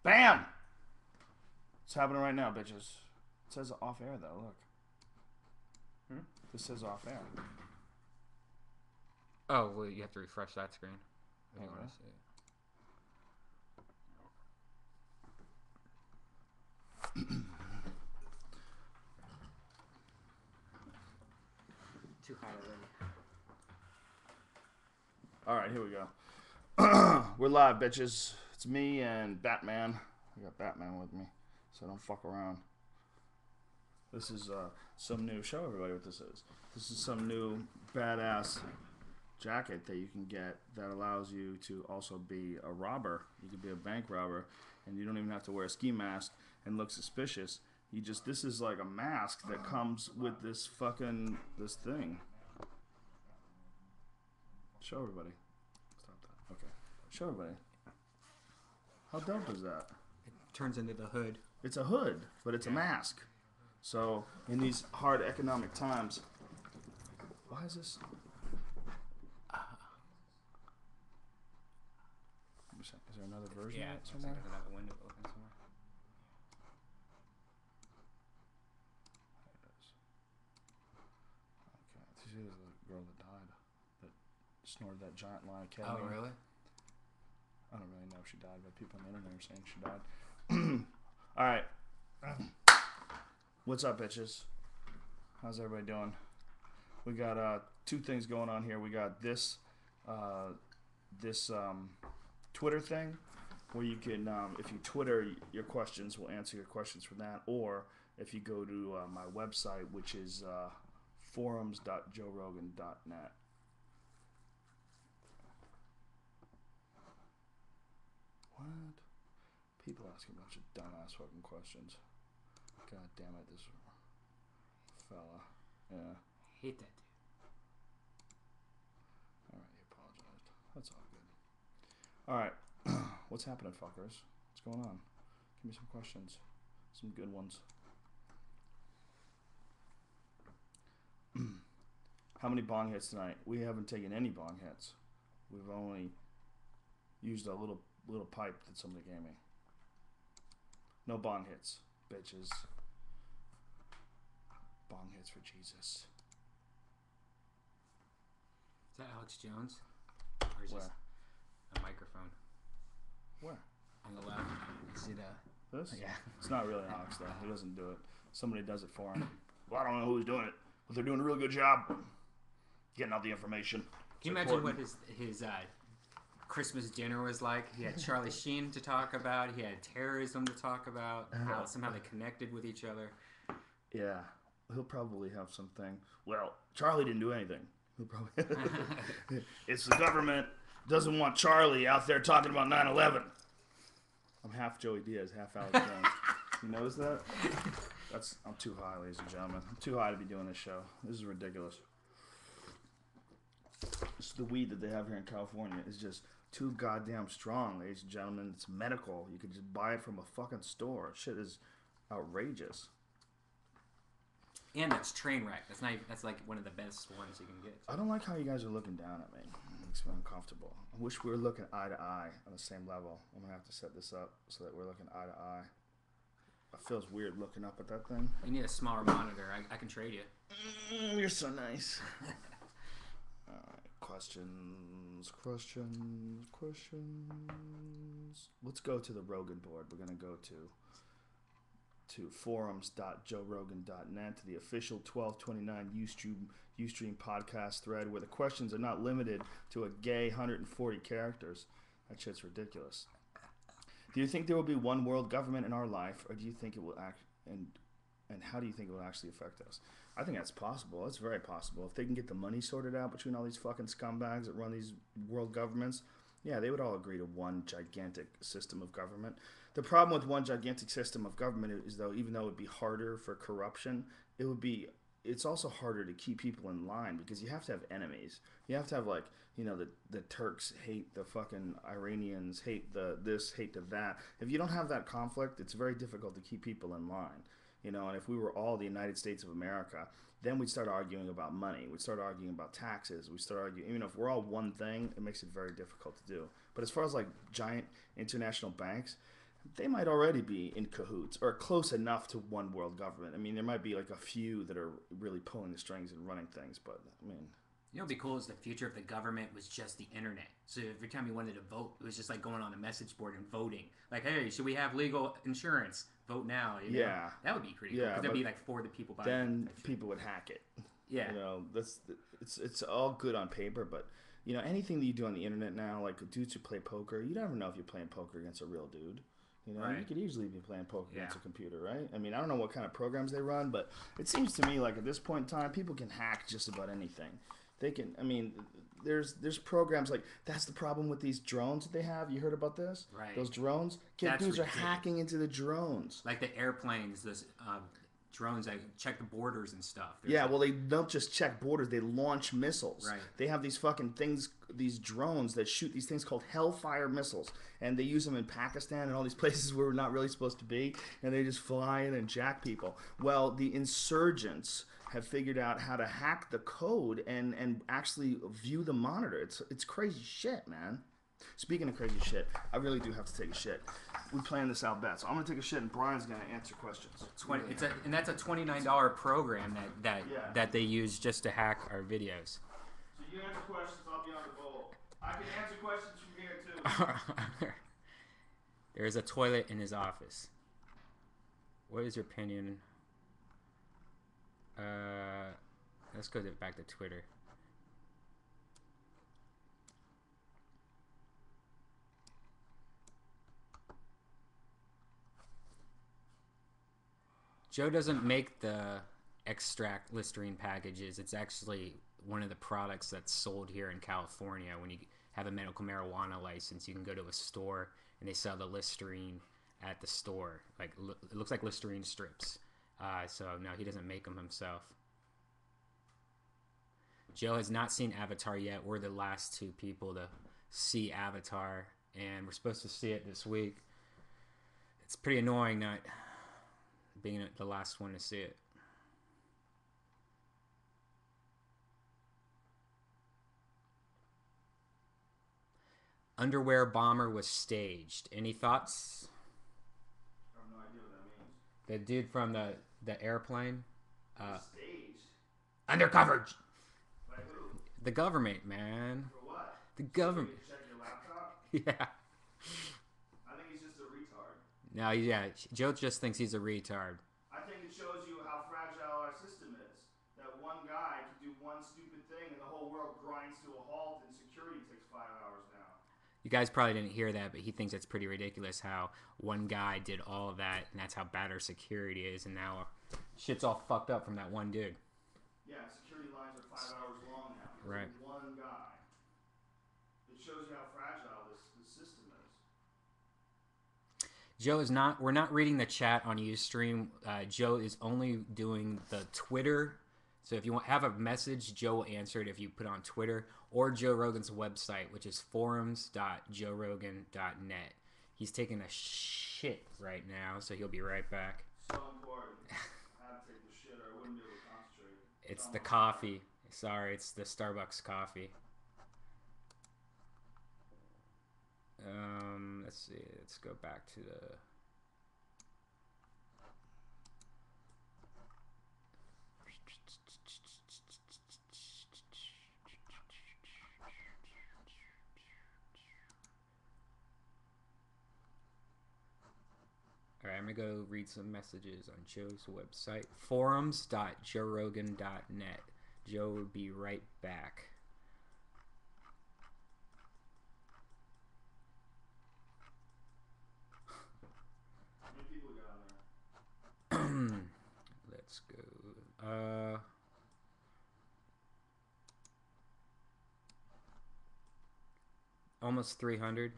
Bam! It's happening right now, bitches. It says off air, though. Look. This says off air. Oh, well, you have to refresh that screen. If you Oh, want to see it. Too high already. All right, here we go. We're live, bitches. It's me and Batman. I got Batman with me, so don't fuck around. This is some new. Show everybody what this is. This is some new badass jacket that you can get that allows you to also be a robber. You could be a bank robber, and you don't even have to wear a ski mask and look suspicious. This is like a mask that comes with this thing. Show everybody. Stop that. Okay. Show everybody. How dope is that? It turns into the hood. It's a hood, but it's a mask. So, in these hard economic times, why is this? Is there another version of it somewhere? There's another window open somewhere. There it is. Okay. This is the girl that died, that snorted that giant line of ketamine. Oh, really? I don't really know if she died, but people on the internet are saying she died. All right. What's up, bitches? How's everybody doing? We got two things going on here. We got this Twitter thing where you can, if you Twitter your questions, we'll answer your questions from that. Or if you go to my website, which is forums.joerogan.net. What? People asking a bunch of dumbass fucking questions. God damn it, this fella. Yeah. Hate that dude. Alright, he apologized. That's all good. Alright. What's happening, fuckers? What's going on? Give me some questions. Some good ones. How many bong hits tonight? We haven't taken any bong hits. We've only used a little pipe that somebody gave me. No bong hits, bitches. Bong hits for Jesus. Is that Alex Jones? Or is Where? this a microphone? Where? On the left. You see that? This? Yeah. It's not really Alex, though. He doesn't do it. Somebody does it for him. Well, I don't know who's doing it, but they're doing a really good job getting all the information. Can you imagine what his Christmas dinner was like? He had Charlie Sheen to talk about. He had terrorism to talk about. How somehow they connected with each other. Yeah. He'll probably have something. Well, Charlie didn't do anything. He'll probably. It's the government doesn't want Charlie out there talking about 9/11. I'm half Joey Diaz, half Alex Jones. You notice that? I'm too high, ladies and gentlemen. I'm too high to be doing this show. This is ridiculous. The weed that they have here in California is just too goddamn strong, ladies and gentlemen. It's medical. You can just buy it from a fucking store. Shit is outrageous. And that's train wreck. That's like one of the best ones you can get. I don't like how you guys are looking down at me. It makes me uncomfortable. I wish we were looking eye to eye on the same level. I'm gonna have to set this up so that we're looking eye to eye. It feels weird looking up at that thing. You need a smaller monitor. I can trade you. You're so nice. Alright, questions. Let's go to the Rogan board. We're gonna go to forums.joerogan.net, to the official 1229 Ustream podcast thread, where the questions are not limited to a gay 140 characters. That shit's ridiculous. Do you think there will be one world government in our life, or do you think it will act, and how do you think it will actually affect us? I think that's possible. It's very possible. If they can get the money sorted out between all these fucking scumbags that run these world governments, yeah, they would all agree to one gigantic system of government. The problem with one gigantic system of government is, though, even though it would be harder for corruption, it's also harder to keep people in line, because you have to have enemies. You have to have, like, you know, the Turks hate the fucking Iranians, hate the this, hate the that. If you don't have that conflict, it's very difficult to keep people in line. You know, and if we were all the United States of America, then we'd start arguing about money. We'd start arguing about taxes. We'd start arguing, even if we're all one thing, it makes it very difficult to do. But as far as like giant international banks, they might already be in cahoots or close enough to one world government. I mean, there might be like a few that are really pulling the strings and running things, but I mean, you know, what'd be cool is the future of the government was just the internet. So every time you wanted to vote, it was just like going on a message board and voting. Like, hey, should we have legal insurance? Vote now. You know? Yeah, that would be pretty cool. Because that'd be like for the people. By then people would hack it. Yeah, you know, it's all good on paper, but you know, anything that you do on the internet now, like dudes who play poker, you never know if you're playing poker against a real dude. You know, you could easily be playing poker against a computer, right? I mean, I don't know what kind of programs they run, but it seems to me like at this point in time, people can hack just about anything. They can. I mean, there's programs like that's the problem with these drones that they have. You heard about this? Right. Those drones. Dudes are hacking into the drones. Like the airplanes, those drones that check the borders and stuff. Well, they don't just check borders; they launch missiles. Right. They have these fucking things, these drones that shoot these things called Hellfire missiles, and they use them in Pakistan and all these places where we're not really supposed to be, and they just fly in and jack people. Well, the insurgents have figured out how to hack the code and actually view the monitor. It's crazy shit, man. Speaking of crazy shit, I really do have to take a shit. We planned this out bad, so I'm gonna take a shit and Brian's gonna answer questions. And that's a $29 program that they use just to hack our videos. So you answer questions, I'll be on the bowl. I can answer questions from here too. There's a toilet in his office. What is your opinion? Let's go back to Twitter. Joe doesn't make the extract Listerine packages. It's actually one of the products that's sold here in California. When you have a medical marijuana license, you can go to a store and they sell the Listerine at the store. Like it looks like Listerine strips. So no, he doesn't make them himself. Joe has not seen Avatar yet. We're the last two people to see Avatar, and we're supposed to see it this week. It's pretty annoying not being the last one to see it. Underwear bomber was staged. Any thoughts? I have no idea what that means. The dude from the airplane. Staged? Undercover. By who? The government, man. For what? The government. So you can check your laptop? Yeah. I think he's just a retard. No, yeah. Joe just thinks he's a retard. I think it shows you how fragile our system is. That one guy can do one stupid thing and the whole world grinds to a halt and security takes 5 hours now. You guys probably didn't hear that, but he thinks it's pretty ridiculous how one guy did all of that, and that's how bad our security is, and now shit's all fucked up from that one dude. Yeah, security lines are 5 hours long now. Right. One guy. It shows you how fragile this system is. Joe is not. We're not reading the chat on Ustream. Joe is only doing the Twitter. So if you have a message, Joe will answer it if you put on Twitter or Joe Rogan's website, which is forums.joerogan.net. He's taking a shit right now, so he'll be right back. So important. I have to take the shit or I wouldn't be able to concentrate. It's the coffee. Sorry, it's the Starbucks coffee. Let's see. Let's go back to the... Alright, I'm going to go read some messages on Joe's website. Forums.joerogan.net. Joe will be right back. How many people got on there? Let's go. Almost 300.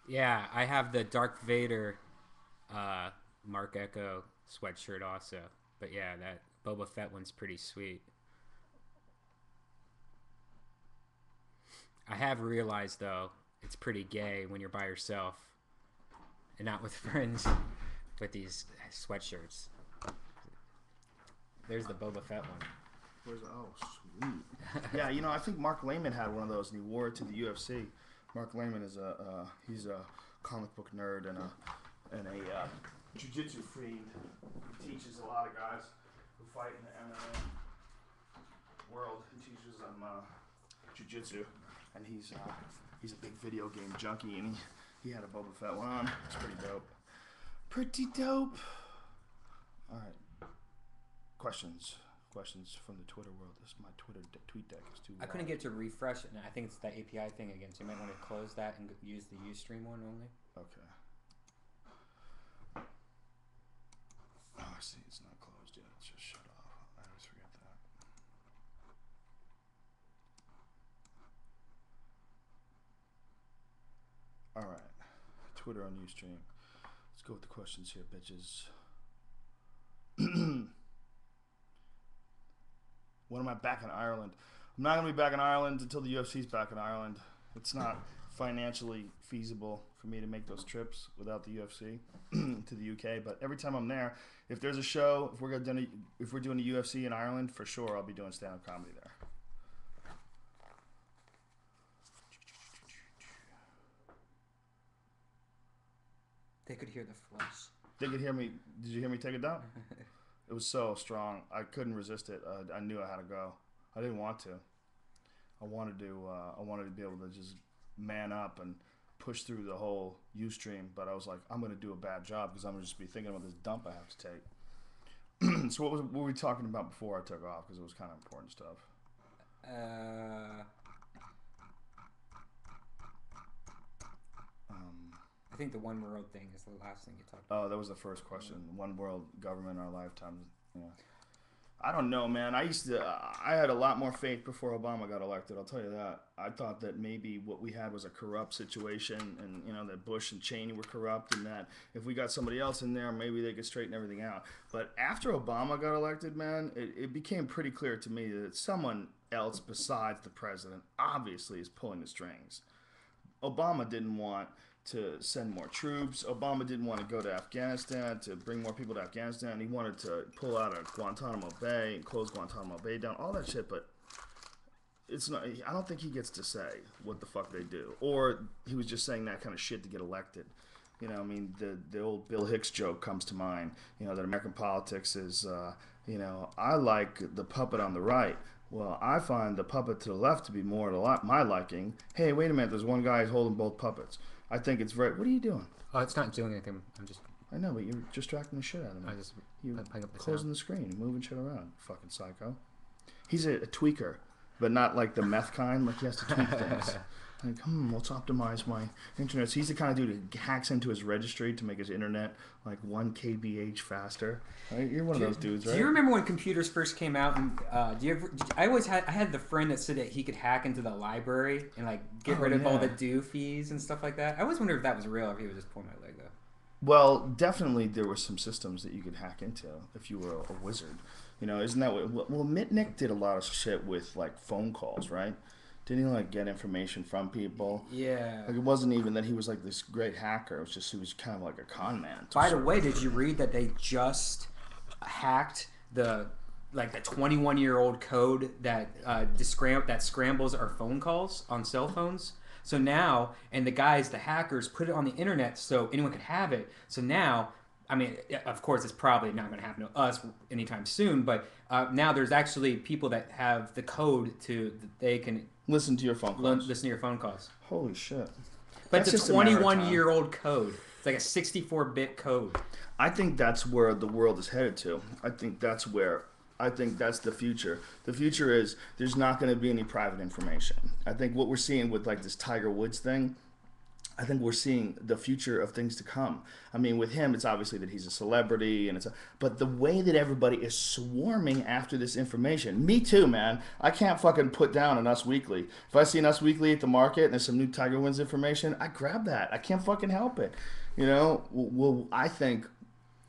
Yeah, I have the Darth Vader Mark Echo sweatshirt also. But yeah, that Boba Fett one's pretty sweet. I have realized, though, it's pretty gay when you're by yourself and not with friends with these sweatshirts. There's the Boba Fett one. Oh, sweet. Yeah, you know, I think Mark Lehman had one of those, and he wore it to the UFC. Mark Lehman is he's a comic book nerd and a jiu-jitsu fiend. He teaches a lot of guys who fight in the MMA world. He teaches them jiu-jitsu, and he's a big video game junkie, and he had a Boba Fett one on. It's pretty dope. Pretty dope. All right. Questions from the Twitter world. This is my tweet deck is too long. I couldn't get to refresh it, and I think it's that API thing again, so you might want to close that and use the Ustream one only. Okay. Oh, I see. It's not closed yet. It's just shut off. I always forget that. All right. Twitter on Ustream. Let's go with the questions here, bitches. When am I back in Ireland? I'm not going to be back in Ireland until the UFC's back in Ireland. It's not financially feasible for me to make those trips without the UFC to the UK. But every time I'm there, if there's a show, if we're doing a UFC in Ireland, for sure I'll be doing stand-up comedy there. They could hear the flush. They could hear me. Did you hear me take it down? It was so strong. I couldn't resist it. I knew I had to go. I didn't want to. I wanted to be able to just man up and push through the whole Ustream, but I was like, I'm going to do a bad job because I'm going to just be thinking about this dump I have to take. So what were we talking about before I took off? Because it was kind of important stuff. I think the one world thing is the last thing you talked about. Oh, that was the first question. One world government in our lifetime. Yeah. I don't know, man. I had a lot more faith before Obama got elected. I'll tell you that. I thought that maybe what we had was a corrupt situation, and you know that Bush and Cheney were corrupt, and that if we got somebody else in there, maybe they could straighten everything out. But after Obama got elected, man, it became pretty clear to me that someone else besides the president obviously is pulling the strings. Obama didn't want to send more troops. Obama didn't want to go to Afghanistan, to bring more people to Afghanistan. He wanted to pull out of Guantanamo Bay and close Guantanamo Bay down, all that shit, but it's not. I don't think he gets to say what the fuck they do. Or he was just saying that kind of shit to get elected. You know, I mean, the old Bill Hicks joke comes to mind, you know, that American politics is, you know, I like the puppet on the right. Well, I find the puppet to the left to be more to my liking. Hey, wait a minute, there's one guy holding both puppets. I think it's very... What are you doing? Oh, it's not doing anything. I'm just... I know, but you're distracting the shit out of me. You're closing the screen, moving shit around. Fucking psycho. He's a tweaker, but not like the meth kind. Like, he has to tweak things. Like, let's optimize my internet. So he's the kind of dude who hacks into his registry to make his internet like 1 kbh faster. Right? You're one of those dudes, right? Do you remember when computers first came out? And I had the friend that said that he could hack into the library and like get rid of all the due fees and stuff like that. I always wondered if that was real or if he was just pulling my leg though. Well, definitely there were some systems that you could hack into if you were a wizard. You know, isn't that what? Well, Mitnick did a lot of shit with like phone calls, right? Didn't he like get information from people? Yeah. Like it wasn't even that he was like this great hacker. It was just he was kind of like a con man. By the way, did you read that they just hacked the 21-year-old code that scrambles our phone calls on cell phones? So now, and the hackers put it on the internet so anyone could have it. So now, I mean, of course, it's probably not going to happen to us anytime soon, but now there's actually people that have the code they can listen to your phone calls. Listen to your phone calls. Holy shit. But it's a 21-year-old code. It's like a 64-bit code. I think that's where the world is headed to. I think that's the future. The future is there's not going to be any private information. I think what we're seeing with like this Tiger Woods thing, I think we're seeing the future of things to come. I mean, with him, it's obviously that he's a celebrity, but the way that everybody is swarming after this information. Me too, man. I can't fucking put down an Us Weekly. If I see an Us Weekly at the market and there's some new Tiger Woods information, I grab that. I can't fucking help it. You know. Well, I think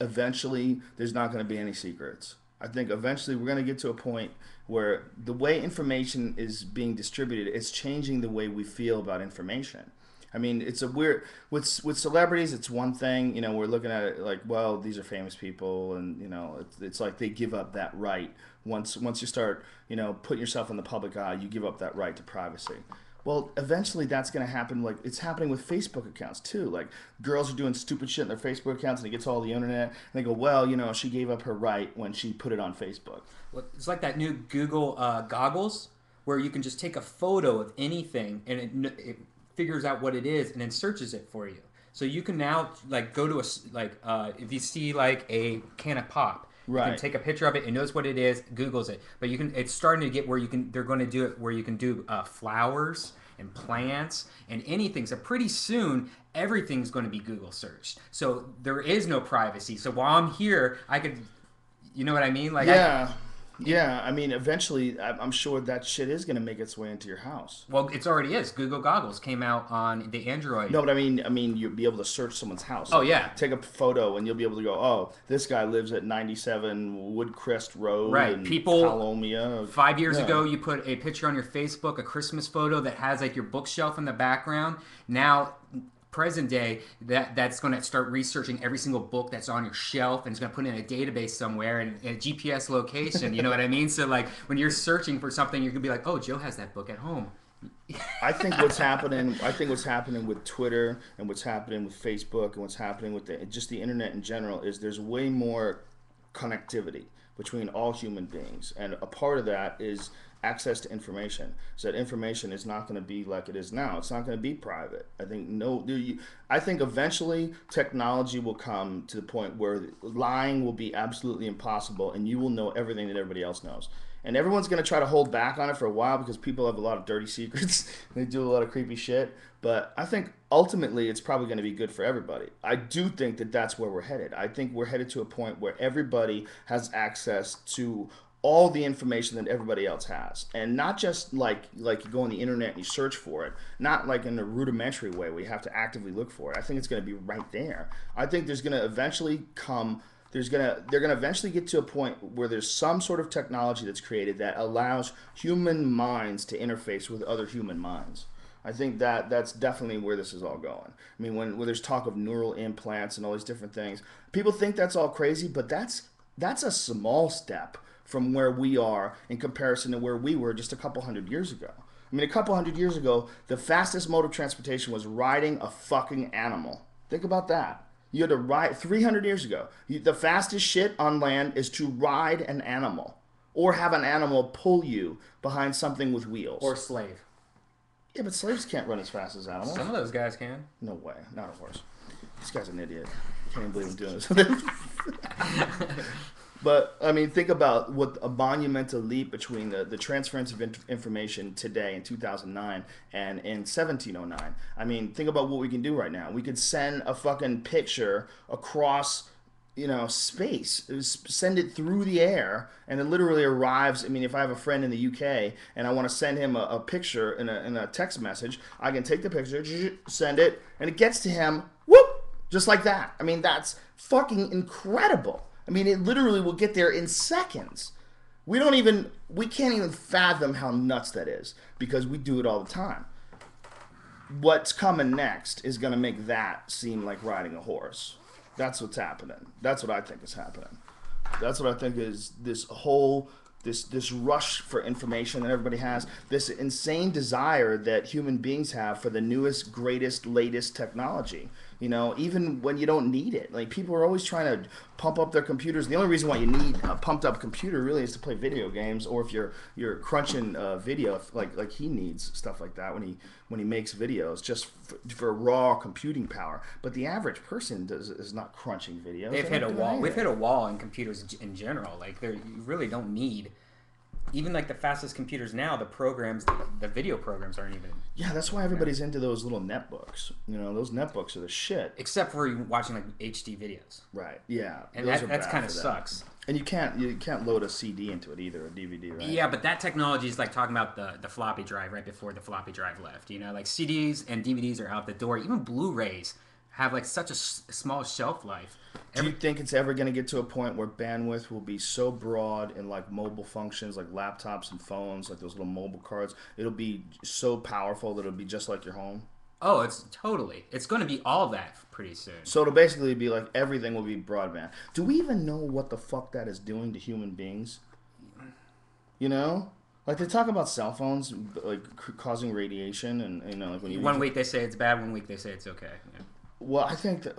eventually there's not going to be any secrets. I think eventually we're going to get to a point where the way information is being distributed, it's changing the way we feel about information. I mean, it's a weird with celebrities. It's one thing, you know. We're looking at it like, well, these are famous people, and you know, it's like they give up that right once you start, you know, putting yourself in the public eye. You give up that right to privacy. Well, eventually that's going to happen. Like it's happening with Facebook accounts too. Like girls are doing stupid shit in their Facebook accounts, and it gets all the internet. And they go, well, you know, she gave up her right when she put it on Facebook. Well, it's like that new Google goggles where you can just take a photo of anything and it figures out what it is and then searches it for you. So you can now like go to if you see like a can of pop, right, you can take a picture of it. It knows what it is, Googles it. But you can. It's starting to get where you can. They're going to do it where you can do flowers and plants and anything. So pretty soon everything's going to be Google searched. So there is no privacy. So while I'm here, I could. You know what I mean? Like yeah. Yeah, I mean, eventually, I'm sure that shit is going to make its way into your house. Well, it already is. Google goggles came out on the Android. No, but I mean, you'll be able to search someone's house. Oh, yeah. Take a photo, and you'll be able to go, oh, this guy lives at 97 Woodcrest Road in Palomia. 5 years ago, you put a picture on your Facebook, a Christmas photo that has like your bookshelf in the background. Now, present day, that's going to start researching every single book that's on your shelf, and it's going to put it in a database somewhere and a GPS location. You know what I mean? So like when you're searching for something, you're going to be like, oh, Joe has that book at home. I think what's happening with Twitter and what's happening with Facebook and what's happening with just the internet in general is there's way more connectivity between all human beings, and a part of that is access to information. So that information is not going to be like it is now. It's not going to be private. I think eventually technology will come to the point where lying will be absolutely impossible, and you will know everything that everybody else knows. And everyone's going to try to hold back on it for a while because people have a lot of dirty secrets. They do a lot of creepy shit. But I think ultimately it's probably going to be good for everybody. I do think that that's where we're headed. I think we're headed to a point where everybody has access to all the information that everybody else has, and not just like you go on the internet and you search for it, not like in a rudimentary way where you have to actively look for it. I think it's going to be right there. I think there's going to eventually come they're going to eventually get to a point where there's some sort of technology that's created that allows human minds to interface with other human minds. I think that's definitely where this is all going. I mean, when there's talk of neural implants and all these different things, people think that's all crazy, but that's a small step from where we are in comparison to where we were just a couple hundred years ago. I mean, a couple hundred years ago, the fastest mode of transportation was riding a fucking animal. Think about that. You had to ride 300 years ago. The fastest shit on land is to ride an animal or have an animal pull you behind something with wheels. Or slave. Yeah, but slaves can't run as fast as animals. Some of those guys can. No way. Not a horse. This guy's an idiot. Can't even believe I'm doing this. But, I mean, think about what a monumental leap between the transference of information today in 2009 and in 1709. I mean, think about what we can do right now. We could send a fucking picture across, space. Send it through the air, and it literally arrives. I mean, if I have a friend in the UK and I want to send him a picture in a text message, I can take the picture, send it, and it gets to him, whoop, just like that. I mean, that's fucking incredible. I mean, it literally will get there in seconds. We can't even fathom how nuts that is because we do it all the time. What's coming next is going to make that seem like riding a horse. That's what's happening. That's what I think is happening. That's what I think is this rush for information that everybody has, this insane desire that human beings have for the newest, greatest, latest technology. Even when you don't need it. Like, people are always trying to pump up their computers. The only reason why you need a pumped up computer really is to play video games, or if you're crunching video, like he needs stuff like that when he makes videos, just for raw computing power. But the average person is not crunching videos. They've hit a wall. We've hit a wall in computers in general. Like, you really don't need even like the fastest computers now, the programs, the video programs aren't even. Yeah, that's why everybody's into those little netbooks. You know, those netbooks are the shit. Except for watching like HD videos. Right. Yeah. And that's kind of sucks. And you can't load a CD into it either, a DVD, right? Yeah, but that technology is like talking about the floppy drive right before the floppy drive left. You know, like CDs and DVDs are out the door. Even Blu-rays have like such a small shelf life. Do you think it's ever going to get to a point where bandwidth will be so broad in like mobile functions, like laptops and phones, like those little mobile cards? It'll be so powerful that it'll be just like your home? Oh, it's going to be all that pretty soon. So it'll basically be like everything will be broadband. Do we even know what the fuck that is doing to human beings? You know? Like they talk about cell phones like causing radiation and, you know, like when you... One week they say it's bad, one week they say it's okay. Yeah. Well, I think that...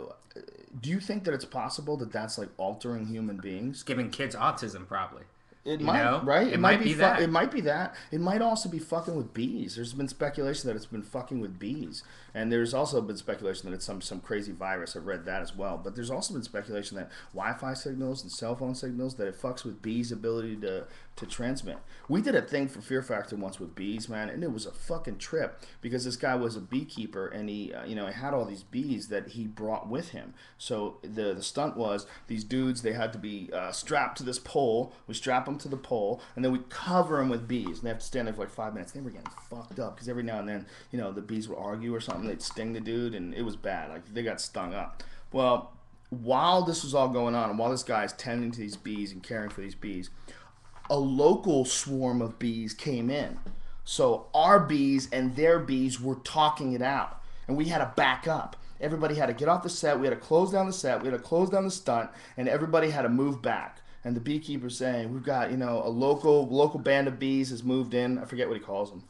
Do you think that it's possible that that's like altering human beings? Giving kids autism, probably. It might, right? It might be that. It might be that. It might also be fucking with bees. There's been speculation that it's been fucking with bees. And there's also been speculation that it's some crazy virus. I've read that as well. But there's also been speculation that Wi-Fi signals and cell phone signals, that it fucks with bees' ability to transmit. We did a thing for Fear Factor once with bees, man, and it was a fucking trip because this guy was a beekeeper and he, he had all these bees that he brought with him. So the stunt was these dudes, they had to be strapped to this pole. We strap them to the pole and then we cover them with bees. And they have to stand there for like 5 minutes. They were getting fucked up because every now and then, the bees would argue or something. They'd sting the dude and it was bad. Like they got stung up. Well, while this was all going on and while this guy's tending to these bees and caring for these bees, a local swarm of bees came in. So our bees and their bees were talking it out. And we had to back up. Everybody had to get off the set. We had to close down the set. We had to close down the stunt. And everybody had to move back. And the beekeeper's saying, we've got, a local band of bees has moved in. I forget what he calls them.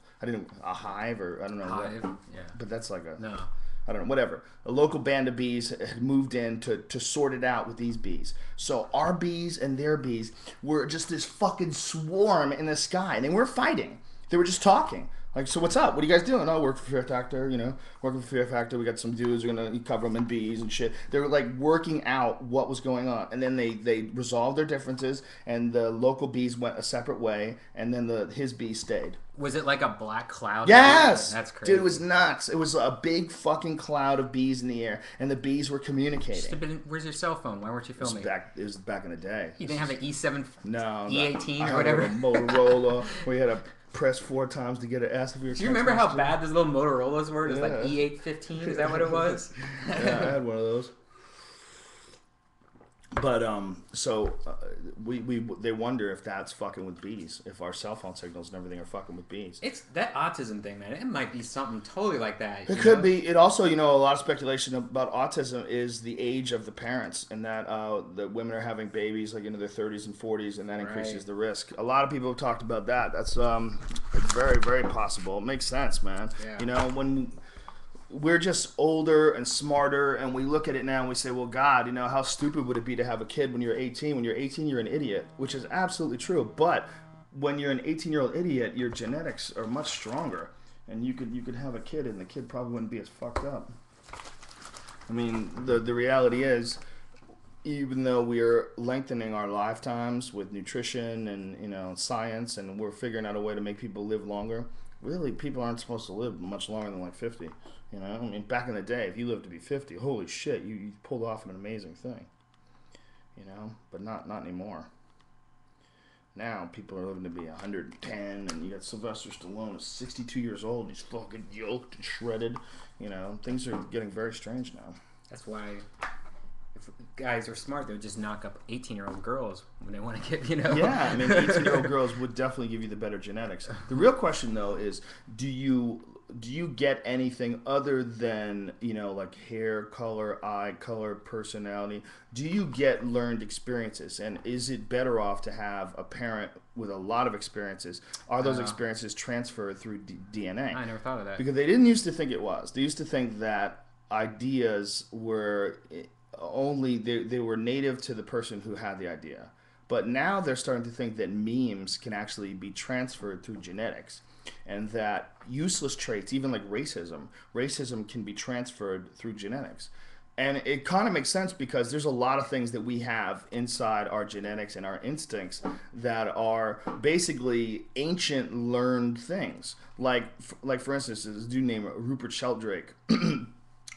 A hive or I don't know. Hive, yeah. But that's like a... No. I don't know, whatever. A local band of bees had moved in to sort it out with these bees. So our bees and their bees were just this fucking swarm in the sky. And they weren't fighting. They were just talking. Like, so what's up? What are you guys doing? Oh, work for Fear Factor, working for Fear Factor. We got some dudes, we're going to cover them in bees and shit. They were like working out what was going on. And then they resolved their differences and the local bees went a separate way and then his bees stayed. Was it like a black cloud? Yes! That's crazy. Dude, it was nuts. It was a big fucking cloud of bees in the air, and the bees were communicating. Where's your cell phone? Why weren't you filming? It was back in the day. You didn't have the E7, no, E18 or whatever? I had a Motorola. We had to press 4 times to get it. Ask if you were. Do you remember how bad those little Motorola's were? It was like E815. Is that what it was? Yeah, I had one of those. But they wonder if that's fucking with bees, if our cell phone signals and everything are fucking with bees. It's that autism thing, man. It might be something totally like that. It could be. It also, a lot of speculation about autism is the age of the parents, and that the women are having babies like into their 30s and 40s, and that increases the risk. A lot of people have talked about that. That's very, very possible. It makes sense, man. Yeah. When we're just older and smarter, and we look at it now and we say, well, God, how stupid would it be to have a kid when you're 18? When you're 18, you're an idiot, which is absolutely true. But when you're an 18-year-old idiot, your genetics are much stronger, and you could have a kid, and the kid probably wouldn't be as fucked up. I mean, the reality is, even though we are lengthening our lifetimes with nutrition and science, and we're figuring out a way to make people live longer, really, people aren't supposed to live much longer than like 50. I mean, back in the day, if you lived to be 50, holy shit, you pulled off an amazing thing. But not anymore. Now, people are living to be 110, and you got Sylvester Stallone at 62 years old, he's fucking yoked and shredded. Things are getting very strange now. That's why if guys are smart, they would just knock up 18-year-old girls when they want to get, Yeah, I mean, 18-year-old girls would definitely give you the better genetics. The real question, though, is do you get anything other than, like hair color, eye color, personality? Do you get learned experiences? And is it better off to have a parent with a lot of experiences? Are those experiences transferred through DNA? I never thought of that. Because they didn't used to think it was. They used to think that ideas were only, they were native to the person who had the idea. But now they're starting to think that memes can actually be transferred through genetics. And that useless traits, even like racism can be transferred through genetics. And it kind of makes sense because there's a lot of things that we have inside our genetics and our instincts that are basically ancient learned things. Like for instance, this dude named Rupert Sheldrake.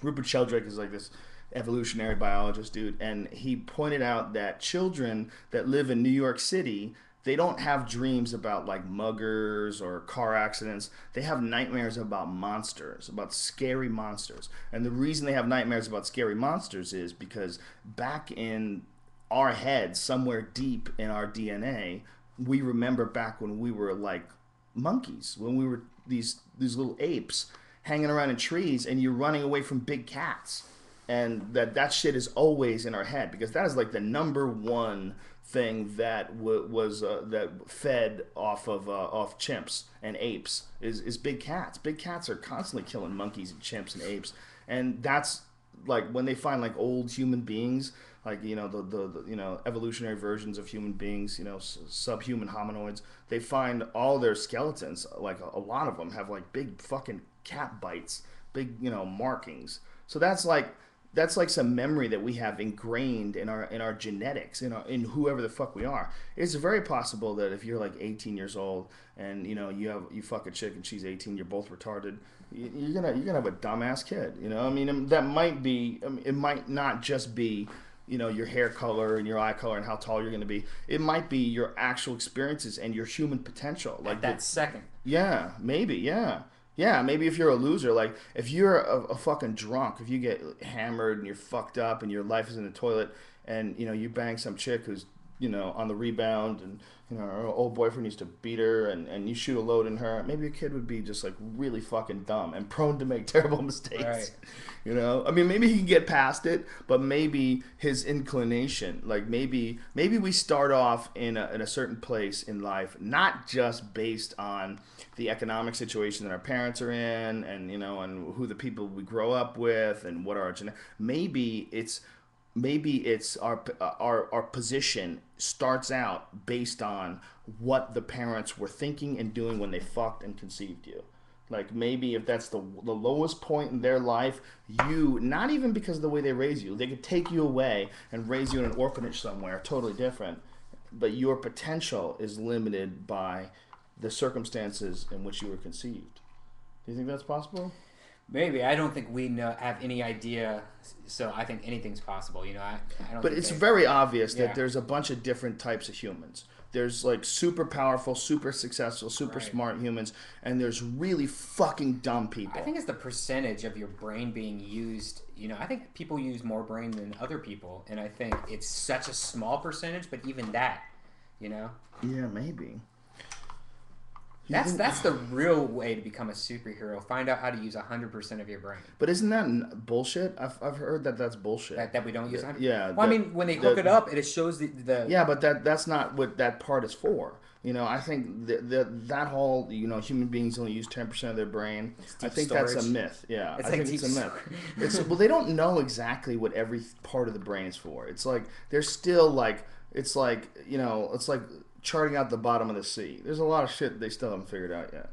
Rupert Sheldrake is like this evolutionary biologist dude, and he pointed out that children that live in New York City, they don't have dreams about like muggers or car accidents. They have nightmares about monsters, about scary monsters. And the reason they have nightmares about scary monsters is because back in our heads, somewhere deep in our DNA, we remember back when we were like monkeys, when we were these little apes hanging around in trees, and you're running away from big cats. And that shit is always in our head, because that is like the number one thing that was that fed off chimps and apes is big cats. Big cats are constantly killing monkeys and chimps and apes, and that's like when they find like old human beings, like the evolutionary versions of human beings, subhuman hominoids. They find all their skeletons, like a lot of them have like big fucking cat bites, big markings. So that's like some memory that we have ingrained in our genetics, in whoever the fuck we are. It's very possible that if you're like 18 years old and you fuck a chick and she's 18, you're both retarded, you're gonna have a dumbass kid. I mean, that might be. I mean, it might not just be your hair color and your eye color and how tall you're gonna be. It might be your actual experiences and your human potential. Like at that second. Yeah, maybe. Yeah. Yeah, maybe if you're a loser, like if you're a fucking drunk, if you get hammered and you're fucked up and your life is in the toilet, and you bang some chick who's on the rebound, and her old boyfriend used to beat her, and you shoot a load in her, maybe a kid would be just like really fucking dumb and prone to make terrible mistakes. Right. I mean, maybe he can get past it, but maybe his inclination, like maybe we start off in a certain place in life, not just based on the economic situation that our parents are in, and and who the people we grow up with, and what our maybe it's our position starts out based on what the parents were thinking and doing when they fucked and conceived you. Like maybe if that's the lowest point in their life, not even because of the way they raise you, they could take you away and raise you in an orphanage somewhere, totally different, but your potential is limited by the circumstances in which you were conceived. Do you think that's possible? Maybe. I don't think we have any idea, so I think anything's possible. I don't. But it's very obvious that there's a bunch of different types of humans. There's like super powerful, super successful, super smart humans, and there's really fucking dumb people. I think it's the percentage of your brain being used. I think people use more brain than other people, and I think it's such a small percentage, but even that, Yeah, maybe. That's the real way to become a superhero. Find out how to use 100% of your brain. But isn't that bullshit? I've heard that's bullshit. That we don't use 100%? Yeah. Well, I mean, when they hook it up, it shows the... Yeah, but that's not what that part is for. I think that whole, human beings only use 10% of their brain. I think storage. That's a myth. Yeah, It's I like think it's a myth. Well, they don't know exactly what every part of the brain is for. It's like, they're still like, it's like charting out the bottom of the sea. There's a lot of shit they still haven't figured out yet.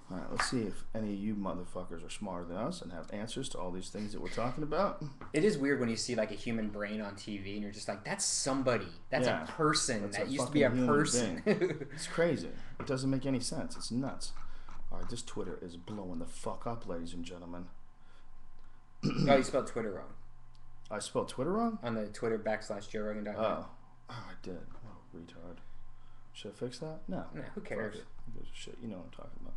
All right, let's see if any of you motherfuckers are smarter than us and have answers to all these things that we're talking about. It is weird when you see like a human brain on TV and you're just like, that's somebody. That's a person. That used to be a person. It's crazy. It doesn't make any sense. It's nuts. All right, this Twitter is blowing the fuck up, ladies and gentlemen. Oh, you spelled Twitter wrong. I spelled Twitter wrong? On the Twitter /JoeRogan.net. Oh, I did. Oh, retard. Should I fix that? No. No, who cares? Who gives a shit? You know what I'm talking about.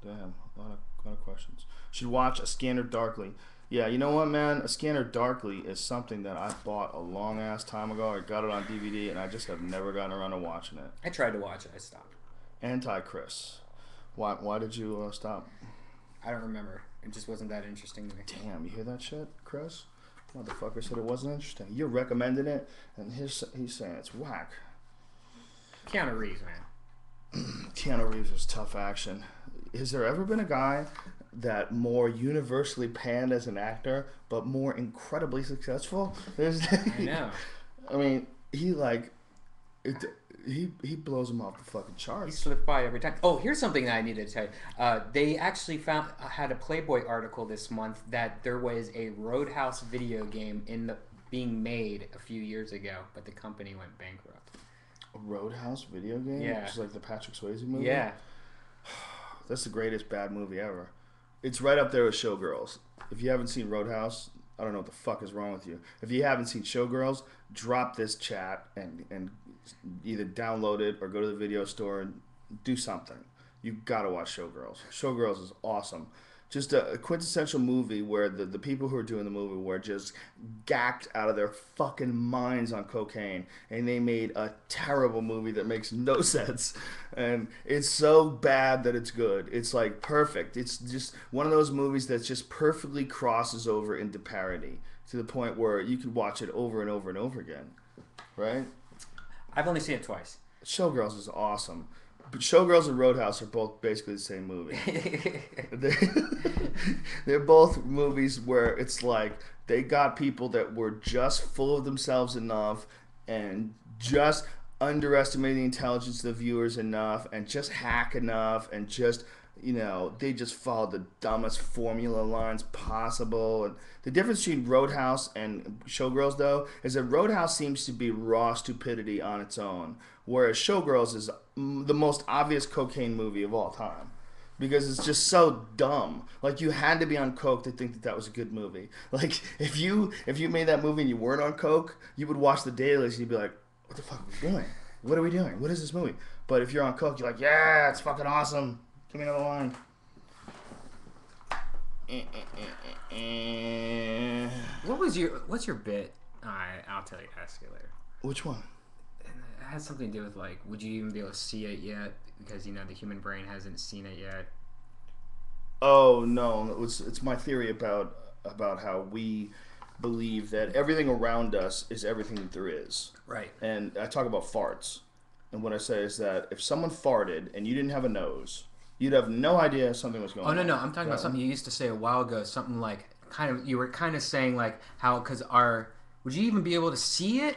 Damn, a lot of questions. Should watch A Scanner Darkly. Yeah, you know what, man? A Scanner Darkly is something that I bought a long ass time ago. I got it on DVD, and I just have never gotten around to watching it. I tried to watch it. I stopped. Anti-Chris. Why did you stop? I don't remember. It just wasn't that interesting to me. Damn, you hear that shit, Chris? Motherfucker said it wasn't interesting. You're recommending it, and he's saying it's whack. Keanu Reeves, man. Keanu Reeves is tough action. Has there ever been a guy that more universally panned as an actor, but more incredibly successful? I know. I mean, he blows them off the fucking He charts. slipped by every time. Oh, here's something that I needed to tell you. They actually had a Playboy article this month that there was a Roadhouse video game being made a few years ago, but the company went bankrupt. A Roadhouse video game? Yeah. Just like the Patrick Swayze movie? Yeah. That's the greatest bad movie ever. It's right up there with Showgirls. If you haven't seen Roadhouse, I don't know what the fuck is wrong with you. If you haven't seen Showgirls, drop this chat and either download it or go to the video store and do something. You gotta watch Showgirls. Showgirls is awesome. Just a quintessential movie where the people who are doing the movie were just gacked out of their fucking minds on cocaine, and they made a terrible movie that makes no sense, and it's so bad that it's good. It's like perfect. It's just one of those movies that just perfectly crosses over into parody to the point where you could watch it over and over and over again, right? I've only seen it twice. Showgirls is awesome. But Showgirls and Roadhouse are both basically the same movie. They're both movies where it's like they got people that were just full of themselves enough and just underestimating the intelligence of the viewers enough and just hack enough and just, they just followed the dumbest formula lines possible. And the difference between Roadhouse and Showgirls, though, is that Roadhouse seems to be raw stupidity on its own, whereas Showgirls is the most obvious cocaine movie of all time because it's just so dumb. Like, you had to be on coke to think that that was a good movie. Like, if you made that movie and you weren't on coke, you would watch the dailies and you'd be like, what the fuck are we doing? What are we doing? What is this movie? But if you're on coke, you're like, yeah, it's fucking awesome. Give me another line. What's your bit? I'll tell you. Ask you later. Which one? It has something to do with, like, would you even be able to see it yet? Because, the human brain hasn't seen it yet. Oh, no. It's my theory about how we believe that everything around us is everything that there is. Right. And I talk about farts. And what I say is that if someone farted and you didn't have a nose, you'd have no idea something was going on. Oh, no. I'm talking about something you used to say a while ago. Something like, you were kind of saying, like, how, would you even be able to see it?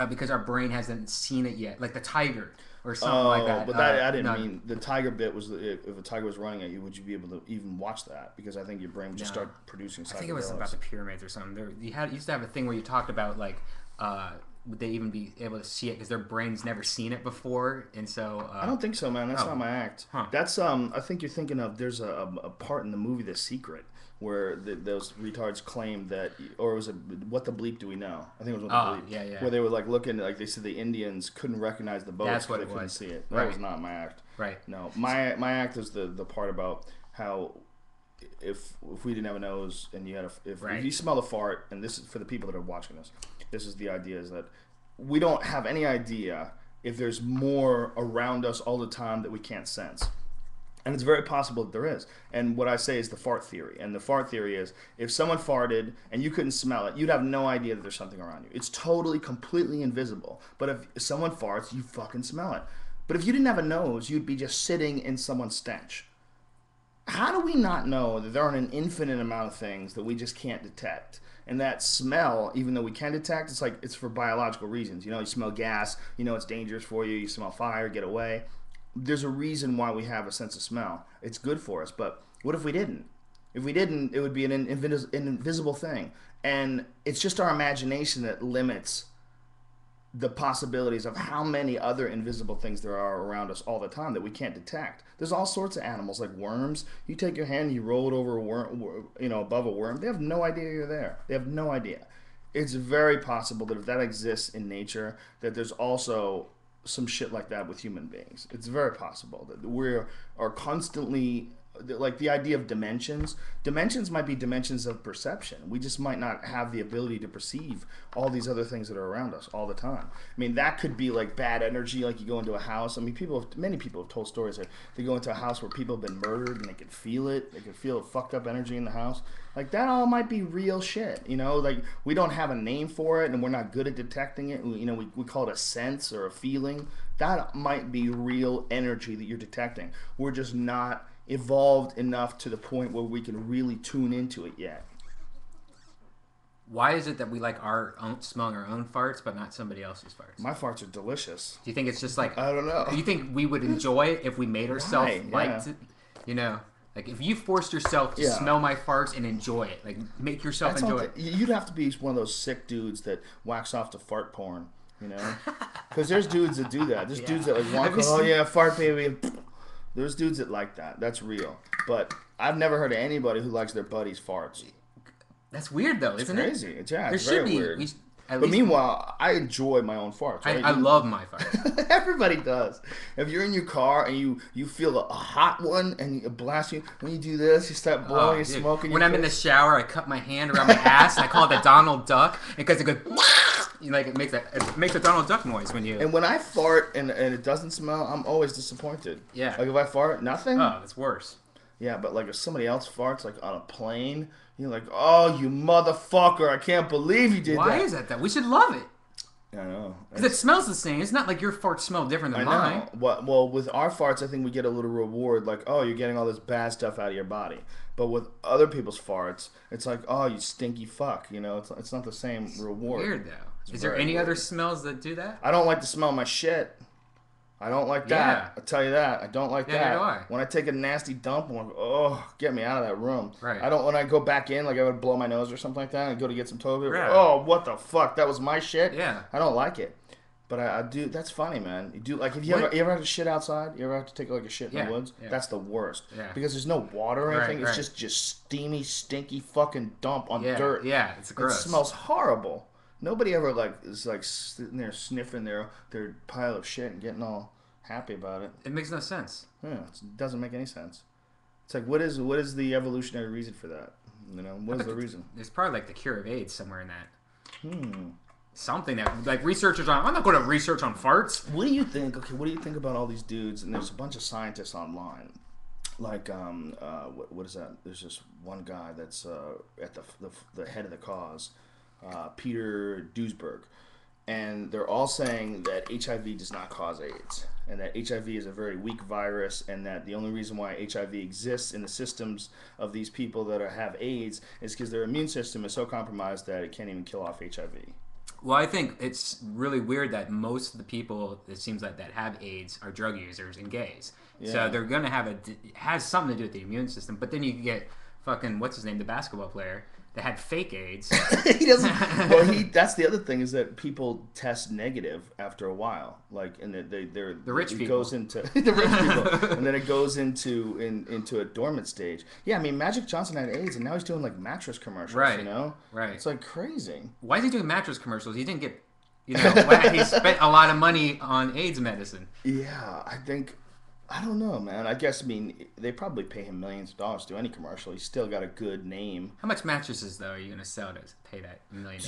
Because our brain hasn't seen it yet. Like the tiger or something like that. But that, I didn't mean, the tiger bit was, if a tiger was running at you, would you be able to even watch that? Because I think your brain would just start producing psychedelics. I think it was about the pyramids or something. You used to have a thing where you talked about, like, would they even be able to see it because their brain's never seen it before, and so I don't think so, man. That's not my act. Huh. That's I think you're thinking of, there's a part in the movie The Secret where those retards claimed that, or was it What the Bleep Do We Know? I think it was What the Bleep. Yeah. Where they were like looking, like they said the Indians couldn't recognize the boats because they couldn't see it. That was not my act. Right. No, my act is the part about how if we didn't have a nose and you had if you smell a fart, and this is for the people that are watching this. This is the idea, is that we don't have any idea if there's more around us all the time that we can't sense. And it's very possible that there is. And what I say is the fart theory. And the fart theory is, if someone farted and you couldn't smell it, you'd have no idea that there's something around you. It's totally, completely invisible. But if someone farts, you fucking smell it. But if you didn't have a nose, you'd be just sitting in someone's stench. How do we not know that there are an infinite amount of things that we just can't detect? And that smell, even though we can detect, it's for biological reasons. You smell gas, it's dangerous for you. You smell fire, get away. There's a reason why we have a sense of smell. It's good for us. But what if we didn't? If we didn't, it would be an invisible thing. And it's just our imagination that limits the possibilities of how many other invisible things there are around us all the time that we can't detect. There's all sorts of animals, like worms. You take your hand and you roll it over a worm, above a worm. They have no idea you're there. They have no idea. It's very possible that if that exists in nature, that there's also some shit like that with human beings. It's very possible that we are constantly, like the idea of dimensions. Dimensions might be dimensions of perception. We just might not have the ability to perceive all these other things that are around us all the time. I mean, that could be like bad energy, like you go into a house. I mean, many people have told stories that they go into a house where people have been murdered and they can feel it. They can feel fucked up energy in the house. Like, that all might be real shit, like we don't have a name for it and we're not good at detecting it. We call it a sense or a feeling. That might be real energy that you're detecting. We're just not evolved enough to the point where we can really tune into it yet. Why is it that we like smelling our own farts, but not somebody else's farts? My farts are delicious. Do you think it's just like I don't know. Do you think we would enjoy it if we made ourselves like to, you know, like if you forced yourself to smell my farts and enjoy it, like make yourself enjoy it? You'd have to be one of those sick dudes that wax off to fart porn, you know? Because there's dudes that do that. There's dudes that like walk, oh yeah, fart baby. There's dudes that like that. That's real. But I've never heard of anybody who likes their buddy's farts. That's weird though, isn't it? It's crazy. It's very weird. But meanwhile, I enjoy my own farts. Right? I love my farts. Everybody does. If you're in your car and you feel a hot one and it blasts you, when you do this, you start blowing, you're smoking. When I'm in the shower, I cut my hand around my ass and I call it the Donald Duck because it goes, like it makes a Donald Duck noise when you. And when I fart and it doesn't smell, I'm always disappointed. Yeah. Like if I fart, nothing. Oh, that's worse. Yeah, but like if somebody else farts, like on a plane, you're like, oh, you motherfucker! I can't believe you did that. Why is that? We should love it. I know. Because it smells the same. It's not like your farts smell different than mine. Well, with our farts, I think we get a little reward, like, oh, you're getting all this bad stuff out of your body. But with other people's farts, it's like, oh, you stinky fuck. You know, it's not the same reward. Weird though. Is there any other smells that do that? I don't like to smell my shit. I don't like that. Yeah. I'll tell you that. I don't like that. Neither do I. When I take a nasty dump, I'm like, oh, get me out of that room. Right. I don't, when I go back in, like I would blow my nose or something like that, and go to get some toilet paper. Yeah. Oh, what the fuck? That was my shit? Yeah. I don't like it. But I do, that's funny, man. You do, like, if you ever have to shit outside, you ever have to take like a shit in the woods? Yeah. That's the worst. Yeah. Because there's no water or anything. Right. It's just steamy, stinky fucking dump on dirt. Yeah, it's gross. It smells horrible. Nobody ever like is like sitting there sniffing their pile of shit and getting all happy about it. It makes no sense. Yeah, it doesn't make any sense. It's like, what is the evolutionary reason for that? You know, what is the reason? There's probably like the cure of AIDS somewhere in that. Something that like researchers on. I'm not going to research on farts. What do you think? Okay, what do you think about all these dudes? And there's a bunch of scientists online. Like, what is that? There's just one guy that's at the head of the cause, Peter Duesberg. And they're all saying that HIV does not cause AIDS, and that HIV is a very weak virus, and that the only reason why HIV exists in the systems of these people that have AIDS is because their immune system is so compromised that it can't even kill off HIV. Well, I think it's really weird that most of the people, it seems like, that have AIDS are drug users and gays. Yeah. So they're going to have it has something to do with the immune system. But then you get fucking, what's his name, the basketball player that had fake AIDS. He doesn't. Well, that's the other thing is that people test negative after a while. Like, and they're the rich people. It goes into the rich people, and then it goes into a dormant stage. Yeah, I mean, Magic Johnson had AIDS, and now he's doing like mattress commercials. Right. You know. Right. It's like crazy. Why is he doing mattress commercials? He didn't get. You know, he spent a lot of money on AIDS medicine. Yeah, I don't know, man. I guess, I mean, they probably pay him millions of dollars to do any commercial. He's still got a good name. How much mattresses, though, are you going to sell to pay that $1 million?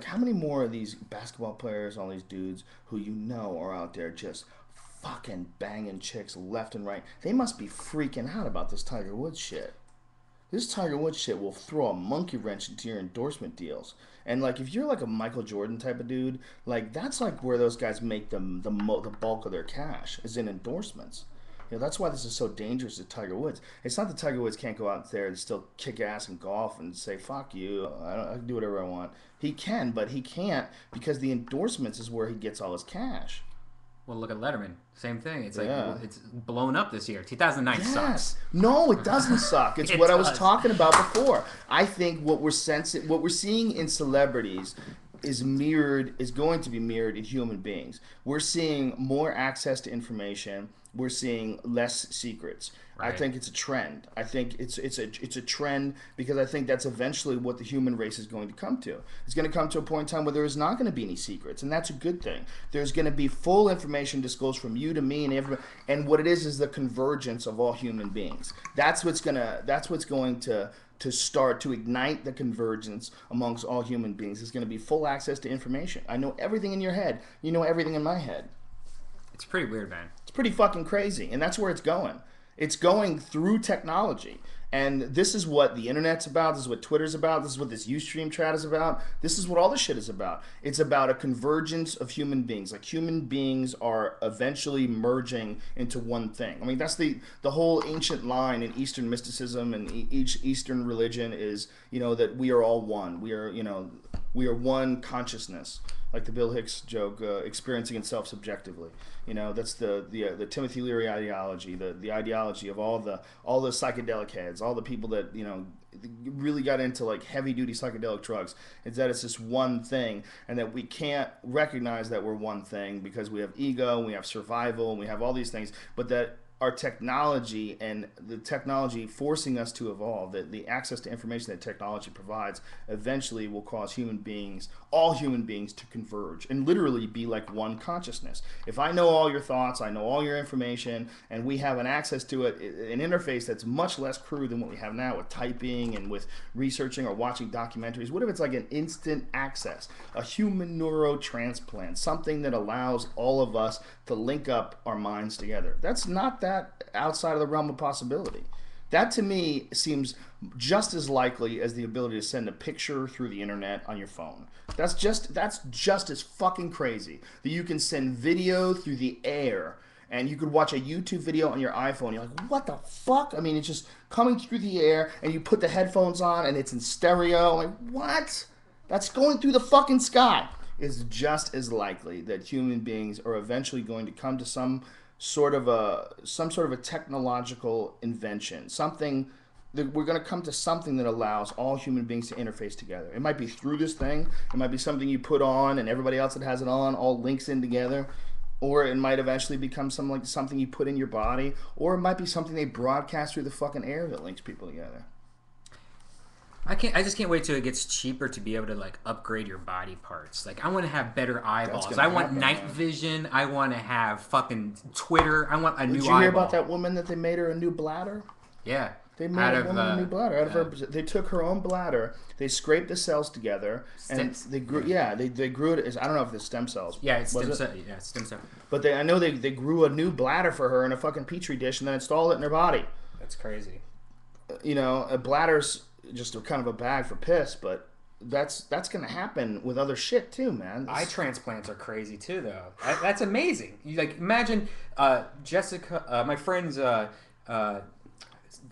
How many more of these basketball players, all these dudes who you know are out there just fucking banging chicks left and right? They must be freaking out about this Tiger Woods shit. This Tiger Woods shit will throw a monkey wrench into your endorsement deals. And, like, if you're, like, a Michael Jordan type of dude, like, that's, like, where those guys make the bulk of their cash, is in endorsements. You know, that's why this is so dangerous to Tiger Woods. It's not that Tiger Woods can't go out there and still kick ass in golf and say, fuck you, I can do whatever I want. He can, but he can't because the endorsements is where he gets all his cash. Well, look at Letterman. Same thing. It's like it's blown up this year. 2009 sucks. No, it doesn't suck. It's what I was talking about before. I think what we're seeing in celebrities is going to be mirrored in human beings. We're seeing more access to information. We're seeing less secrets. Right. I think it's a trend. I think it's a trend because I think that's eventually what the human race is going to come to. It's going to come to a point in time where there is not going to be any secrets, and that's a good thing. There's going to be full information disclosed from you to me and everybody. And what it is the convergence of all human beings. That's what's going to start to ignite the convergence amongst all human beings. It's going to be full access to information. I know everything in your head. You know everything in my head. It's pretty weird, man. It's pretty fucking crazy, and that's where it's going. It's going through technology, And this is what the internet's about. This is what Twitter's about. This is what this Ustream chat is about. This is what all this shit is about. It's about a convergence of human beings. Like human beings are eventually merging into one thing. I mean, that's the whole ancient line in Eastern mysticism and each Eastern religion is, that we are all one. We are one consciousness. Like the Bill Hicks joke, experiencing itself subjectively. That's the Timothy Leary ideology, the ideology of all the psychedelic heads, all the people that really got into like heavy duty psychedelic drugs. Is that it's this one thing, and that we can't recognize that we're one thing because we have ego, and we have survival, and we have all these things, but that our technology and the technology forcing us to evolve, that the access to information that technology provides eventually will cause all human beings to converge and literally be like one consciousness. If I know all your thoughts, I know all your information, and we have an access to it, an interface that's much less crude than what we have now with typing and with researching or watching documentaries. What if it's like an instant access, a human neurotransplant, something that allows all of us to link up our minds together? That's not that outside of the realm of possibility. That to me seems just as likely as the ability to send a picture through the internet on your phone. That's just as fucking crazy that you can send video through the air, and you could watch a YouTube video on your iPhone. You're like, what the fuck? I mean, it's just coming through the air, and you put the headphones on, and it's in stereo. Like, what? That's going through the fucking sky. It's just as likely that human beings are eventually going to come to some sort of a technological invention, something that we're going to come to something that allows all human beings to interface together. It might be through this thing, it might be something you put on and everybody else that has it on all links in together, or it might eventually become something you put in your body, or it might be something they broadcast through the fucking air that links people together. I just can't wait till it gets cheaper to be able to like upgrade your body parts. Like I want to have better eyeballs. I want night vision. I want to have fucking Twitter. I want a new eyeball. Did you hear about that woman that they made her a new bladder? Yeah. They made a woman a new bladder out of her. They took her own bladder. They scraped the cells together, and they grew. Yeah, they grew it. I don't know if it's stem cells. Yeah, it's stem cells. Yeah, it's stem cells. But I know they grew a new bladder for her in a fucking petri dish, and then installed it in her body. That's crazy. A bladder's just a kind of a bag for piss, but that's going to happen with other shit too, man. Eye transplants are crazy too, though. That's amazing. You like imagine Jessica, my friend's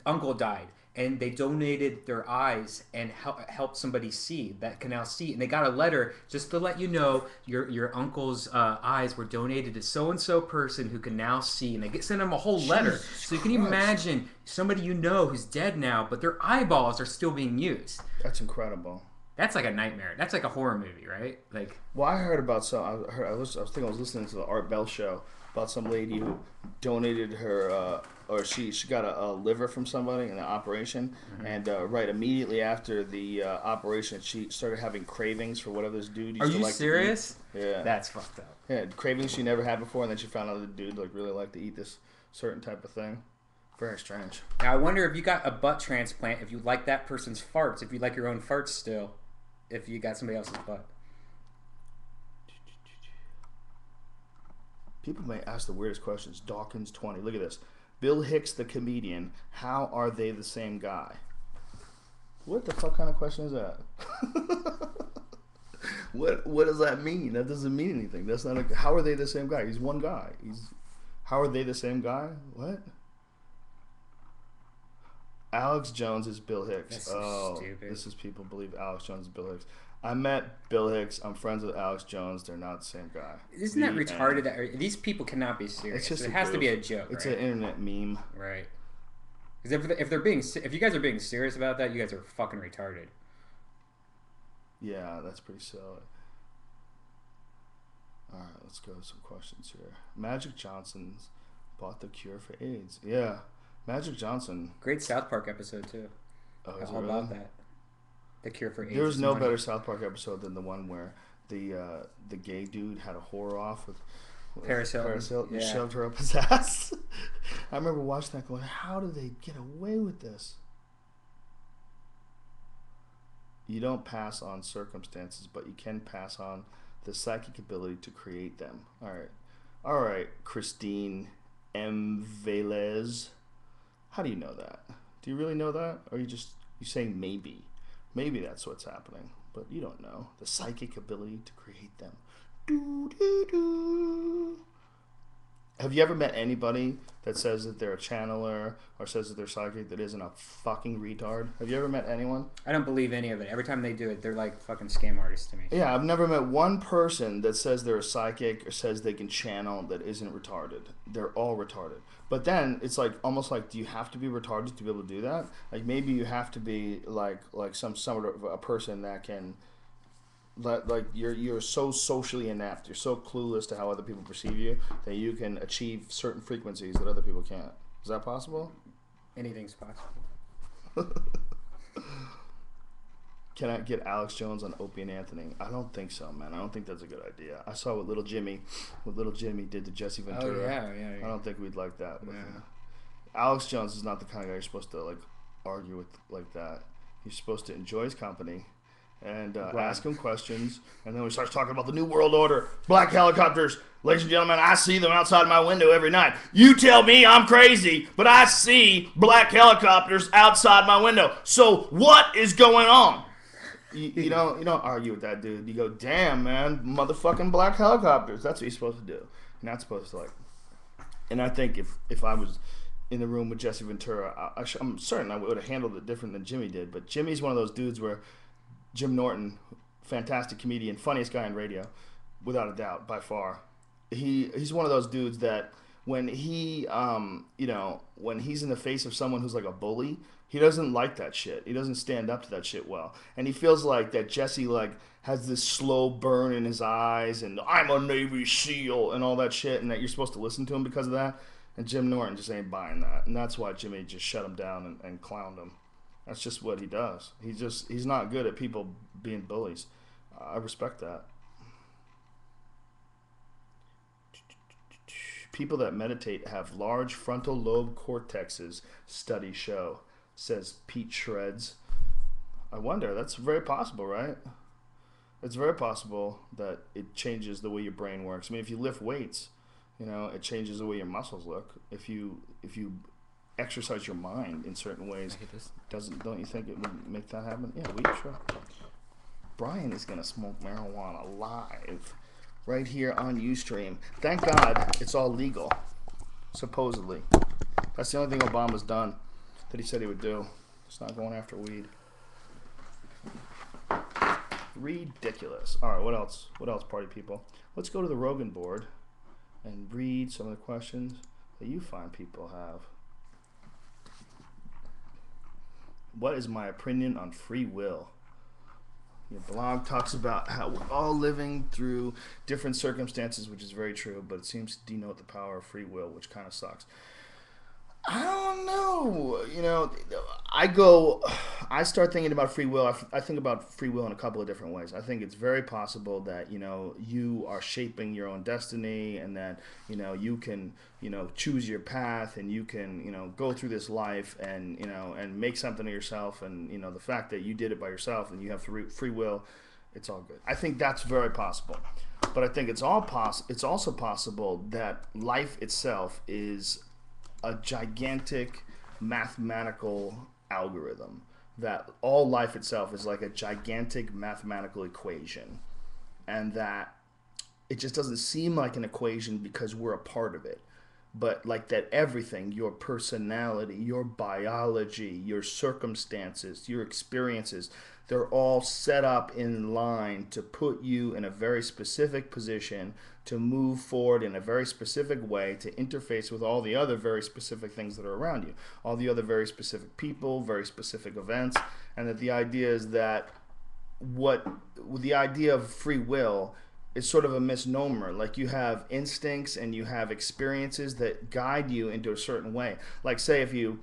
uncle died, and they donated their eyes and helped somebody see that can now see. And they got a letter just to let you know your uncle's eyes were donated to so and so person who can now see. And they send them a whole letter. So you can imagine somebody who's dead now, but their eyeballs are still being used. That's incredible. That's like a nightmare. That's like a horror movie, right? Like, well, I heard about I was listening to the Art Bell show about some lady who donated her, or she got a liver from somebody in an operation, and right immediately after the operation, she started having cravings for whatever this dude used to like. Are you serious? Yeah. That's fucked up. Yeah, cravings she never had before, and then she found out the dude really liked to eat this certain type of thing. Very strange. Now, I wonder if you got a butt transplant, if you like that person's farts, if you like your own farts still, if you got somebody else's butt. People may ask the weirdest questions. Dawkins 20. Look at this. Bill Hicks, the comedian. How are they the same guy? What the fuck kind of question is that? What does that mean? That doesn't mean anything. That's not. How are they the same guy? He's one guy. How are they the same guy? What? Alex Jones is Bill Hicks. That's so stupid. This is people believe Alex Jones is Bill Hicks. I met Bill Hicks. I'm friends with Alex Jones. They're not the same guy. Isn't that retarded? These people cannot be serious. It has to be a joke. It's right? an internet meme. Right. Because if you guys are being serious about that, you guys are fucking retarded. Yeah, that's pretty silly. All right, let's go with some questions here. Magic Johnson's bought the cure for AIDS. Yeah, Magic Johnson. Great South Park episode too. Oh, is all it really? about that. The cure for AIDS. There was no better South Park episode than the one where the gay dude had a whore off with Paris Hilton and shoved her up his ass. I remember watching that going, how do they get away with this? You don't pass on circumstances, but you can pass on the psychic ability to create them. All right, Christine M. Velez. How do you know that? Do you really know that? Or are you saying maybe? Maybe that's what's happening. But you don't know. The psychic ability to create them. Do, do, do. Have you ever met anybody that says that they're a channeler or says that they're psychic that isn't a fucking retard? Have you ever met anyone? I don't believe any of it. Every time they do it, they're like fucking scam artists to me. Yeah, I've never met one person that says they're a psychic or says they can channel that isn't retarded. They're all retarded. But then it's like almost like, do you have to be retarded to be able to do that? Like maybe you have to be like some sort of a person that can. Like you're so socially inept, you're so clueless to how other people perceive you that you can achieve certain frequencies that other people can't. Is that possible? Anything's possible. Can I get Alex Jones on Opie and Anthony? I don't think so, man. I don't think that's a good idea. I saw what little Jimmy did to Jesse Ventura. Oh yeah. I don't think we'd like that. Yeah. Alex Jones is not the kind of guy you're supposed to like argue with like that. You're supposed to enjoy his company. And ask him questions, and then we start talking about the New World Order, black helicopters. Ladies and gentlemen, I see them outside my window every night. You tell me I'm crazy, but I see black helicopters outside my window. So what is going on? You don't argue with that dude. You go, damn, man, motherfucking black helicopters. That's what you're supposed to do. You're not supposed to like. And I think if I was in the room with Jesse Ventura, I'm certain I would have handled it different than Jimmy did. But Jimmy's one of those dudes where. Jim Norton, fantastic comedian, funniest guy on radio, without a doubt, by far. He's one of those dudes that when he, when he's in the face of someone who's like a bully, he doesn't like that shit. He doesn't stand up to that shit well, and he feels like that Jesse like has this slow burn in his eyes, and I'm a Navy SEAL and all that shit, and that you're supposed to listen to him because of that. And Jim Norton just ain't buying that, and that's why Jimmy just shut him down and clowned him. That's just what he does. He's not good at people being bullies. I respect that. People that meditate have large frontal lobe cortexes, studies show, says Pete Shreds. I wonder, that's very possible, right? It's very possible that it changes the way your brain works. I mean, if you lift weights, it changes the way your muscles look. If you exercise your mind in certain ways, don't you think it would make that happen? Yeah, sure. Brian is gonna smoke marijuana live right here on Ustream. Thank God it's all legal, supposedly. That's the only thing Obama's done that he said he would do. It's not going after weed. Ridiculous. All right, what else, party people? Let's go to the Rogan board and read some of the questions that you find people have. What is my opinion on free will? Your blog talks about how we're all living through different circumstances, which is very true, but it seems to denote the power of free will, which kind of sucks. I don't know. I start thinking about free will. I think about free will in a couple of different ways. I think it's very possible that, you are shaping your own destiny, and that, you can, choose your path, and you can, go through this life and, and make something of yourself. And, the fact that you did it by yourself and you have free will, it's all good. I think that's very possible. But I think it's also possible that life itself is a gigantic mathematical algorithm, that all life itself is like a gigantic mathematical equation, and that it just doesn't seem like an equation because we're a part of it, but like that everything, your personality, your biology, your circumstances, your experiences, they're all set up in line to put you in a very specific position, to move forward in a very specific way, to interface with all the other very specific things that are around you, all the other very specific people, very specific events. And that the idea is that the idea of free will is sort of a misnomer. Like, you have instincts and you have experiences that guide you into a certain way. Like, say if you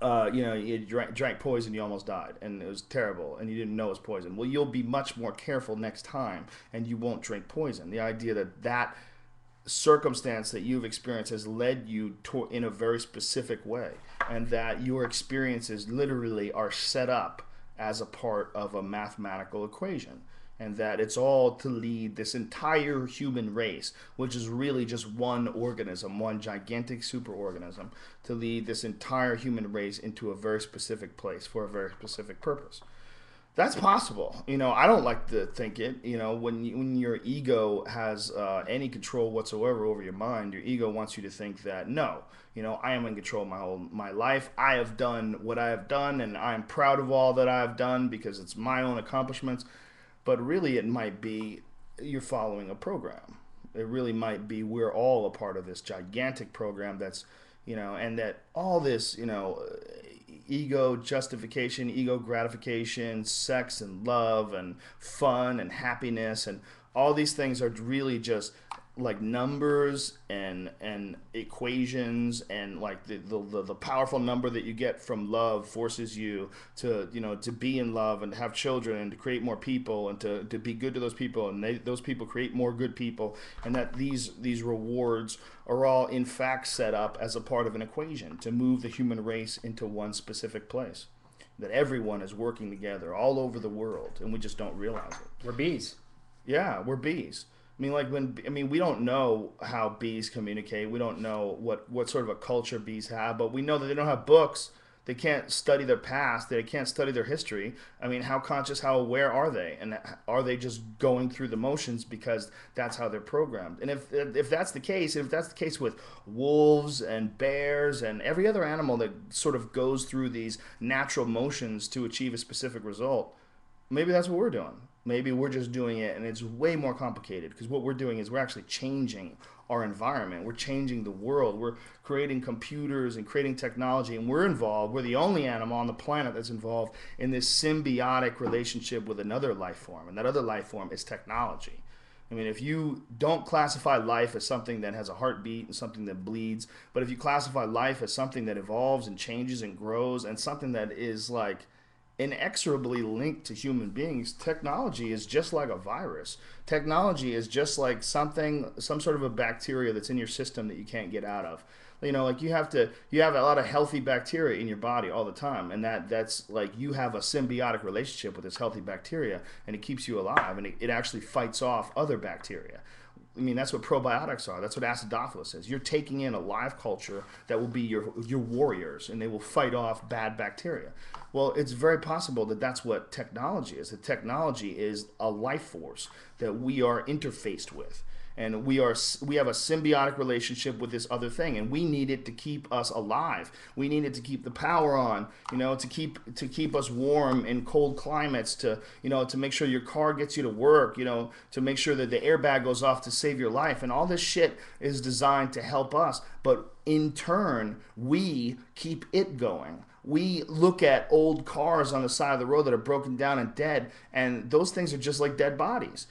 you drank poison, you almost died, and it was terrible, and you didn't know it was poison. Well, you'll be much more careful next time, and you won't drink poison. The idea that circumstance that you've experienced has led you in a very specific way, and that your experiences literally are set up as a part of a mathematical equation. and that it's all to lead this entire human race, which is really just one organism, one gigantic superorganism, to lead this entire human race into a very specific place for a very specific purpose. That's possible. I don't like to think it. When your ego has any control whatsoever over your mind, your ego wants you to think that no, I am in control of my life. I have done what I have done, and I am proud of all that I have done because it's my own accomplishments. But really, it might be you're following a program. It really might be we're all a part of this gigantic program that's, and that all this, ego justification, ego gratification, sex and love and fun and happiness and all these things are really just like numbers and equations, and like the powerful number that you get from love forces you to to be in love and have children and to create more people and to be good to those people, and those people create more good people, and that these rewards are all in fact set up as a part of an equation to move the human race into one specific place, that everyone is working together all over the world and we just don't realize it. We're bees. Yeah, we're bees. We don't know how bees communicate. We don't know what sort of a culture bees have, but we know that they don't have books. They can't study their past. They can't study their history. How conscious, how aware are they? And are they just going through the motions because that's how they're programmed? And if that's the case, with wolves and bears and every other animal that sort of goes through these natural motions to achieve a specific result, maybe that's what we're doing. Maybe we're just doing it, and it's way more complicated, because what we're doing is we're actually changing our environment. We're changing the world. We're creating computers and creating technology, and we're involved. We're the only animal on the planet that's involved in this symbiotic relationship with another life form, and that other life form is technology. If you don't classify life as something that has a heartbeat and something that bleeds, but if you classify life as something that evolves and changes and grows and something that is like inexorably linked to human beings, technology is just like a virus. Technology is just like some sort of a bacteria that's in your system that you can't get out of. Like you have a lot of healthy bacteria in your body all the time, and that's like you have a symbiotic relationship with this healthy bacteria, and it keeps you alive, and it actually fights off other bacteria. That's what probiotics are. That's what acidophilus is. You're taking in a live culture that will be your warriors, and they will fight off bad bacteria. Well, it's very possible that that's what technology is. That technology is a life force that we are interfaced with. And we have a symbiotic relationship with this other thing, and we need it to keep us alive. We need it to keep the power on, to keep us warm in cold climates, to make sure your car gets you to work, to make sure that the airbag goes off to save your life. And all this shit is designed to help us, but in turn, we keep it going. We look at old cars on the side of the road that are broken down and dead, and those things are just like dead bodies.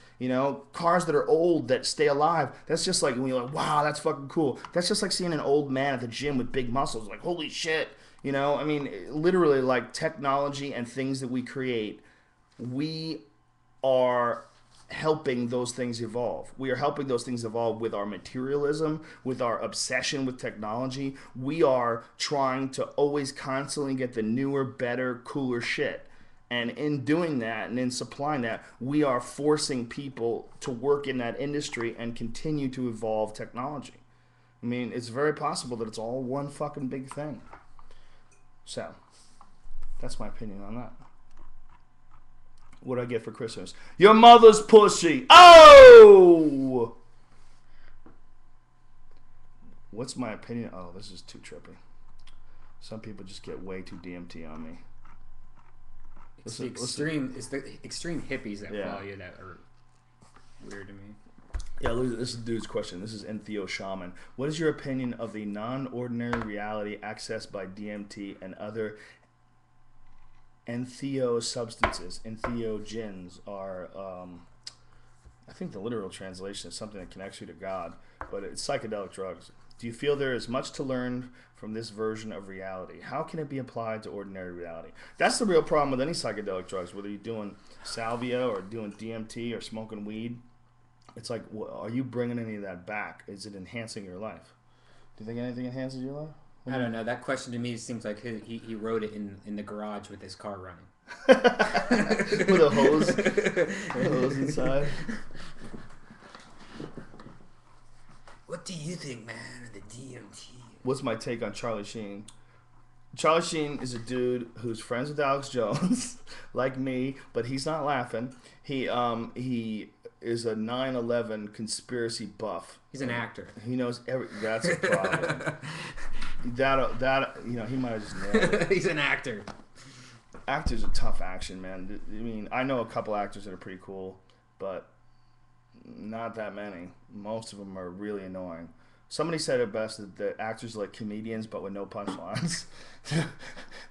Cars that are old that stay alive, that's just like, when you're like, wow, that's fucking cool. That's just like seeing an old man at the gym with big muscles, like, holy shit. Literally, like, technology and things that we create, we are helping those things evolve. We are helping those things evolve with our materialism, with our obsession with technology. We are trying to always constantly get the newer, better, cooler shit. And in doing that and in supplying that, we are forcing people to work in that industry and continue to evolve technology. It's very possible that it's all one fucking big thing. So, that's my opinion on that. What do I get for Christmas? Your mother's pussy. Oh! What's my opinion? Oh, this is too trippy. Some people just get way too DMT on me. It's the extreme hippies that follow you that are weird to me. Yeah, this is dude's question. This is Entheo Shaman. What is your opinion of the non-ordinary reality accessed by DMT and other entheo substances? Entheogens are, I think the literal translation is something that connects you to God, but it's psychedelic drugs. Do you feel there is much to learn from this version of reality? How can it be applied to ordinary reality? That's the real problem with any psychedelic drugs, whether you're doing salvia or doing DMT or smoking weed. It's like, are you bringing any of that back? Is it enhancing your life? Do you think anything enhances your life? I don't know. That question to me seems like he wrote it in the garage with his car running. With a hose inside. What do you think, man, of the DMT? What's my take on Charlie Sheen? Charlie Sheen is a dude who's friends with Alex Jones, like me, but he's not laughing. He is a 9/11 conspiracy buff. He's an actor. He knows every. That's a problem. that he might have just nailed it. He's an actor. Actors are tough action, man. I mean, I know a couple actors that are pretty cool, but not that many. Most of them are really annoying. Somebody said it best that actors are like comedians, but with no punchlines.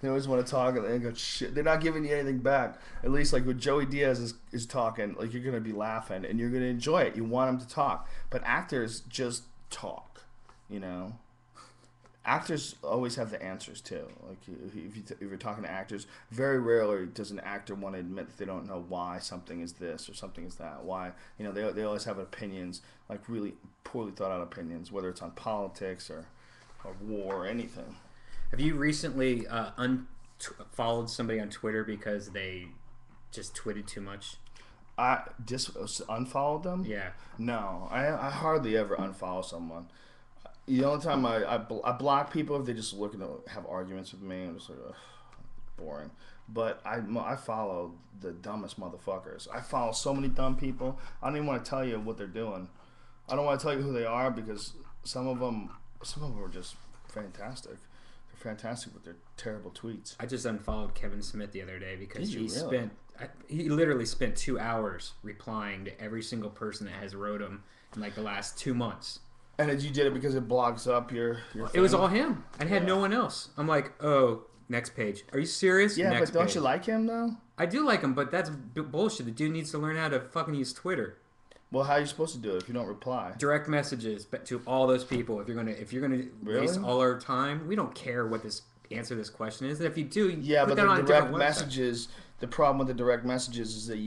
They always want to talk and they go, shit. They're not giving you anything back. At least like when Joey Diaz is talking, like you're gonna be laughing and you're gonna enjoy it. You want him to talk, but actors just talk. You know, actors always have the answers too. Like if you're talking to actors, very rarely does an actor want to admit that they don't know why something is this or something is that. Why they always have opinions, like really poorly thought out opinions, whether it's on politics or war or anything. Have you recently followed somebody on Twitter because they just tweeted too much? I just unfollowed them? Yeah. No, I hardly ever unfollow someone. The only time I block people if they just looking to have arguments with me. I'm just like, ugh, boring. But I follow the dumbest motherfuckers. I follow so many dumb people. I don't even want to tell you what they're doing. I don't want to tell you who they are because some of them are just fantastic. They're fantastic with their terrible tweets. I just unfollowed Kevin Smith the other day because Really? he literally spent 2 hours replying to every single person that has wrote him in like the last 2 months. And you did it because it blocks up your thing? It was all him. I had no one else. I'm like, oh, next page. Are you serious? Yeah, next but don't page. you like him though? I do like him, but that's bullshit. The dude needs to learn how to fucking use Twitter. Well, how are you supposed to do it if you don't reply? Direct messages to all those people. If you're gonna Really? waste all our time, we don't care what this answer this question is. And if you do, Yeah, put but that on the a direct different website. messages. The problem with the direct messages is that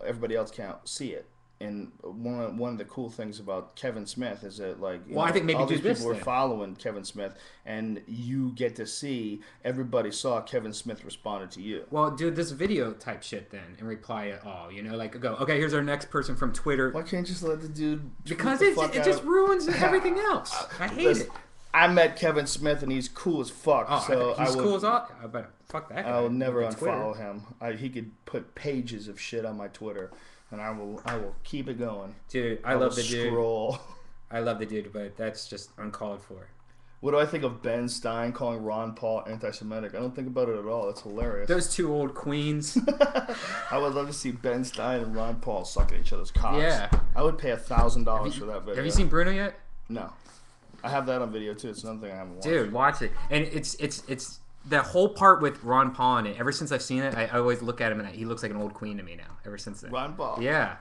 everybody else can't see it. And one of the cool things about Kevin Smith is that I think maybe all do these this people were then. following Kevin Smith, and you get to see everybody saw Kevin Smith responded to you. Well, do this video type shit then and reply it all. Like go, okay, here's our next person from Twitter. Why can't you just let the dude? Because tweet it the fuck out? just ruins everything else. I hate Listen, it. I met Kevin Smith and he's cool as fuck. Oh, so he's I would, cool as all. But fuck that guy. I will never With Twitter. unfollow him. He could put pages of shit on my Twitter, and I will keep it going. Dude, I love the dude. Scroll. I love the dude, but that's just uncalled for. What do I think of Ben Stein calling Ron Paul anti-Semitic? I don't think about it at all. It's hilarious. Those two old queens. I would love to see Ben Stein and Ron Paul sucking each other's cocks. Yeah. I would pay $1,000 for that video. Have you seen Bruno yet? No. I have that on video too. It's another thing I haven't watched. Dude, watch it. And it's the whole part with Ron Paul in it. Ever since I've seen it, I always look at him and he looks like an old queen to me now. Ever since then. Ron Paul. Yeah.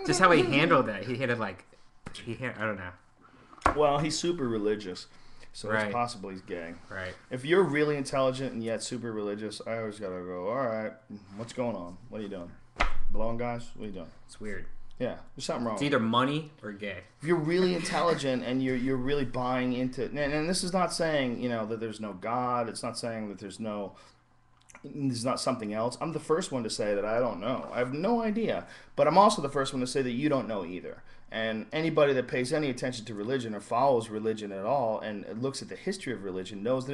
Just how he handled that. He handled I don't know. Well, he's super religious, so Right. it's possible he's gay. Right. If you're really intelligent and yet super religious, I always gotta go, all right, what's going on? What are you doing? Blowing guys? What are you doing? It's weird. Yeah, there's something wrong. It's either money or gay. If you're really intelligent and you're really buying into it, and this is not saying that there's no God. It's not saying that there's not something else. I'm the first one to say that I don't know. I have no idea. But I'm also the first one to say that you don't know either. And anybody that pays any attention to religion or follows religion at all and looks at the history of religion knows that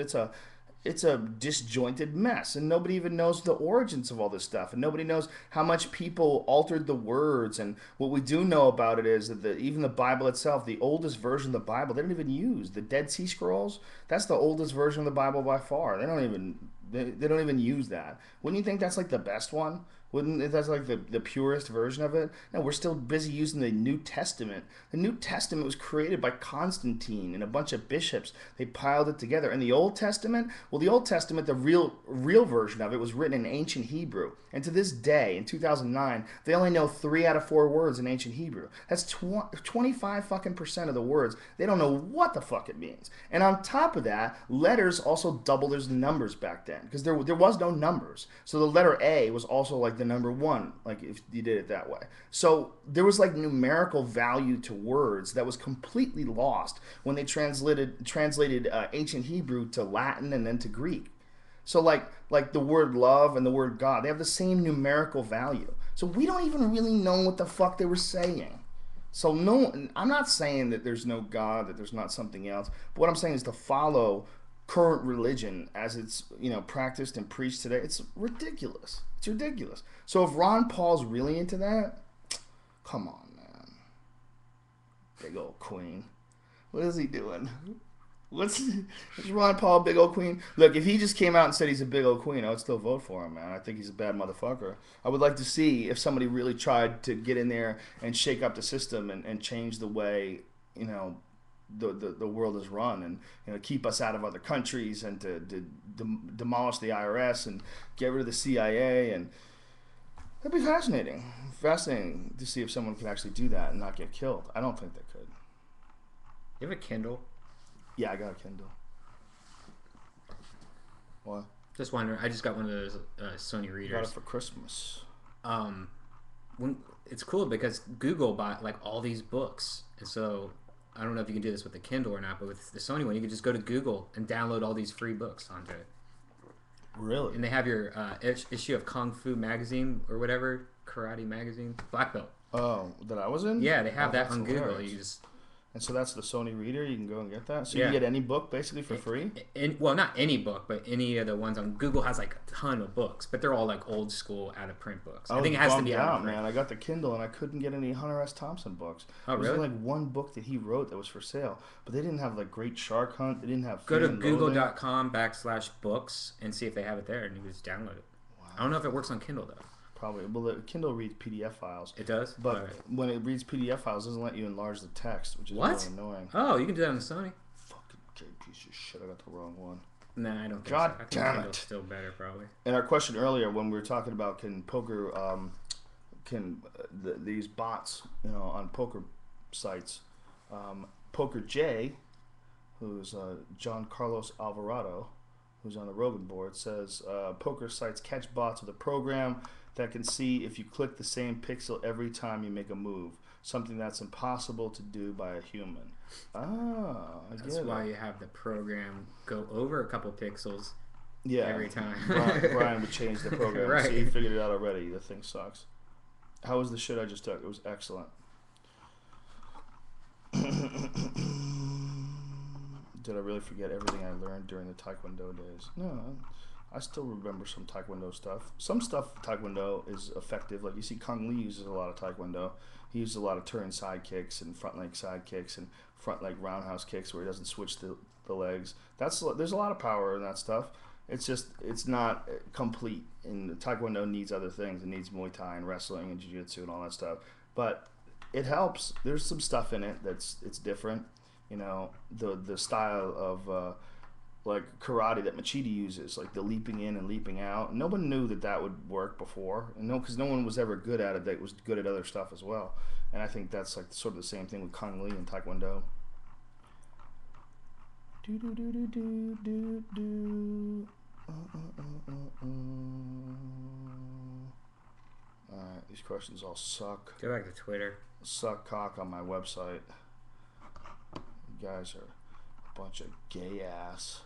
it's a disjointed mess, and nobody even knows the origins of all this stuff, and nobody knows how much people altered the words. And what we do know about it is that even the Bible itself, the oldest version of the Bible, they don't even use the Dead Sea Scrolls. That's the oldest version of the Bible by far. They don't even use that. Wouldn't you think that's like the best one? Wouldn't that's like the purest version of it? No, we're still busy using the New Testament. The New Testament was created by Constantine and a bunch of bishops. They piled it together. And the Old Testament, the Old Testament, the real version of it was written in ancient Hebrew. And to this day, in 2009, they only know 3 out of 4 words in ancient Hebrew. That's 25 fucking % of the words. They don't know what the fuck it means. And on top of that, letters also doubled as numbers back then because there was no numbers. So the letter A was also like the number 1, like if you did it that way. So there was like numerical value to words that was completely lost when they translated ancient Hebrew to Latin and then to Greek. So like the word love and the word God, they have the same numerical value. So we don't even really know what the fuck they were saying. So no, I'm not saying that there's no God, that there's not something else. But what I'm saying is to follow current religion as it's practiced and preached today. It's ridiculous. It's ridiculous. So if Ron Paul's really into that, come on, man. Big old queen. What is he doing? Is Ron Paul a big old queen? Look, if he just came out and said he's a big old queen, I would still vote for him, man. I think he's a bad motherfucker. I would like to see if somebody really tried to get in there and shake up the system and change the way, the world is run, and keep us out of other countries, and to demolish the IRS and get rid of the CIA. And that'd be fascinating. Fascinating to see if someone could actually do that and not get killed. I don't think they could. You have a Kindle? Yeah, I got a Kindle. What? Just wondering. I just got one of those Sony readers. Got it for Christmas. It's cool because Google bought like all these books, and so I don't know if you can do this with the Kindle or not, but with the Sony one, you can just go to Google and download all these free books onto it. Really? And they have your issue of Kung Fu magazine or whatever, karate magazine, Black Belt. Oh, that I was in? Yeah, they have that on Google. You just. And so that's the Sony Reader. You can go and get that. So yeah. You can get any book basically for free? Well, not any book, but any of the ones on Google has like a ton of books, but they're all like old school out of print books. I think it has to be out of print. Man. I got the Kindle and I couldn't get any Hunter S. Thompson books. Oh, really? There was like one book that he wrote that was for sale, but they didn't have like Great Shark Hunt. They didn't have. Go to google.com/books and see if they have it there, and you can just download it. Wow. I don't know if it works on Kindle though. Probably. Well, the Kindle reads PDF files. It does? But when it reads PDF files, it doesn't let you enlarge the text, which is really annoying. Oh, you can do that on the Sony? Fucking gay piece of shit. I got the wrong one. Nah, I don't think God so. I think damn Kindle's it. still better, probably. And our question earlier, when we were talking about these bots, on poker sites, Poker J, who's John Carlos Alvarado, who's on the Rogan board, says poker sites catch bots with a program that can see if you click the same pixel every time you make a move, something that's impossible to do by a human. That's why you have the program go over a couple pixels every time. Brian would change the program. Right. So he figured it out already. The thing sucks. How was the shit I just took? It was excellent. Did I really forget everything I learned during the Taekwondo days? No, I still remember some Taekwondo stuff. Some stuff Taekwondo is effective. Like you see Kung Lee uses a lot of Taekwondo. He uses a lot of turn side kicks and front leg side kicks and front leg roundhouse kicks where he doesn't switch the legs. There's a lot of power in that stuff. It's not complete. And Taekwondo needs other things. It needs Muay Thai and wrestling and Jiu-Jitsu and all that stuff. But it helps. There's some stuff in it it's different. The style of like karate that Machida uses, like the leaping in and leaping out. No one knew that would work before, and because no one was ever good at it that was good at other stuff as well. And I think that's like sort of the same thing with Kung Lee and Taekwondo. Alright, these questions all suck. Go back to Twitter. Suck cock on my website. You guys are a bunch of gay ass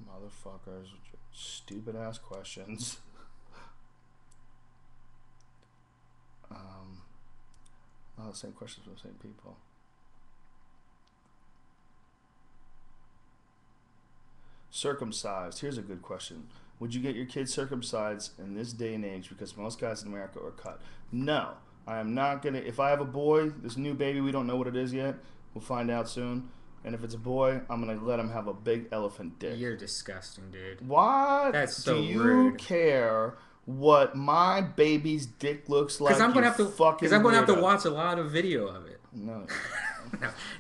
motherfuckers with your stupid ass questions. The same questions from the same people. Circumcised. Here's a good question. Would you get your kids circumcised in this day and age because most guys in America are cut? No. I am not going to. If I have a boy, this new baby, we don't know what it is yet. We'll find out soon. And if it's a boy, I'm going to let him have a big elephant dick. You're disgusting, dude. What? That's so rude. Do you care what my baby's dick looks like? Because I'm going to have to watch a lot of video of it. No.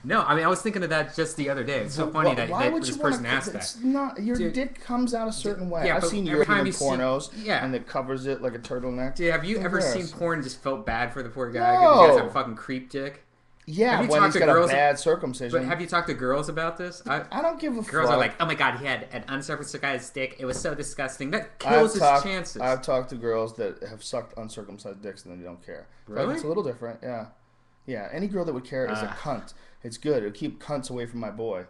No, I mean, I was thinking of that just the other day. It's so funny that this person asked that. It's not, your dick comes out a certain way. Yeah, I've seen European pornos and it covers it like a turtleneck. Dude, have you ever seen porn and just felt bad for the poor guy because he has a fucking creep dick? Yeah, when he's got a bad circumcision. But have you talked to girls about this? I don't give a fuck. Girls are like, oh my god, he had an uncircumcised dick. It was so disgusting. That kills his chances. I've talked to girls that have sucked uncircumcised dicks and then they don't care. Really? It's a little different, yeah. Yeah, any girl that would care is a cunt. It's good. It'll keep cunts away from my boy.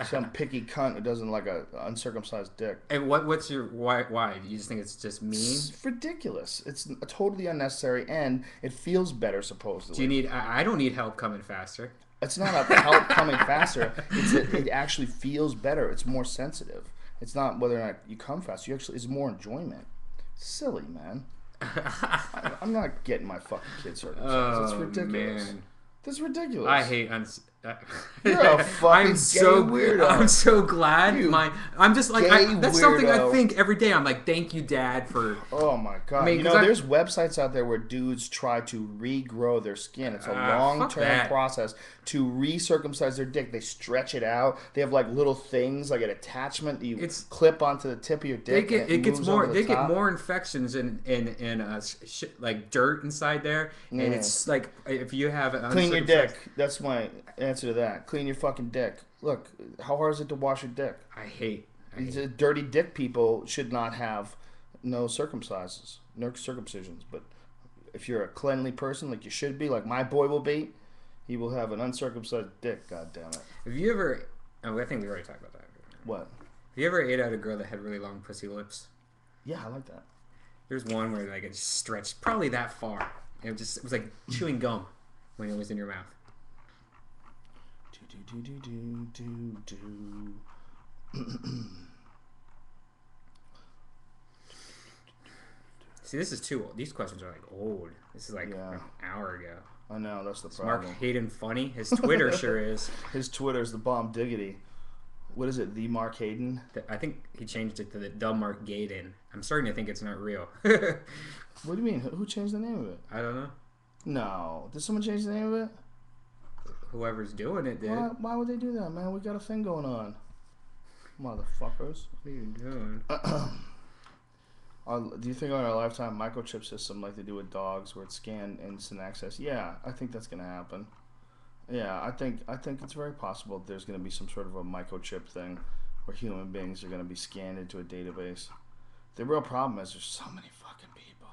Some picky cunt who doesn't like a uncircumcised dick. And what's your why? Why do you just think it's just mean? It's ridiculous. It's totally unnecessary, and it feels better supposedly. Do you need? I don't need help coming faster. It's not a help coming faster. It actually feels better. It's more sensitive. It's not whether or not you come fast. It's more enjoyment. Silly, man. I'm not getting my fucking kid circumcised. It's ridiculous. Man. That's ridiculous. I hate You're a fucking weirdo. I'm so glad. I'm just like that's something I weirdo. think every day. I'm like, thank you, Dad, for. Oh my god! There's websites out there where dudes try to regrow their skin. It's a long-term process to recircumcise their dick. They stretch it out. They have like little things, like an attachment that you clip onto the tip of your dick. They get more infections and like dirt inside there, and it's like if you have clean your dick. That's my answer to that. Clean your fucking dick. Look, how hard is it to wash your dick? I hate dirty dick people should not have no circumcisions. But if you're a cleanly person, like you should be, like my boy will be, he will have an uncircumcised dick. God damn it. Have you ever? Oh, I think we already talked about that. What? Have you ever ate out a girl that had really long pussy lips? Yeah, I like that. There's one where like it just stretched probably that far. It was like chewing gum when it was in your mouth. See, this is too old. These questions are like old. This is like an hour ago. I know, that's the problem. Mark Hayden funny? His Twitter sure is. His Twitter's the bomb diggity. What is it, the Mark Hayden? I think he changed it to the dumb Mark Gaden. I'm starting to think it's not real. What do you mean? Who changed the name of it? I don't know. No. Did someone change the name of it? Whoever's doing it did. Why would they do that, man? We got a thing going on. Motherfuckers. What are you doing? Do you think on our lifetime microchip system like they do with dogs where it's scanned instant access? Yeah, I think that's going to happen. Yeah, I think it's very possible that there's going to be some sort of a microchip thing where human beings are going to be scanned into a database. The real problem is there's so many fucking people.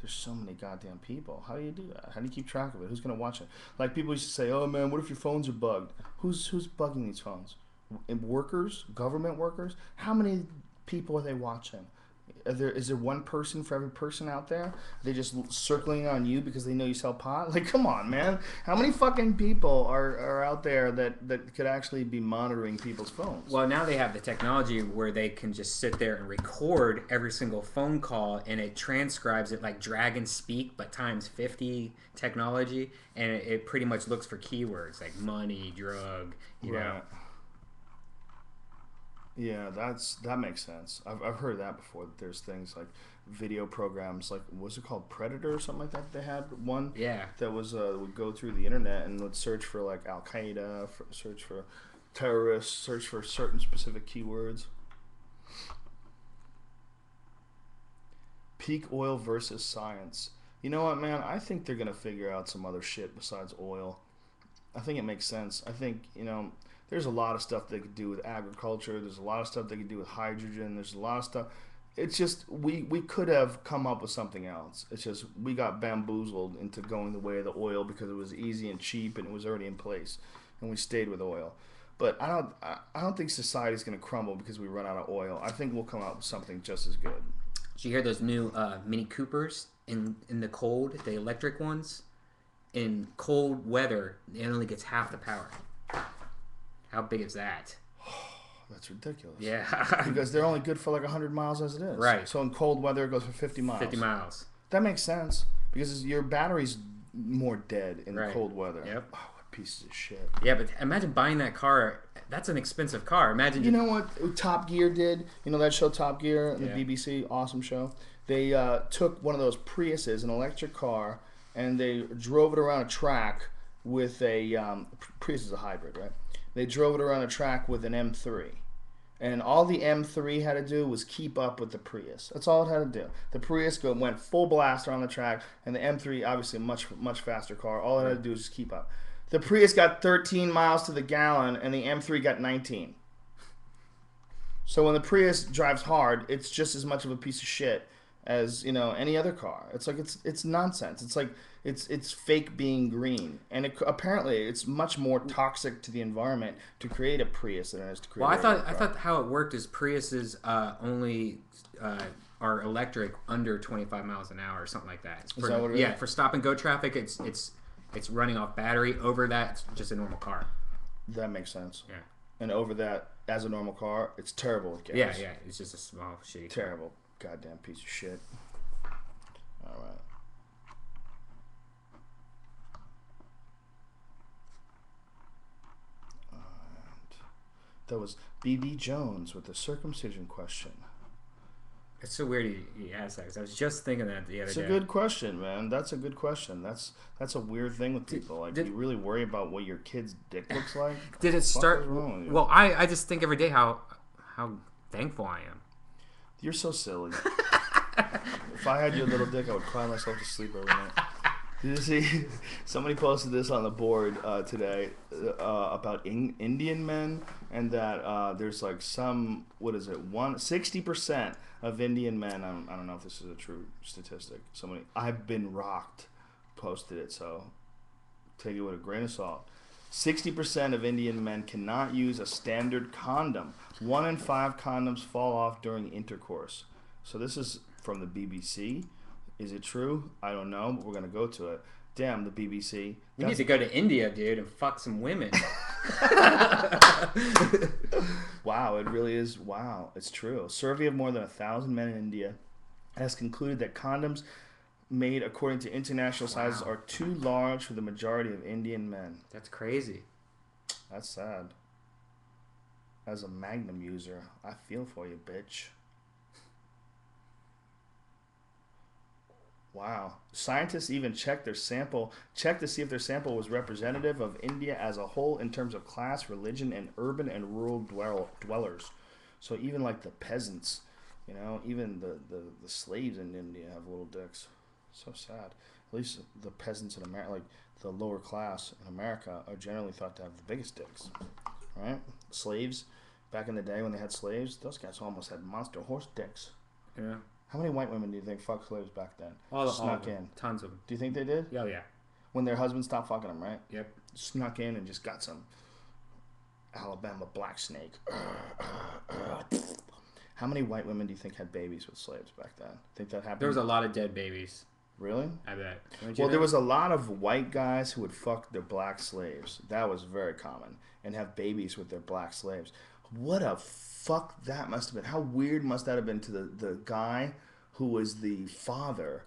There's so many goddamn people. How do you do that? How do you keep track of it? Who's going to watch it? Like people used to say, oh man, what if your phones are bugged? Who's bugging these phones? Workers? Government workers? How many people are they watching? Is there one person for every person out there? Are they just circling on you because they know you sell pot? Like, come on, man. How many fucking people are out there that could actually be monitoring people's phones? Well, now they have the technology where they can just sit there and record every single phone call, and it transcribes it like Dragon Speak, but times 50 technology, and it pretty much looks for keywords like money, drug, you know. Yeah, that makes sense. I've heard that before. That there's things like video programs, like what's it called, Predator or something like that. They had one that was would go through the internet and would search for like Al Qaeda, search for terrorists, search for certain specific keywords. Peak oil versus science. You know what, man? I think they're gonna figure out some other shit besides oil. I think it makes sense. I think there's a lot of stuff they could do with agriculture. There's a lot of stuff they could do with hydrogen. There's a lot of stuff. It's just we could have come up with something else. It's just we got bamboozled into going the way of the oil because it was easy and cheap and it was already in place, and we stayed with oil. But I don't think society's going to crumble because we run out of oil. I think we'll come out with something just as good. Did you hear those new Mini Coopers in the cold, the electric ones? In cold weather, it only gets half the power. How big is that? That's ridiculous. Yeah. Because they're only good for like 100 miles as it is. Right. So in cold weather, it goes for 50 miles. 50 miles. That makes sense. Because your battery's more dead in cold weather. Yep. Oh, what pieces of shit. Yeah, but imagine buying that car. That's an expensive car. Imagine. You know what Top Gear did? You know that show Top Gear on the BBC? Awesome show. They took one of those Priuses, an electric car, and they drove it around a track with a... Prius is a hybrid, right? They drove it around a track with an M3. And all the M3 had to do was keep up with the Prius. That's all it had to do. The Prius went full blast around the track, and the M3, obviously a much faster car. All it had to do was just keep up. The Prius got 13 miles to the gallon, and the M3 got 19. So when the Prius drives hard, it's just as much of a piece of shit as any other car. It's like it's nonsense. It's like it's fake being green, and apparently it's much more toxic to the environment to create a Prius than it is to create. Well, a car. I thought how it worked is Priuses only are electric under 25 miles an hour or something like that. Is that what it is? Yeah, for stop and go traffic, it's running off battery. Over that, it's just a normal car. That makes sense. Yeah. And over that, as a normal car, it's terrible with gas. Yeah, it's just a small shitty. Terrible, goddamn piece of shit. All right. That was B.B. Jones with the circumcision question. It's so weird he asked that, 'cause I was just thinking that the other day. It's a good question, man. That's a good question. That's a weird thing with people. Like, you really worry about what your kid's dick looks like? Did it start? Well, I just think every day how thankful I am. You're so silly. If I had your little dick, I would cry myself to sleep every night. Did you see? Somebody posted this on the board today about Indian men, and that there's like 60% of Indian men. I don't know if this is a true statistic. I've been rocked posted it, so take it with a grain of salt. 60% of Indian men cannot use a standard condom. 1 in 5 condoms fall off during intercourse. So this is from the BBC. Is it true? I don't know, but we're going to go to it. Damn, the BBC. You need to go to India, dude, and fuck some women. Wow, it really is. Wow, it's true. A survey of more than 1,000 men in India has concluded that condoms made according to international sizes are too large for the majority of Indian men. That's crazy. That's sad. As a Magnum user, I feel for you, bitch. Wow. Scientists even checked to see if their sample was representative of India as a whole in terms of class, religion, and urban and rural dwellers. So even like the peasants, even the slaves in India have little dicks. So sad. At least the peasants in America, like the lower class in America, are generally thought to have the biggest dicks. Right? Slaves, back in the day when they had slaves, those guys almost had monster horse dicks. Yeah. How many white women do you think fucked slaves back then? Snuck in. Tons of them. Do you think they did? Oh, yeah. When their husbands stopped fucking them, right? Yep. Snuck in and just got some Alabama black snake. How many white women do you think had babies with slaves back then? Think that happened? There was a lot of dead babies. Really? I bet. Well, there was a lot of white guys who would fuck their black slaves. That was very common. And have babies with their black slaves. What a fuck that must have been. How weird must that have been to the guy who was the father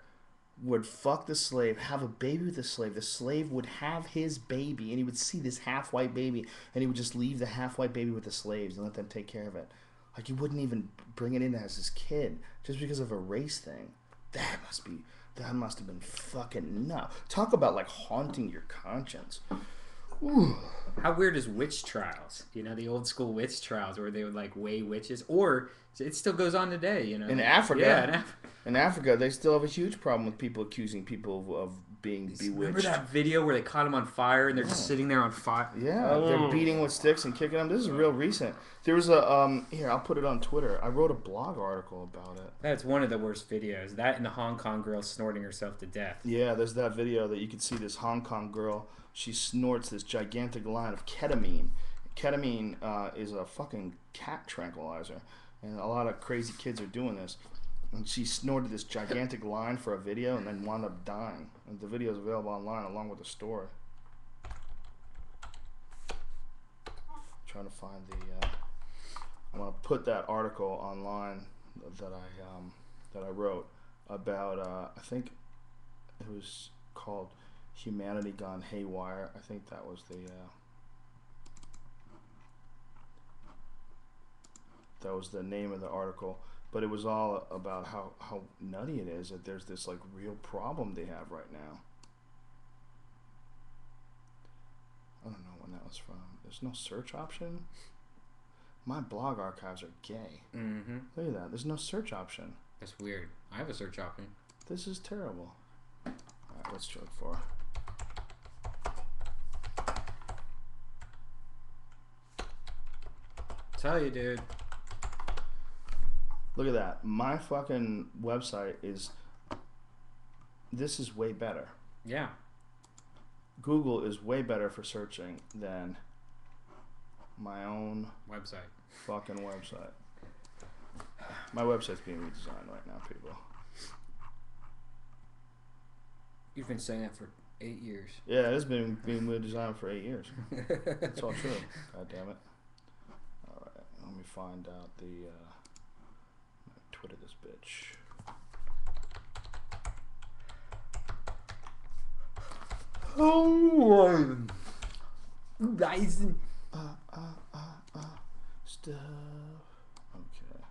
would fuck the slave, have a baby with the slave. The slave would have his baby, and he would see this half-white baby, and he would just leave the half-white baby with the slaves and let them take care of it. Like, he wouldn't even bring it in as his kid just because of a race thing. That must have been fucking nuts. Talk about, like, haunting your conscience. Ooh. How weird is witch trials? The old school witch trials where they would like weigh witches, or it still goes on today. In Africa, yeah, in Africa, they still have a huge problem with people accusing people of being bewitched. Remember that video where they caught them on fire and they're just sitting there on fire? Yeah, they're beating with sticks and kicking them. This is real recent. There was a here, I'll put it on Twitter. I wrote a blog article about it. That's one of the worst videos. That and the Hong Kong girl snorting herself to death. Yeah, there's that video that you can see this Hong Kong girl. She snorts this gigantic line of ketamine. Ketamine is a fucking cat tranquilizer, and a lot of crazy kids are doing this. And she snorted this gigantic line for a video and then wound up dying. And the video is available online along with the story. Trying to find the. I'm gonna put that article online that I wrote about. I think it was called "Humanity Gone Haywire." I think that was the name of the article. But it was all about how nutty it is that there's this like real problem they have right now. I don't know when that was from. There's no search option. My blog archives are gay. Mm-hmm. Look at that. There's no search option. That's weird. I have a search option. This is terrible. Alright, let's look for. Tell you, dude. Look at that. My fucking website is. This is way better. Yeah. Google is way better for searching than my own website. Fucking website. My website's being redesigned right now, people. You've been saying that for 8 years. Yeah, it's been being redesigned for 8 years. It's all true. God damn it. All right, let me find out the. Twitter this bitch. Oh, guys. Stuff. Okay.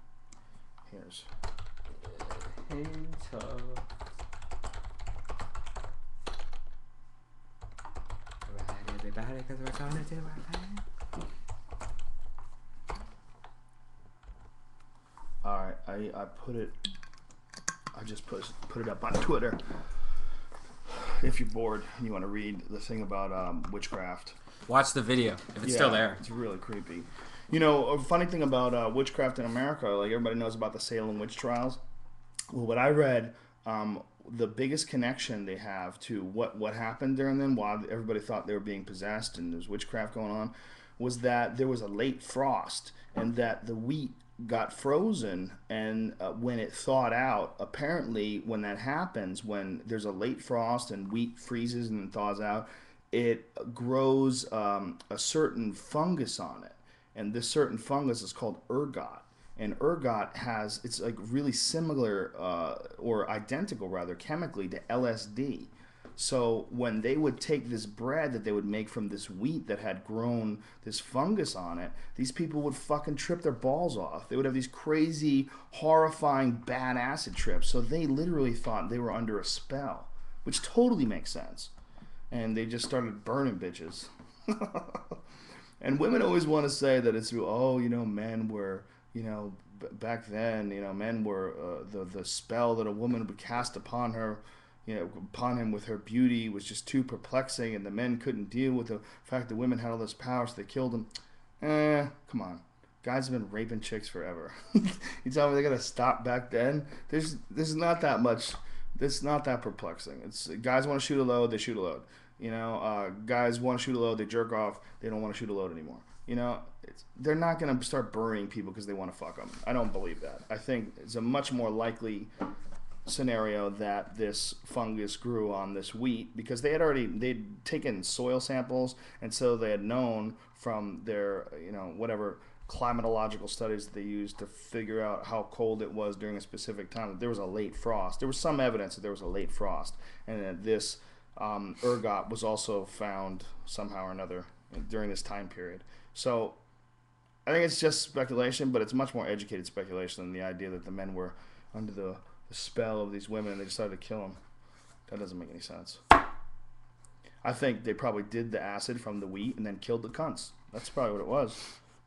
Here's. Everybody, because we're gonna do our thing. Alright, I put it. I just put it up on Twitter. If you're bored and you want to read the thing about witchcraft. Watch the video if it's still there. It's really creepy. You know, a funny thing about witchcraft in America, like everybody knows about the Salem witch trials. Well, what I read, the biggest connection they have to what happened during them, while everybody thought they were being possessed and there's witchcraft going on, was that there was a late frost and that the wheat got frozen, and when it thawed out, apparently when that happens, when there's a late frost and wheat freezes and then thaws out, it grows a certain fungus on it, and this certain fungus is called ergot. And ergot it's like really similar or identical rather chemically to LSD. So when they would take this bread that they would make from this wheat that had grown this fungus on it, these people would fucking trip their balls off. They would have these crazy, horrifying, bad acid trips. So they literally thought they were under a spell, which totally makes sense. And they just started burning bitches. And women always want to say that it's, men were, back then, men were, the spell that a woman would cast upon her, upon him with her beauty was just too perplexing, and the men couldn't deal with the fact that women had all this power, so they killed him. Come on. Guys have been raping chicks forever. You tell me they're gonna stop back then? There's not that much. It's not that perplexing. It's guys want to shoot a load, they shoot a load. Guys want to shoot a load, they jerk off. They don't want to shoot a load anymore. They're not gonna start burying people because they want to fuck them. I don't believe that. I think it's a much more likely scenario that this fungus grew on this wheat because they'd taken soil samples, and so they had known from their whatever climatological studies that they used to figure out how cold it was during a specific time, that there was a late frost. There was some evidence that there was a late frost, and that this ergot was also found somehow or another during this time period. So I think it's just speculation, but it's much more educated speculation than the idea that the men were under the spell of these women and they decided to kill them. That doesn't make any sense. I think they probably did the acid from the wheat and then killed the cunts. That's probably what it was.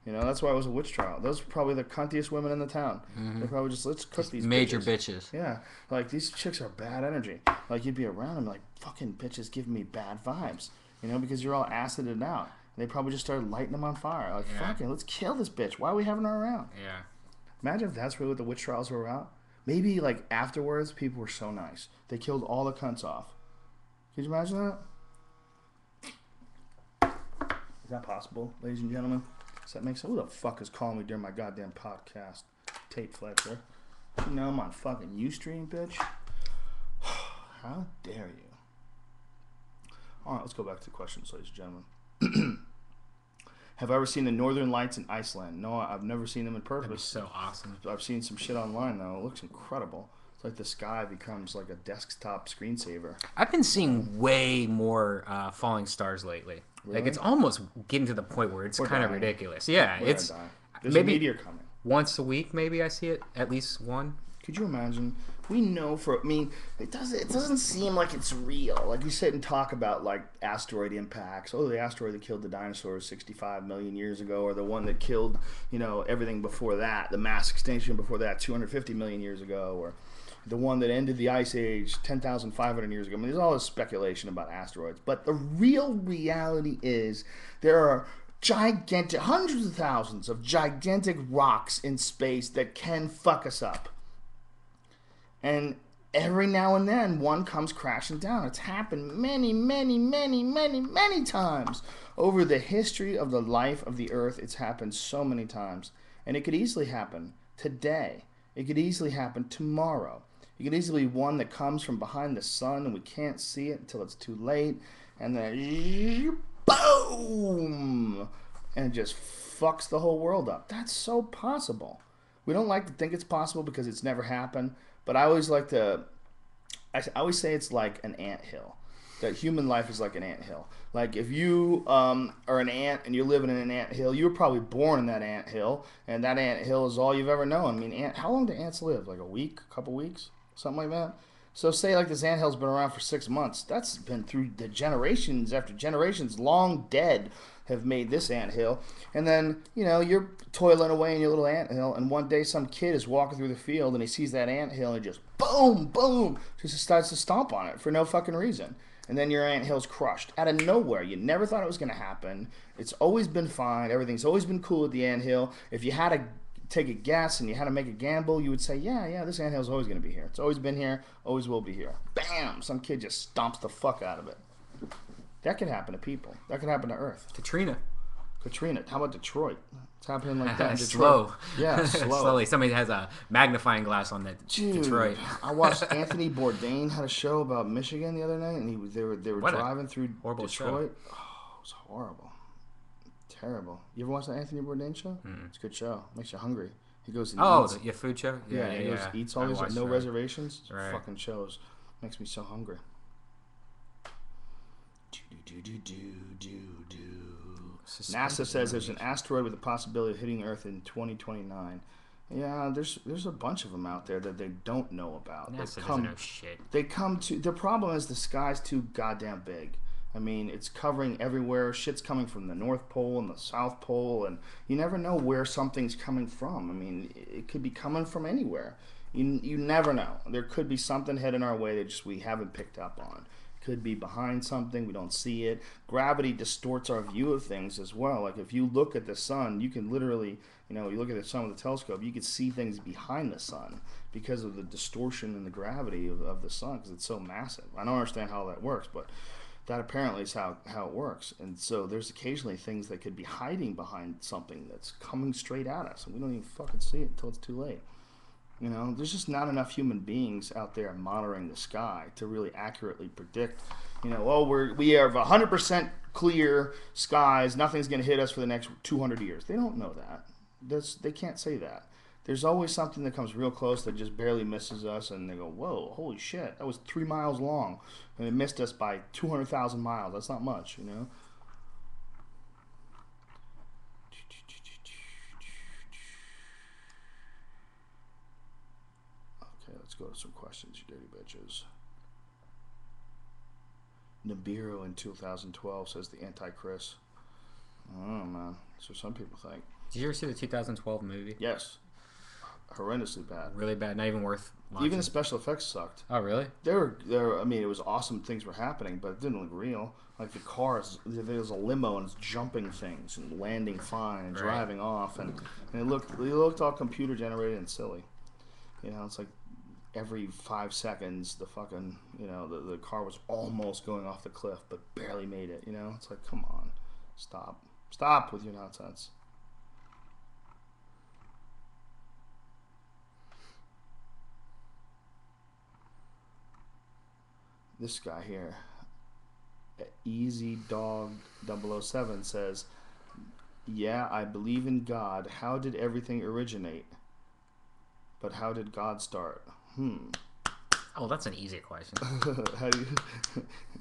That's why it was a witch trial. Those were probably the cuntiest women in the town. Mm-hmm. They probably let's cook these major bitches. Yeah. Like, these chicks are bad energy. Like, you'd be around them like, fucking bitches giving me bad vibes. Because you're all acided out. And they probably just started lighting them on fire. Like, fucking, let's kill this bitch. Why are we having her around? Yeah. Imagine if that's really what the witch trials were about. Maybe, like, afterwards, people were so nice. They killed all the cunts off. Could you imagine that? Is that possible, ladies and gentlemen? Does that make sense? Who the fuck is calling me during my goddamn podcast? Tate Fletcher. I'm on fucking Ustream, bitch. How dare you? All right, let's go back to the questions, ladies and gentlemen. Have I ever seen the Northern Lights in Iceland? No, I've never seen them in person. That'd be so awesome. I've seen some shit online, though. It looks incredible. It's like the sky becomes like a desktop screensaver. I've been seeing way more falling stars lately. Really? Like, it's almost getting to the point where it's kind of ridiculous. Yeah, there's maybe a meteor coming. Once a week, maybe I see it. At least one. Could you imagine? We know it doesn't seem like it's real. Like, you sit and talk about, like, asteroid impacts. Oh, the asteroid that killed the dinosaurs 65 million years ago, or the one that killed, everything before that, the mass extinction before that 250 million years ago, or the one that ended the ice age 10,500 years ago. I mean, there's all this speculation about asteroids. But the real reality is there are gigantic, hundreds of thousands of gigantic rocks in space that can fuck us up. And every now and then, one comes crashing down. It's happened many, many, many, many, many times. Over the history of the life of the Earth, it's happened so many times. And it could easily happen today. It could easily happen tomorrow. It could easily be one that comes from behind the sun and we can't see it until it's too late. And then, boom! And it just fucks the whole world up. That's so possible. We don't like to think it's possible because it's never happened. But I always like to, I always say it's like an anthill. That human life is like an anthill. Like if you are an ant and you're living in an anthill, you were probably born in that anthill, and that anthill is all you've ever known. I mean, how long do ants live? Like a week, a couple weeks, something like that? So say like this anthill's been around for 6 months. That's been through the generations after generations. Long dead have made this anthill. And then, you know, you're toiling away in your little anthill, and one day some kid is walking through the field and he sees that anthill and he just boom, boom, just starts to stomp on it for no fucking reason. And then your anthill's crushed out of nowhere. You never thought it was going to happen. It's always been fine. Everything's always been cool at the anthill. If you had to take a guess and you had to make a gamble, you would say, yeah, this anthill's always going to be here. It's always been here, always will be here. Bam! Some kid just stomps the fuck out of it. That could happen to people. That could happen to Earth. Katrina. How about Detroit? It's happening like that in Detroit. Slow. Yeah, slow. Slowly. Somebody has a magnifying glass on that. Dude, Detroit. I watched Anthony Bourdain had a show about Michigan the other night, and they were driving through horrible Detroit. Show. Oh, it was horrible. Terrible. You ever watch the Anthony Bourdain show? It's a good show. Makes you hungry. He goes and eats. Your food show? Yeah, he goes eats all these with no reservations. Right. Fucking shows. Makes me so hungry. NASA says there's an asteroid with the possibility of hitting Earth in 2029. Yeah, there's a bunch of them out there that they don't know about. NASA doesn't know shit. They come to the problem is the sky's too goddamn big. I mean, it's covering everywhere. Shit's coming from the North Pole and the South Pole, and you never know where something's coming from. I mean, it could be coming from anywhere. You never know. There could be something heading our way that we haven't picked up on. Could be behind something, we don't see it. Gravity distorts our view of things as well. Like if you look at the sun, you can literally, you look at the sun with a telescope, you can see things behind the sun because of the distortion and the gravity of the sun, because it's so massive. I don't understand how that works, but that apparently is how it works. And so there's occasionally things that could be hiding behind something that's coming straight at us, and we don't even fucking see it until it's too late. There's just not enough human beings out there monitoring the sky to really accurately predict, we have 100% clear skies, nothing's going to hit us for the next 200 years. They don't know that. They can't say that. There's always something that comes real close that just barely misses us, and they go, whoa, holy shit, that was 3 miles long, and it missed us by 200,000 miles. That's not much, Let's go to some questions, you dirty bitches. Nibiru in 2012 says the Antichrist. I don't know, man. So some people think. Did you ever see the 2012 movie? Yes. Horrendously bad. Really bad. Not even worth watching. Even the special effects sucked. Oh, really? They were. I mean, it was awesome. Things were happening, but it didn't look real. Like the cars, there was a limo and it's jumping things and landing fine and driving off, and it looked all computer generated and silly. It's like every 5 seconds the fucking the car was almost going off the cliff but barely made it. It's like, come on, stop with your nonsense. This guy here, Easy Dog 007, says, yeah, I believe in God. How did everything originate? But how did God start? Oh, that's an easy question. How do you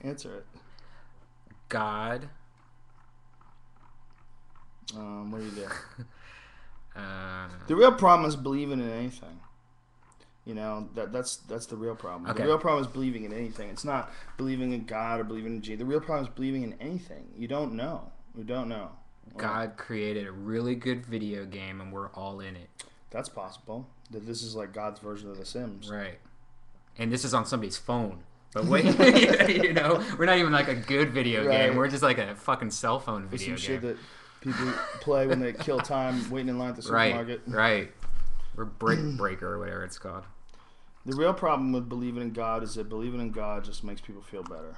answer it? God. What do you do? The real problem is believing in anything. That's the real problem. Okay. The real problem is believing in anything. It's not believing in God or believing in Jesus. The real problem is believing in anything. You don't know. God created a really good video game and we're all in it. That's possible. That this is like God's version of The Sims. Right. And this is on somebody's phone. But wait, we're not even like a good video game. We're just like a fucking cell phone video game. Shit that People play when they kill time waiting in line at the supermarket. Right. Or breaker or whatever it's called. The real problem with believing in God is that believing in God just makes people feel better.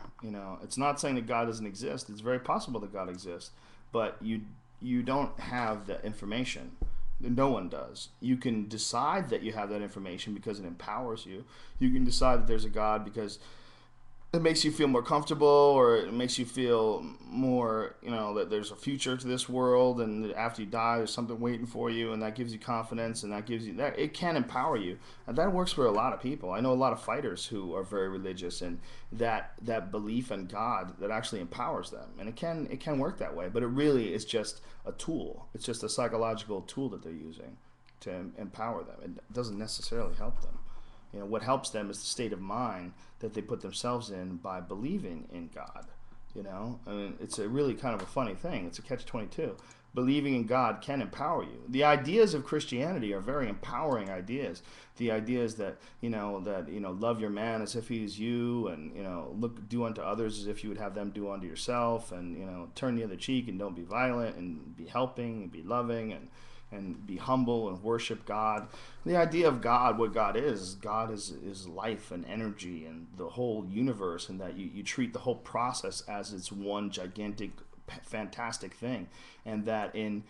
It's not saying that God doesn't exist. It's very possible that God exists, but you don't have the information. No one does. You can decide that you have that information because it empowers you. You can decide that there's a God because it makes you feel more comfortable, or it makes you feel more, that there's a future to this world, and that after you die, there's something waiting for you, and that gives you confidence, and that gives you that. It can empower you, and that works for a lot of people. I know a lot of fighters who are very religious, and that belief in God that actually empowers them, and it can work that way. But it really is just a tool. It's just a psychological tool that they're using to empower them. It doesn't necessarily help them. What helps them is the state of mind that they put themselves in by believing in God. It's a really kind of a funny thing. It's a catch-22. Believing in God can empower you. The ideas of Christianity are very empowering ideas. The ideas that love your man as if he is you, and do unto others as if you would have them do unto yourself, and turn the other cheek and don't be violent, and be helping and be loving, and be humble and worship God. The idea of God, what God is life and energy and the whole universe, and that you treat the whole process as it's one gigantic, fantastic thing, and that in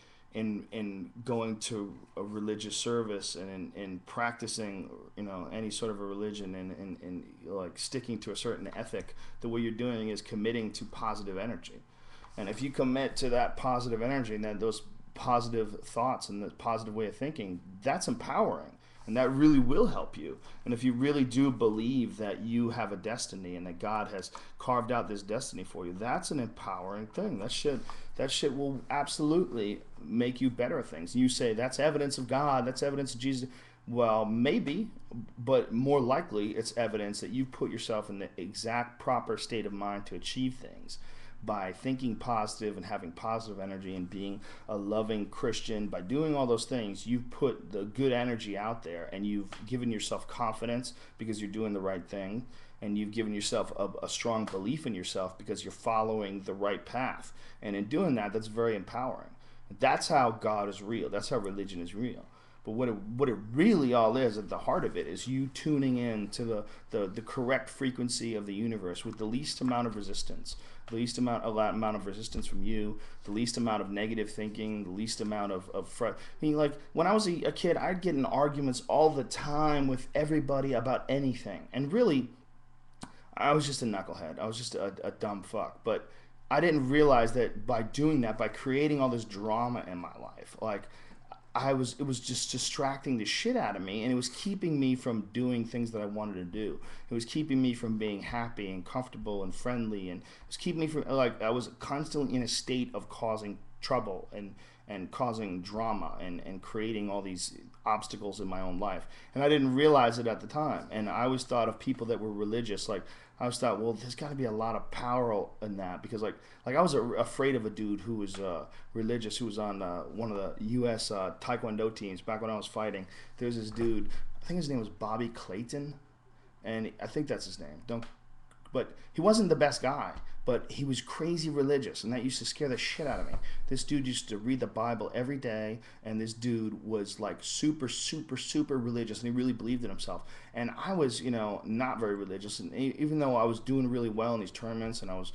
going to a religious service and in practicing any sort of a religion and like sticking to a certain ethic, that what you're doing is committing to positive energy. And if you commit to that positive energy, and then those positive thoughts and the positive way of thinking, that's empowering, and that really will help you. And if you really do believe that you have a destiny and that God has carved out this destiny for you, that's an empowering thing. That shit will absolutely make you better at things. You say that's evidence of God, that's evidence of Jesus. Well, maybe, but more likely it's evidence that you put yourself in the exact proper state of mind to achieve things. By thinking positive and having positive energy and being a loving Christian, by doing all those things, you've put the good energy out there, and you've given yourself confidence because you're doing the right thing, and you've given yourself a strong belief in yourself because you're following the right path. And in doing that, that's very empowering. That's how God is real. That's how religion is real. But what it really all is at the heart of it is you tuning in to the correct frequency of the universe with the least amount of resistance. The least amount of resistance from you, the least amount of negative thinking, the least amount of like when I was a kid, I'd get in arguments all the time with everybody about anything. And really, I was just a knucklehead. I was just a dumb fuck. But I didn't realize that by doing that, by creating all this drama in my life, like it was just distracting the shit out of me, and it was keeping me from doing things that I wanted to do. It was keeping me from being happy and comfortable and friendly, and it was keeping me from, like, I was constantly in a state of causing trouble and causing drama and creating all these obstacles in my own life. And I didn't realize it at the time. And I always thought of people that were religious, like, I always thought, well, there's got to be a lot of power in that, because like I was afraid of a dude who was religious, who was on one of the U.S. Taekwondo teams back when I was fighting. There was this dude, I think his name was Bobby Clayton, and I think that's his name. But he wasn't the best guy, but he was crazy religious, and that used to scare the shit out of me. This dude used to read the Bible every day, and this dude was like super, super, super religious, and he really believed in himself. And I was, not very religious, and even though I was doing really well in these tournaments, and I was,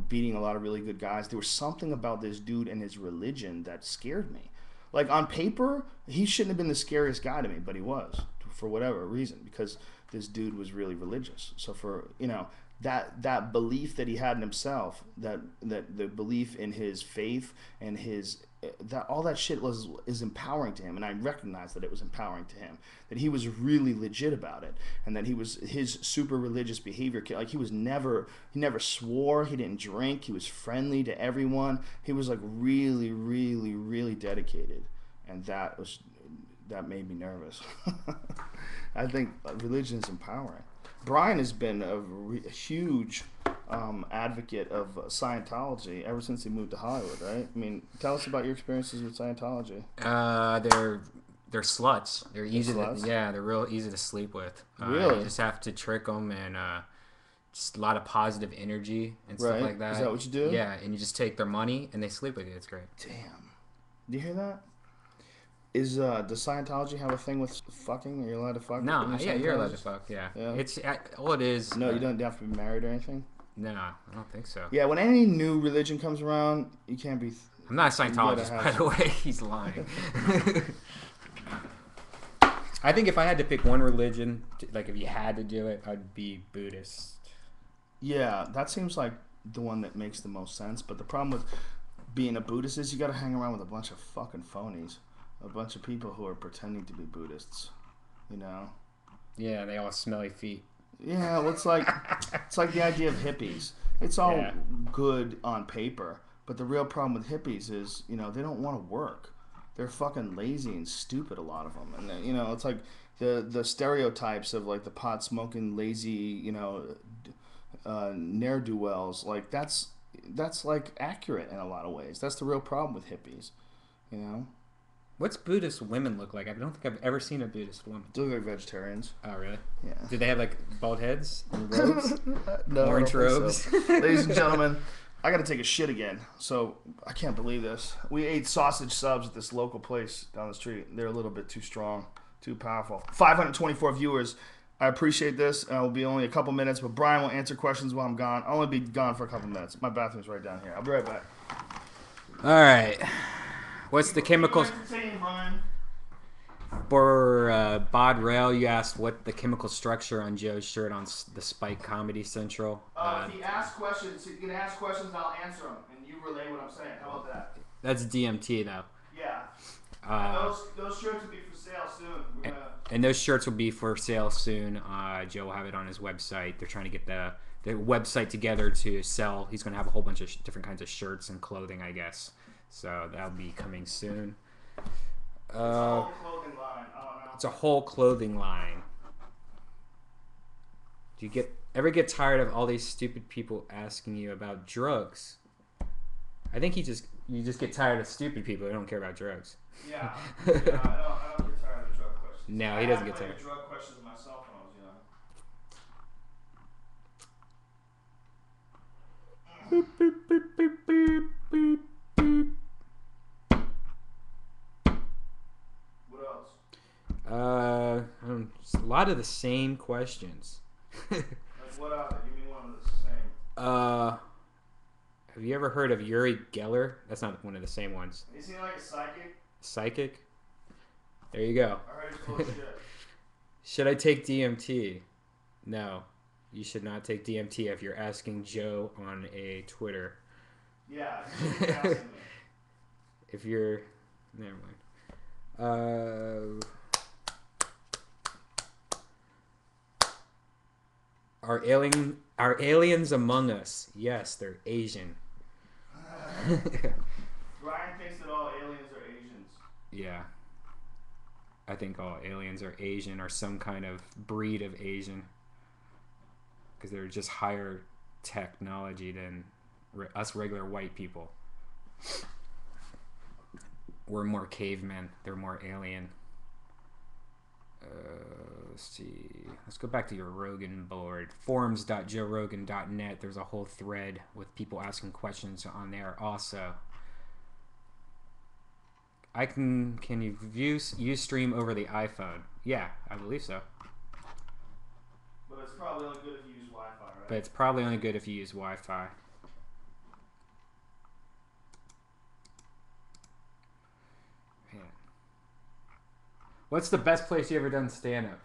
beating a lot of really good guys, there was something about this dude and his religion that scared me. Like, on paper, he shouldn't have been the scariest guy to me, but he was, for whatever reason, because this dude was really religious. So for, that belief that he had in himself, that the belief in his faith and his, that all that shit is empowering to him. And I recognized that it was empowering to him, that he was really legit about it, and that his super religious behavior, like he never swore, he didn't drink, he was friendly to everyone. He was like really, really, really dedicated. And that made me nervous. I think religion is empowering. Brian has been a huge advocate of Scientology ever since he moved to Hollywood, right? I mean, tell us about your experiences with Scientology. They're sluts. They're easy. Sluts? They're real easy to sleep with. Really? You just have to trick them and just a lot of positive energy and stuff Right. like that. Is that what you do? Yeah, and you just take their money and they sleep with you. It's great. Damn. Do you hear that? Does Scientology have a thing with fucking? Are you allowed to fuck? No, in yeah, you're allowed to Scientologists? fuck. Yeah, Yeah. it's all it is. No, you don't have to be married or anything. No, I don't think so. Yeah, when any new religion comes around, you can't be. I'm not a You gotta Scientologist, have by the way. He's lying. I think if I had to pick one religion, like if you had to do it, I'd be Buddhist. Yeah, that seems like the one that makes the most sense. But the problem with being a Buddhist is you got to hang around with a bunch of fucking phonies, a bunch of people who are pretending to be Buddhists. You know. Yeah, they all have smelly feet. Yeah, well, it's like the idea of hippies. It's all Yeah. good on paper, but the real problem with hippies is, you know, they don't want to work. They're fucking lazy and stupid, a lot of them. And you know, it's like the stereotypes of like the pot smoking lazy, you know, ne'er do wells. Like that's like accurate in a lot of ways. That's the real problem with hippies. You know, What's Buddhist women look like? I don't think I've ever seen a Buddhist woman. they look like vegetarians. Oh, really? Yeah. Do they have like bald heads and robes? No, I Orange don't think robes? so. Ladies and gentlemen, I got to take a shit again. So I can't believe this. We ate sausage subs at this local place down the street. They're a little bit too strong, too powerful. 524 viewers. I appreciate this. It'll be only a couple minutes, but Brian will answer questions while I'm gone. I'll only be gone for a couple minutes. My bathroom's right down here. I'll be right back. All right. What's the chemicals? Entertain, Brian. For Bod Rail, you asked what the chemical structure on Joe's shirt on the Spike Comedy Central. If he asks questions, you can ask questions and I'll answer them, and you relay what I'm saying. How about that? That's DMT, though. Yeah. Those shirts will be for sale soon. We're gonna. And those shirts will be for sale soon. Joe will have it on his website. They're trying to get the website together to sell. He's going to have a whole bunch of different kinds of shirts and clothing, I guess. So that'll be coming soon. It's a whole clothing line. I don't know. It's a whole clothing line. Do you ever get tired of all these stupid people asking you about drugs? I think you just get tired of stupid people who don't care about drugs. Yeah. I don't get tired of the drug questions. No, he doesn't get I tired. had drug questions myself when I was young. Boop, boop, boop, boop, boop, boop, boop. What else? A lot of the same questions. Like what other? Give me one of the same. Have you ever heard of Uri Geller? That's not one of the same ones. Is he like a psychic? Psychic? There you go. I heard he's full of shit. Should I take DMT? No. You should not take DMT if you're asking Joe on a Twitter. Yeah, you should be asking me. If you're... Never mind. Are aliens among us? Yes, they're Asian. Brian thinks that all aliens are Asians. Yeah. I think all aliens are Asian or some kind of breed of Asian. Because they're just higher technology than us regular white people. We're more cavemen. They're more alien. Let's see. Let's go back to your Rogan board. Forums.joerogan.net. There's a whole thread with people asking questions on there also. Can you view Ustream over the iPhone? Yeah, I believe so. But it's probably only good if you use Wi-Fi, right? But it's probably only good if you use Wi-Fi. Man. What's the best place you ever done stand-up?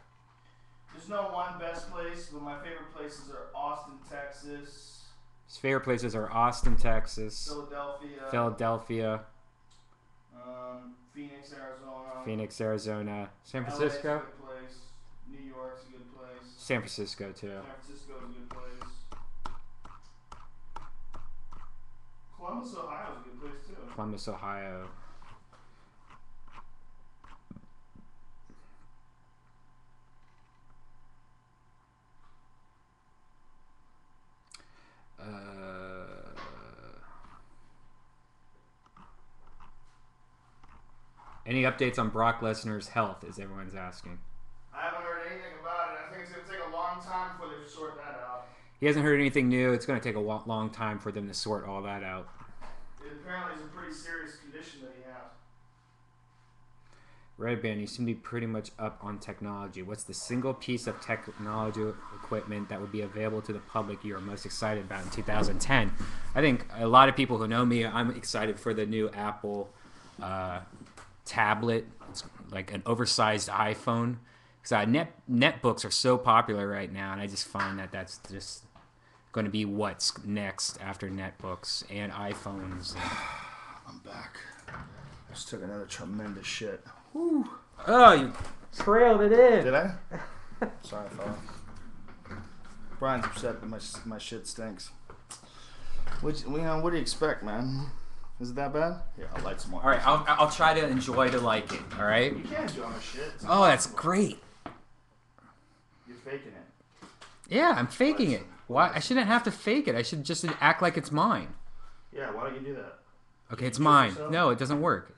There's no one best place, but my favorite places are Austin, Texas. His favorite places are Austin, Texas, Philadelphia. Phoenix, Arizona, San LA's Francisco. a good place. New York's a good place. San Francisco too. San Francisco's a good place. Columbus, Ohio's a good place too. Columbus, Ohio. Any updates on Brock Lesnar's health, as everyone's asking? I haven't heard anything about it. I think it's going to take a long time before they sort that out. he hasn't heard anything new. It's going to take a long time for them to sort all that out. It apparently is a pretty serious condition that he has. Redban, you seem to be pretty much up on technology. What's the single piece of technology equipment that would be available to the public you are most excited about in 2010? I think a lot of people who know me, I'm excited for the new Apple tablet. It's like an oversized iPhone. Because netbooks are so popular right now, and I just find that that's just going to be what's next after netbooks and iPhones. I'm back. I just took another tremendous shit. Whew. Oh, you trailed it in. Did I? Sorry, fella. Brian's upset that my shit stinks. What do you expect, man? Is it that bad? Here, I'll light some more. All right, I'll try to enjoy to like it. All right. You can't enjoy my shit. It's Oh, that's impossible. great. You're faking it. Yeah, I'm faking it. Why? I shouldn't have to fake it. I should just act like it's mine. Yeah, why don't you do that? Okay, it's trick mine. yourself? No, it doesn't work.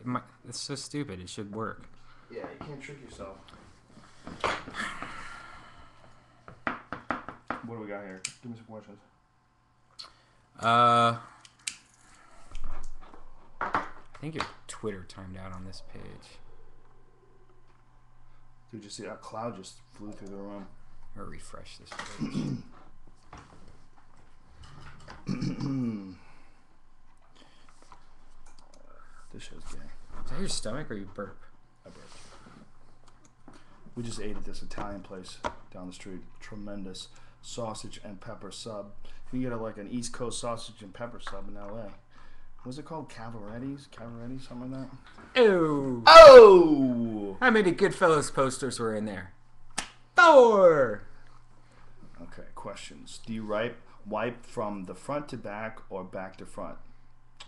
It's so stupid. It should work. Yeah, you can't trick yourself. What do we got here? Give me some questions. I think your Twitter timed out on this page. Dude, you see that cloud just flew through the room? Or refresh this page. This show's gay. Is that your stomach or you burp? I burped. We just ate at this Italian place down the street. Tremendous sausage and pepper sub. You can get like an East Coast sausage and pepper sub in LA. What's it called? Cavaretti's? Cavaretti? Something like that? Oh! Oh! How many Goodfellas posters were in there? 4! Okay, questions. Do you wipe from the front to back or back to front?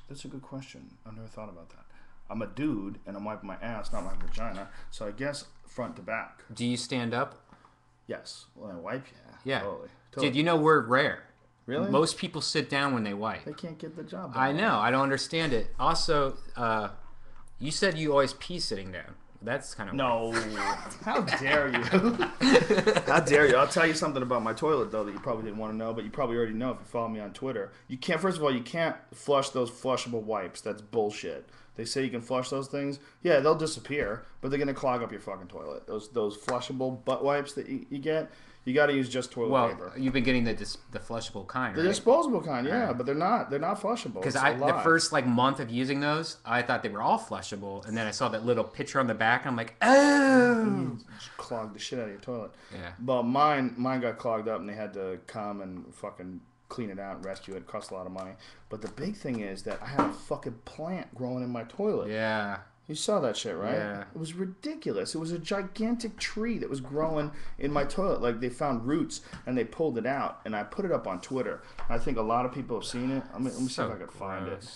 That's a good question. I've never thought about that. I'm a dude and I'm wiping my ass, not my vagina. So I guess front to back. Do you stand up? Yes. Well, I wipe, Yeah. Totally. Dude, you know we're rare. Really? Most people sit down when they wipe. They can't get the job done. I know. I don't understand it. Also, you said you always pee sitting down. That's kind of No. How dare you? How dare you? I'll tell you something about my toilet, though, that you probably didn't want to know, but you probably already know if you follow me on Twitter. You can't, first of all, you can't flush those flushable wipes. That's bullshit. They say you can flush those things. Yeah, they'll disappear, but they're going to clog up your fucking toilet. Those flushable butt wipes that you get, you got to use just toilet paper. You've been getting the flushable kind, The right? disposable kind, yeah, but they're not flushable. Because It's a the lie. first month of using those, I thought they were all flushable, and then I saw that little picture on the back, and I'm like, oh, Just clog the shit out of your toilet. yeah. But mine got clogged up, and they had to come and fucking clean it out and rescue it. It cost a lot of money. But the big thing is that I had a fucking plant growing in my toilet. Yeah. You saw that shit, right? Yeah. It was ridiculous. It was a gigantic tree that was growing in my toilet. Like, they found roots, and they pulled it out, and I put it up on Twitter. I think a lot of people have seen it. Let me see if I can find it.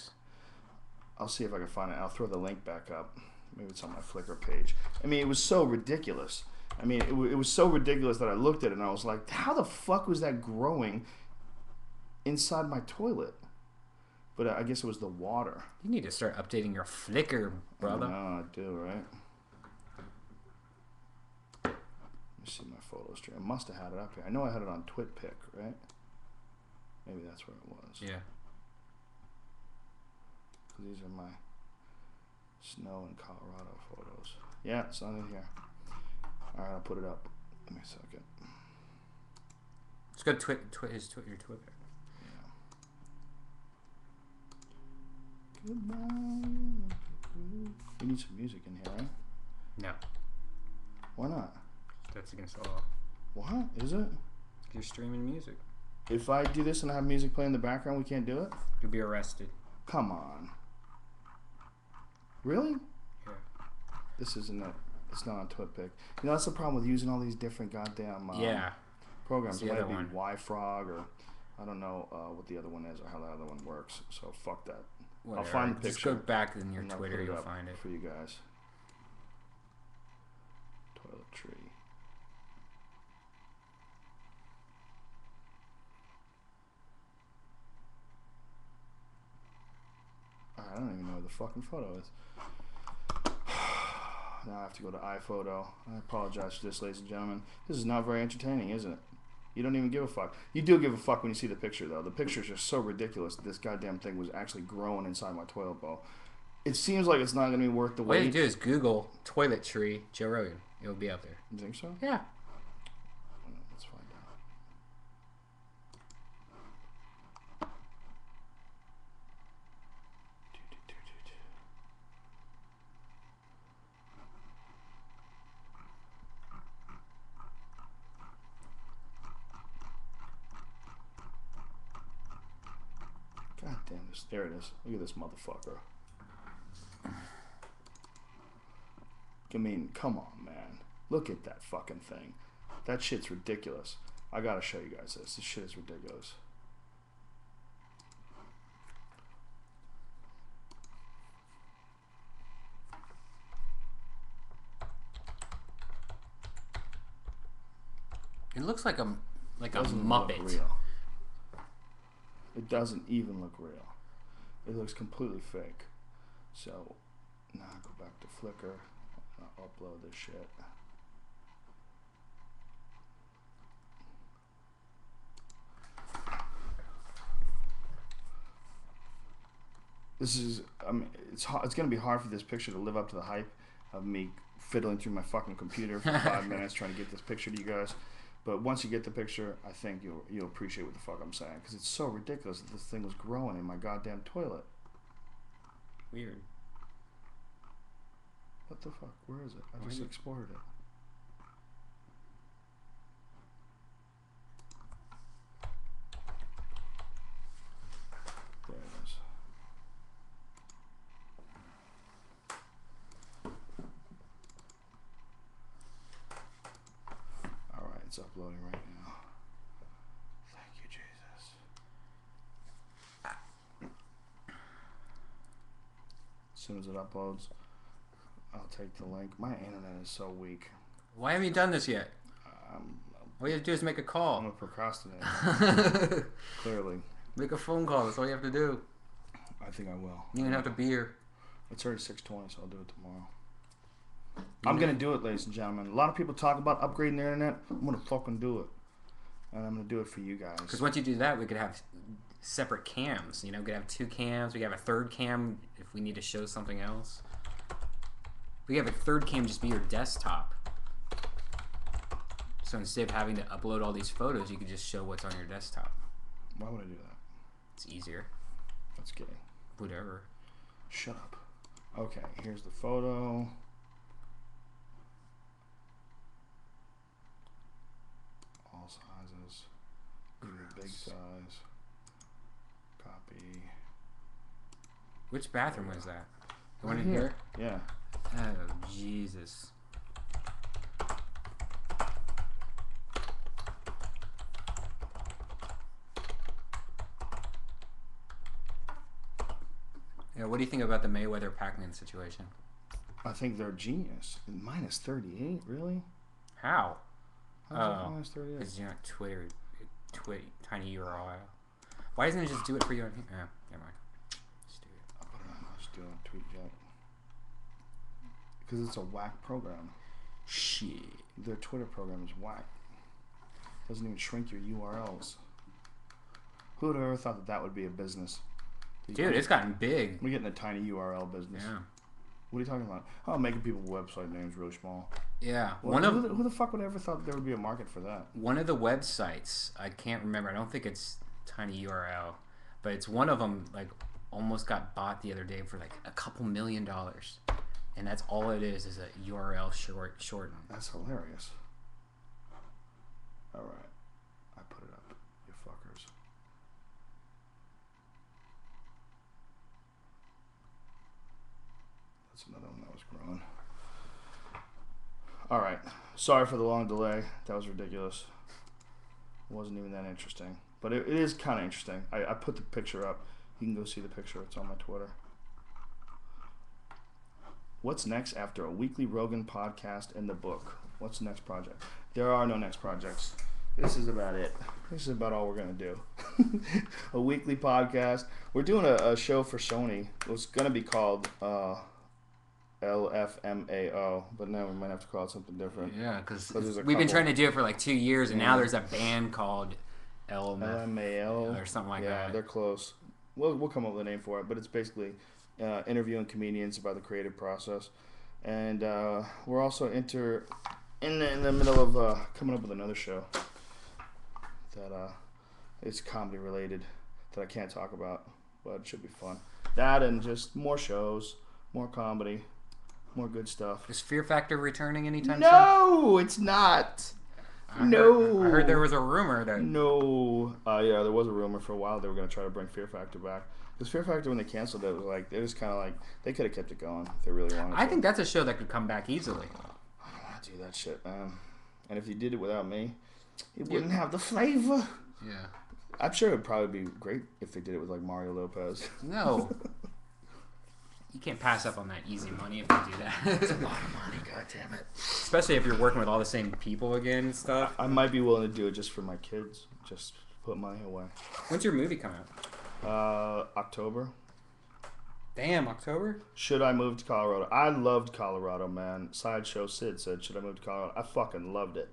I'll see if I can find it. I'll throw the link back up. Maybe it's on my Flickr page. I mean, it was so ridiculous. I mean, it was so ridiculous that I looked at it, and I was like, how the fuck was that growing inside my toilet? But I guess it was the water. You need to start updating your Flickr, brother. No, I do, right? Let me see my photo stream. I must have had it up here. I know I had it on TwitPic, right? Maybe that's where it was. Yeah. These are my snow in Colorado photos. Yeah, it's not in here. All right, I'll put it up. Give me a second. Let's go to your Twitter. Goodbye. We need some music in here, right? No, Why not? that's against the law. What? Is it? You're streaming music. If I do this and I have music playing in the background, we can't do it? You'll be arrested. Come on. Really? Yeah. This isn't it. It's not on TwitPic. You know, that's the problem with using all these different goddamn programs. What's It the might other be one? Y-Frog or I don't know what the other one is or how the other one works. So fuck that. Whatever. I'll find the Just picture. go back in your and I'll Twitter, put it you'll up find it. for you guys. Toiletry. I don't even know where the fucking photo is. Now I have to go to iPhoto. I apologize for this, ladies and gentlemen. This is not very entertaining, isn't it? You don't even give a fuck. You do give a fuck when you see the picture, though. The picture's just so ridiculous that this goddamn thing was actually growing inside my toilet bowl. It seems like it's not going to be worth the wait. What you do is Google toilet tree Joe Rogan. It'll be out there. You think so? Yeah. Let's find out. God damn this. There it is. Look at this motherfucker. I mean, come on, man. Look at that fucking thing. That shit's ridiculous. I gotta show you guys this. This shit is ridiculous. It looks like a Doesn't Muppet. look real. It doesn't even look real. It looks completely fake. So, now I go back to Flickr. I'll upload this shit. This is, I mean, it's going to be hard for this picture to live up to the hype of me fiddling through my fucking computer for 5 minutes trying to get this picture to you guys. But once you get the picture, I think you'll appreciate what the fuck I'm saying, because it's so ridiculous that this thing was growing in my goddamn toilet. Weird. What the fuck? Where is it? I just exported it. There it is. Alright, it's uploading right now. Thank you, Jesus. As soon as it uploads, I'll take the link. My internet is so weak. Why haven't you done this yet? All you have to do is make a I'm call. a procrastinator. Clearly. Make a phone call. That's all you have to do. I think I will. You don't have to be here. It's already 6:20, so I'll do it tomorrow. I'm going to do it, ladies and gentlemen. A lot of people talk about upgrading the internet. I'm going to fucking do it. And I'm going to do it for you guys. Because once you do that, we could have separate cams. You know, we could have 2 cams. We could have a 3rd cam if we need to show something else. We could have a 3rd cam just be your desktop. So instead of having to upload all these photos, you could just show what's on your desktop. Why would I do that? It's easier. That's gay. Whatever. Shut up. Okay, here's the photo. All sizes. Give me a big size. Copy. Which bathroom was that? The one Right in here? Yeah. Oh, Jesus. Yeah, what do you think about the Mayweather-Pacman situation? I think they're genius. Minus 38, really? How? How's that minus 38? Because you're not Twitter, tiny URL. Why doesn't it just do it for you on here? Oh, never mind. Just do it. I'll put it on. Just do it. TweetJet. Because it's a whack program. Shit. Their Twitter program is whack. Doesn't even shrink your URLs. Who would have ever thought that that would be a business? Dude, it's gotten big. We're getting a tiny URL business. Yeah. What are you talking about? Oh, making people website names really small. Yeah. Well, who the fuck would ever thought there would be a market for that? One of the websites, I can't remember. I don't think it's tiny URL, but it's one of them. Like, almost got bought the other day for like a couple $1 million, and that's all it is a URL shortened. That's hilarious. All right, I put it up. You fuckers. That's another one that was growing. All right. Sorry for the long delay. That was ridiculous. It wasn't even that interesting. But it is kind of interesting. I put the picture up. You can go see the picture. It's on my Twitter. What's next after a weekly Rogan podcast and the book? What's the next project? There are no next projects. This is about it. This is about all we're going to do. A weekly podcast. We're doing a show for Sony. It's going to be called LFMAO, but now we might have to call it something different. Yeah, because But there's a we've been couple. trying to do it for like 2 years, and now Yeah. there's a band called LMAO or something like yeah, that. they're close. We'll come up with a name for it, but it's basically interviewing comedians about the creative process, and we're also in the middle of coming up with another show that is comedy related that I can't talk about, but it should be fun. That and just more shows, more comedy, more good stuff. Is Fear Factor returning anytime soon? No, it's not. I No. heard there was a rumor that. No. Yeah, there was a rumor for a while they were going to try to bring Fear Factor back. Because Fear Factor, when they canceled it, was like, it was kind of like, they could have kept it going if they really wanted to. I think that's a show that could come back easily. I don't want to do that shit, man. And if you did it without me, it wouldn't have the flavor. Yeah. I'm sure it would probably be great if they did it with, like, Mario Lopez. No. You can't pass up on that easy money if you do that. It's a lot of money, goddammit. Especially if you're working with all the same people again and stuff. I might be willing to do it just for my kids. Just put money away. When's your movie come out? October. Damn, October? Should I move to Colorado? I loved Colorado, man. Sideshow Sid said, should I move to Colorado? I fucking loved it.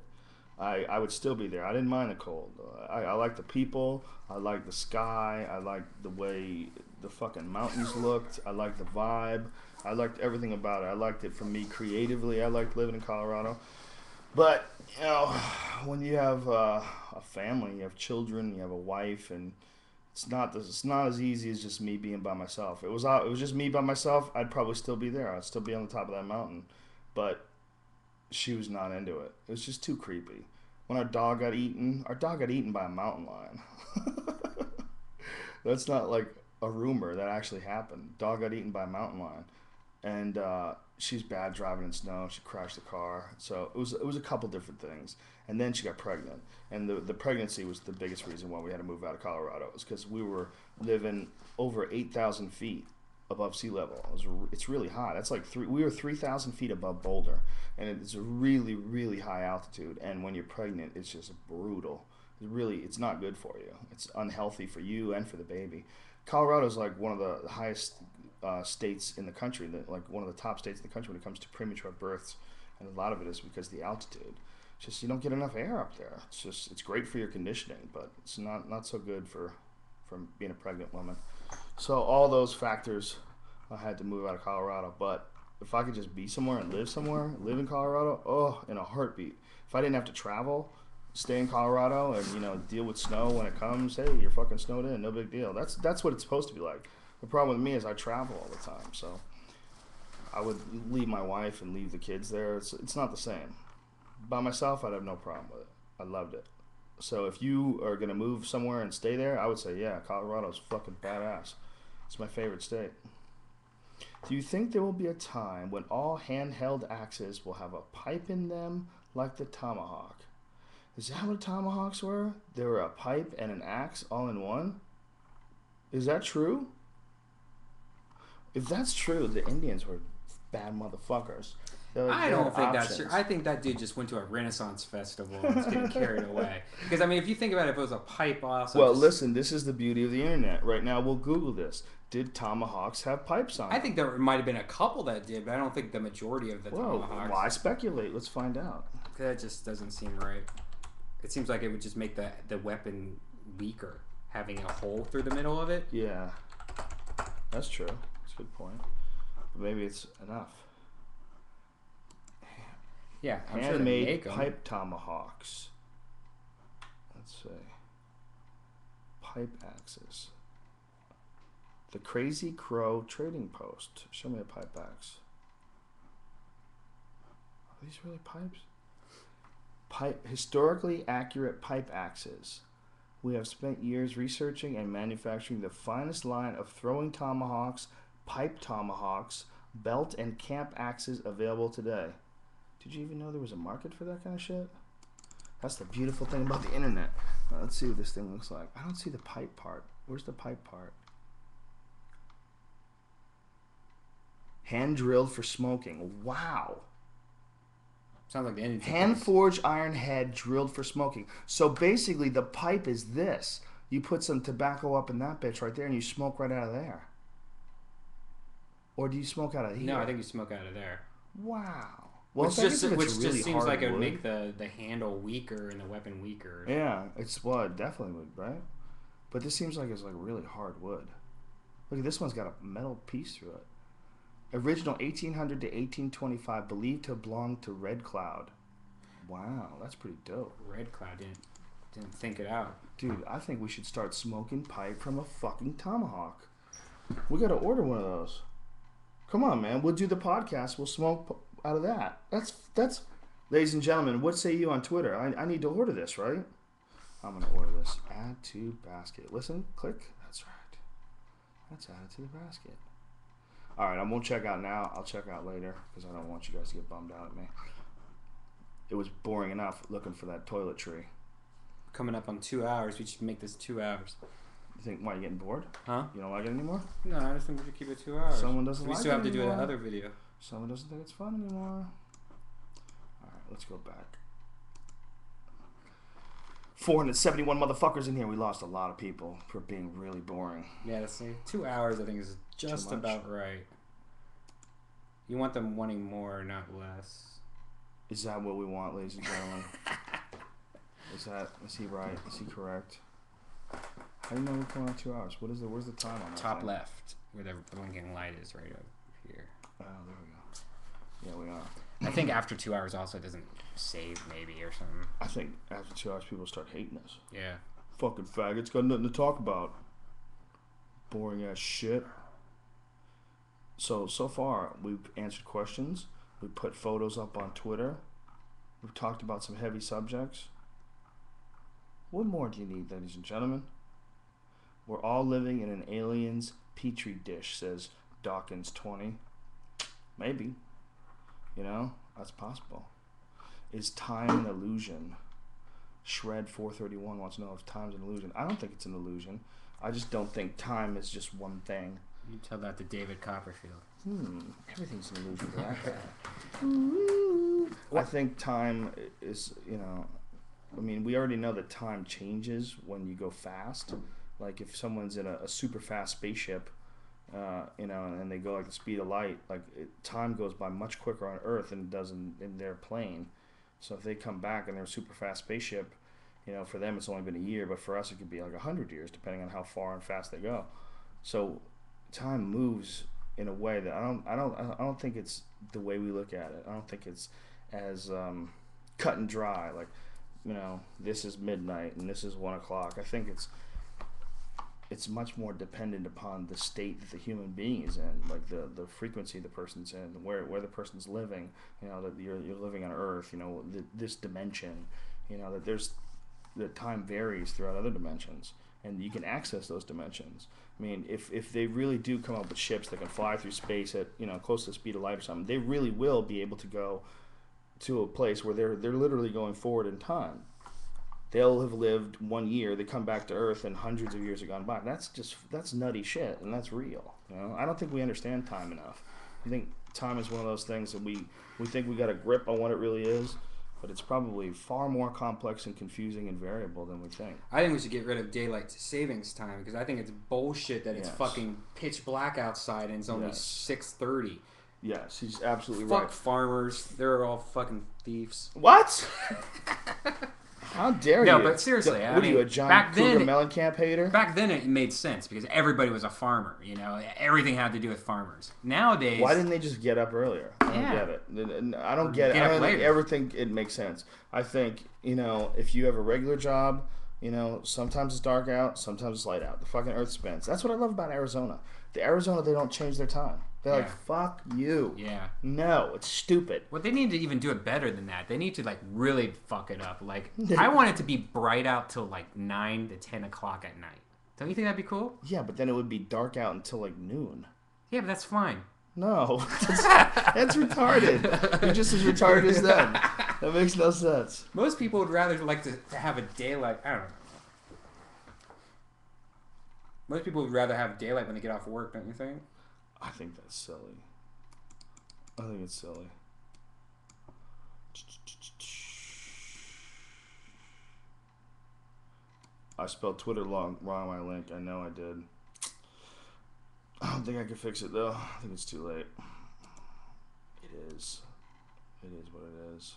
I would still be there. I didn't mind the cold. I like the people. I like the sky. I like the way the fucking mountains looked. I liked the vibe. I liked everything about it. I liked it for me creatively. I liked living in Colorado. But, you know, when you have a family, you have children, you have a wife, and it's not as easy as just me being by myself. It was just me by myself, I'd probably still be there. I'd still be on the top of that mountain. But she was not into it. It was just too creepy. When our dog got eaten by a mountain lion. That's not like a rumor. That actually happened. Dog got eaten by a mountain lion. And she's bad driving in snow. She crashed the car. So it was a couple different things. And then she got pregnant. And the pregnancy was the biggest reason why we had to move out of Colorado. It was because we were living over 8,000 feet above sea level. It's really high. That's like we were 3,000 feet above Boulder, and it's a really, really high altitude. And when you're pregnant, it's just brutal. It's not good for you. It's unhealthy for you and for the baby. Colorado is like one of the highest states in the country, like one of the top states in the country when it comes to premature births, and a lot of it is because of the altitude. It's just you don't get enough air up there. It's great for your conditioning, but it's not so good for being a pregnant woman. So all those factors, I had to move out of Colorado. But if I could just be somewhere and live in Colorado, in a heartbeat. If I didn't have to travel, stay in Colorado and deal with snow when it comes, hey, you're fucking snowed in, no big deal. That's what it's supposed to be like. The problem with me is I travel all the time, so I would leave my wife and leave the kids there. It's not the same. By myself, I'd have no problem with it. I loved it. So if you are going to move somewhere and stay there, I would say, yeah, Colorado's fucking badass. It's my favorite state. Do you think there will be a time when all handheld axes will have a pipe in them like the tomahawk? Is that what tomahawks were? They were a pipe and an axe all in one? Is that true? If that's true, the Indians were bad motherfuckers. I don't think that's true. I think that dude just went to a Renaissance festival and was getting carried away. Because, I mean, if you think about it, if it was a pipe also... Well, listen, this is the beauty of the internet. Right now, we'll Google this. Did tomahawks have pipes on them? I think there might have been a couple that did, but I don't think the majority of the tomahawks... Why speculate? Let's find out. That just doesn't seem right. It seems like it would just make the weapon weaker, having a hole through the middle of it. Yeah. That's true. That's a good point. But maybe it's enough. Yeah, I'm sure handmade pipe tomahawks. Let's see. Pipe axes. The Crazy Crow Trading Post. Show me a pipe axe. Are these really pipes? Historically accurate pipe axes. We have spent years researching and manufacturing the finest line of throwing tomahawks, pipe tomahawks, belt and camp axes available today. Did you even know there was a market for that kind of shit? That's the beautiful thing about the internet. Let's see what this thing looks like. I don't see the pipe part. Where's the pipe part? Hand drilled for smoking. Wow. Sounds like the Indian. Hand forged iron head drilled for smoking. So basically the pipe is this. You put some tobacco up in that bitch right there and you smoke right out of there. Or do you smoke out of here? No, I think you smoke out of there. Wow. Well, Which I guess just if it's really seems like hard it would wood- make the handle weaker and the weapon weaker. Yeah, it definitely would, right? But this seems like it's like really hard wood. Look at this one's got a metal piece through it. Original 1800 to 1825, believed to belong to Red Cloud. Wow, that's pretty dope. Red Cloud didn't think it out. Dude, I think we should start smoking pipe from a fucking tomahawk. We gotta order one of those. Come on, man. We'll do the podcast. We'll smoke out of that. That's. Ladies and gentlemen, what say you on Twitter? I need to order this, right? I'm gonna order this. Add to basket. Listen, click. That's right. That's added to the basket. All right, I won't check out now. I'll check out later because I don't want you guys to get bummed out at me. It was boring enough looking for that toiletry. Coming up on 2 hours. We should make this 2 hours. You think, why, you getting bored? Huh? You don't like it anymore? No, I just think we should keep it 2 hours. Someone doesn't we like still it have to do anymore. that other video. Someone doesn't think it's fun anymore. All right, let's go back. 471 motherfuckers in here. We lost a lot of people for being really boring. Yeah, let's see. 2 hours, I think, is just about right. You want them wanting more, not less. Is that what we want, ladies and gentlemen? Is he right? Is he correct? How do you know we're going on 2 hours? Where's the time on that Top thing? left, where the blinking light is right over here. Oh, there we go. Yeah, we are. I think after 2 hours also doesn't save maybe or something. I think after 2 hours people start hating us. Yeah. Fucking faggots, got nothing to talk about. Boring ass shit. So far we've answered questions. We put photos up on Twitter. We've talked about some heavy subjects. What more do you need, ladies and gentlemen? We're all living in an alien's petri dish, says Dawkins20. Maybe. You know, that's possible. Is time an illusion? Shred431 wants to know if time's an illusion. I don't think it's an illusion. I just don't think time is just one thing. You tell that to David Copperfield. Everything's an illusion to that guy. I think time is, I mean, we already know that time changes when you go fast. Like if someone's in a super fast spaceship, and they go like the speed of light, time goes by much quicker on Earth than it does in their plane. So if they come back in their super fast spaceship, for them it's only been a year, but for us it could be like 100 years, depending on how far and fast they go. So time moves in a way that I don't think it's the way we look at it. I don't think it's as cut and dry. Like, this is midnight and this is 1 o'clock. I think it's much more dependent upon the state that the human being is in, like the frequency the person's in, where the person's living, that you're living on Earth, this dimension, that time varies throughout other dimensions, and you can access those dimensions. I mean, if they really do come up with ships that can fly through space at, close to the speed of light or something, they really will be able to go to a place where they're literally going forward in time. They'll have lived 1 year, they come back to Earth, and hundreds of years have gone by. That's nutty shit, and that's real. I don't think we understand time enough. I think time is one of those things that we think we got a grip on what it really is, but it's probably far more complex and confusing and variable than we think. I think we should get rid of daylight savings time because I think it's bullshit that it's fucking pitch black outside and it's only 6:30. Yes, he's absolutely Fuck right. farmers. They're all fucking thieves. What? How dare you? No, but seriously, What are you, a John Cougar Mellencamp hater? Back then it made sense because everybody was a farmer, Everything had to do with farmers. Nowadays... Why didn't they just get up earlier? I don't get it. I don't get it. I don't ever think it makes sense. I think, if you have a regular job, sometimes it's dark out, sometimes it's light out. The fucking earth spins. That's what I love about Arizona. Arizona, they don't change their time. They're like, fuck you. Yeah. No, it's stupid. Well, they need to even do it better than that. They need to, really fuck it up. I want it to be bright out till, 9 to 10 o'clock at night. Don't you think that'd be cool? Yeah, but then it would be dark out until, noon. Yeah, but that's fine. No. That's retarded. You're just as retarded as them. That makes no sense. Most people would rather like to have a daylight. I don't know. Most people would rather have daylight when they get off work, don't you think? I think that's silly. I think it's silly. I spelled Twitter wrong on my link. I know I did. I don't think I can fix it though. I think it's too late. It is. It is what it is.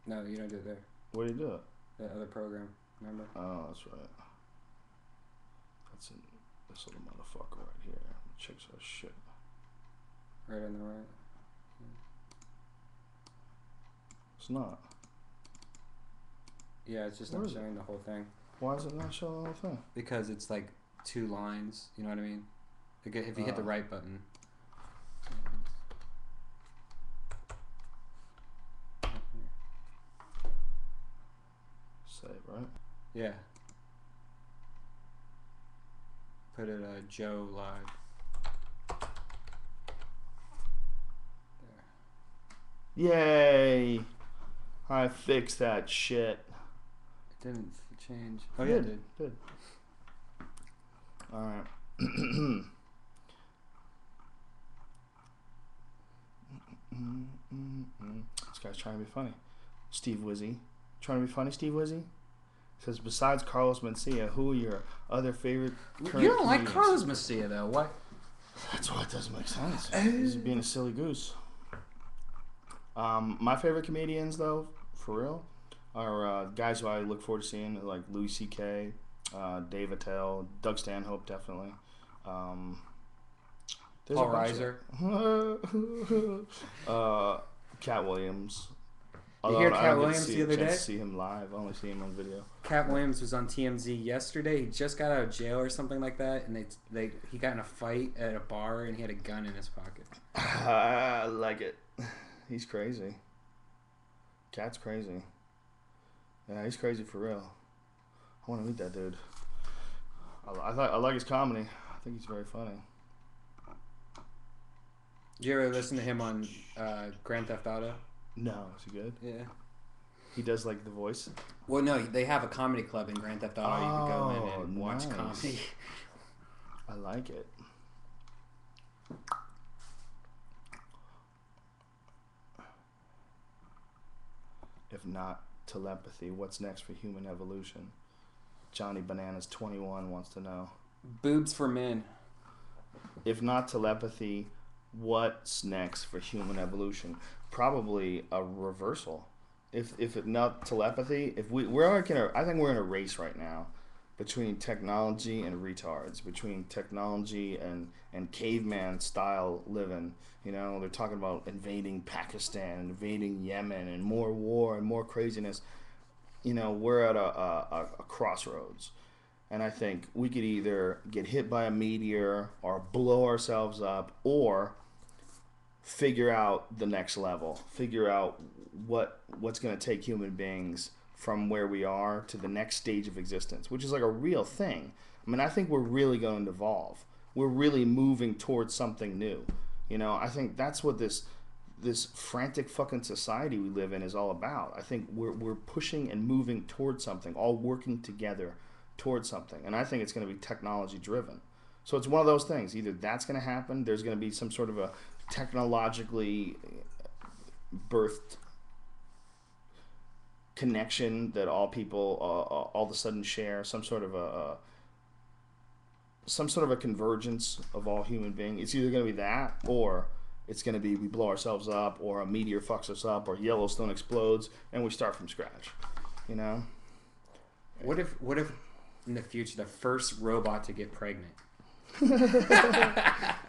No, you don't do it there. Where do you do it? That other program, remember? Oh, that's right. That's in this little motherfucker right here. Checks our shit. Right on the right. It's not. Yeah, it's just Where not is it? showing the whole thing. Why is it not showing the whole thing? Because it's like 2 lines, you know what I mean? Like if you hit the Oh. right button. Save, right? Yeah. Put it Joe live. Yay! I fixed that shit. It didn't change. Oh yeah, it did. Good. Alright. This guy's trying to be funny. Steve Wizzy. Trying to be funny, Steve Wizzy? Says, besides Carlos Mencia, who are your other favorite current You don't like comedians? Carlos Mencia though. What? That's why it doesn't make sense. He's being a silly goose. My favorite comedians, though, for real, are guys who I look forward to seeing, like Louis C.K., Dave Attell, Doug Stanhope, definitely. There's Paul a bunch Reiser. Cat Williams. You hear Although I Cat don't get to Williams see the a other chance day? to see him live. I only see him on video. Cat Williams was on TMZ yesterday. He just got out of jail or something like that, and he got in a fight at a bar and he had a gun in his pocket. I like it. He's crazy. Cat's crazy. Yeah, he's crazy for real. I want to meet that dude. I like his comedy. I think he's very funny. Did you ever listen to him on Grand Theft Auto? No, is he good? Yeah. He does like the voice. Well, no, they have a comedy club in Grand Theft Auto. You could go in and watch nice. comedy. I like it. If not telepathy, what's next for human evolution? Johnny Bananas 21 wants to know. Boobs for men. If not telepathy, what's next for human evolution? Probably a reversal. If it not telepathy, if we're like I think we're in a race right now between technology and retards, between technology and caveman style living. You know, they're talking about invading Pakistan, invading Yemen, and more war and more craziness. You know, we're at a crossroads. And I think we could either get hit by a meteor or blow ourselves up or figure out the next level, figure out what's going to take human beings from where we are to the next stage of existence, which is like a real thing. I mean, I think we're really going to evolve. We're really moving towards something new. You know, I think that's what this frantic fucking society we live in is all about. I think we're pushing and moving towards something, all working together towards something. And I think it's going to be technology driven. So it's one of those things. Either that's going to happen, there's going to be some sort of a technologically birthed connection that all people all of a sudden share, some sort of a convergence of all human beings. It's either going to be that, or it's going to be we blow ourselves up, or a meteor fucks us up, or Yellowstone explodes, and we start from scratch. You know? What if in the future the first robot to get pregnant?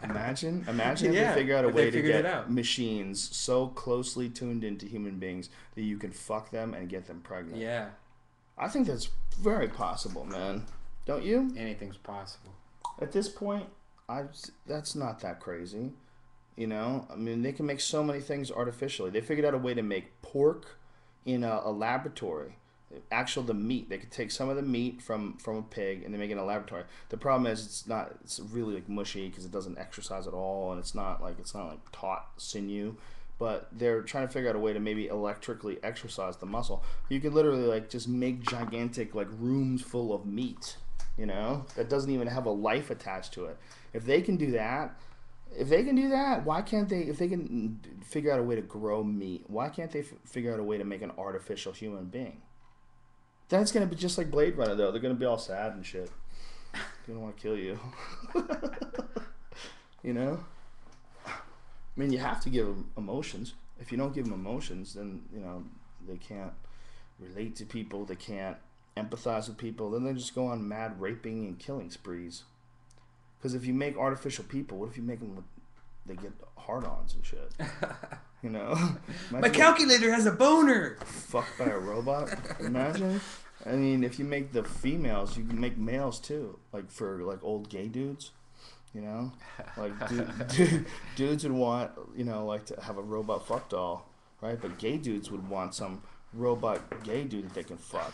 Imagine Yeah, if they figure out a if way they to figured it get out. machines so closely tuned into human beings that you can fuck them and get them pregnant. Yeah, I think that's very possible, man. Don't you? anything's possible. At this point, that's not that crazy. You know, I mean, they can make so many things artificially. They figured out a way to make pork in a laboratory. The meat. They could take some of the meat from a pig and they make it in a laboratory. The problem is it's really like mushy because it doesn't exercise at all, and it's not like taut sinew. But they're trying to figure out a way to maybe electrically exercise the muscle. You could literally like just make gigantic like rooms full of meat, you know, that doesn't even have a life attached to it. If they can do that, why can't they? If they can figure out a way to grow meat, why can't they figure out a way to make an artificial human being? Then it's gonna be just like Blade Runner, though. They're gonna be all sad and shit. They don't want to kill you. You know? I mean, you have to give them emotions. If you don't give them emotions, then, you know, they can't relate to people. They can't empathize with people. Then they just go on mad raping and killing sprees. Because if you make artificial people, what if you make them they get hard-ons and shit? You know? My calculator has a boner! Fucked by a robot? Imagine. I mean, if you make the females, you can make males too. Like for like old gay dudes. You know? Like dudes would want, you know, like to have a robot fuck doll. Right? But gay dudes would want some robot gay dude that they can fuck.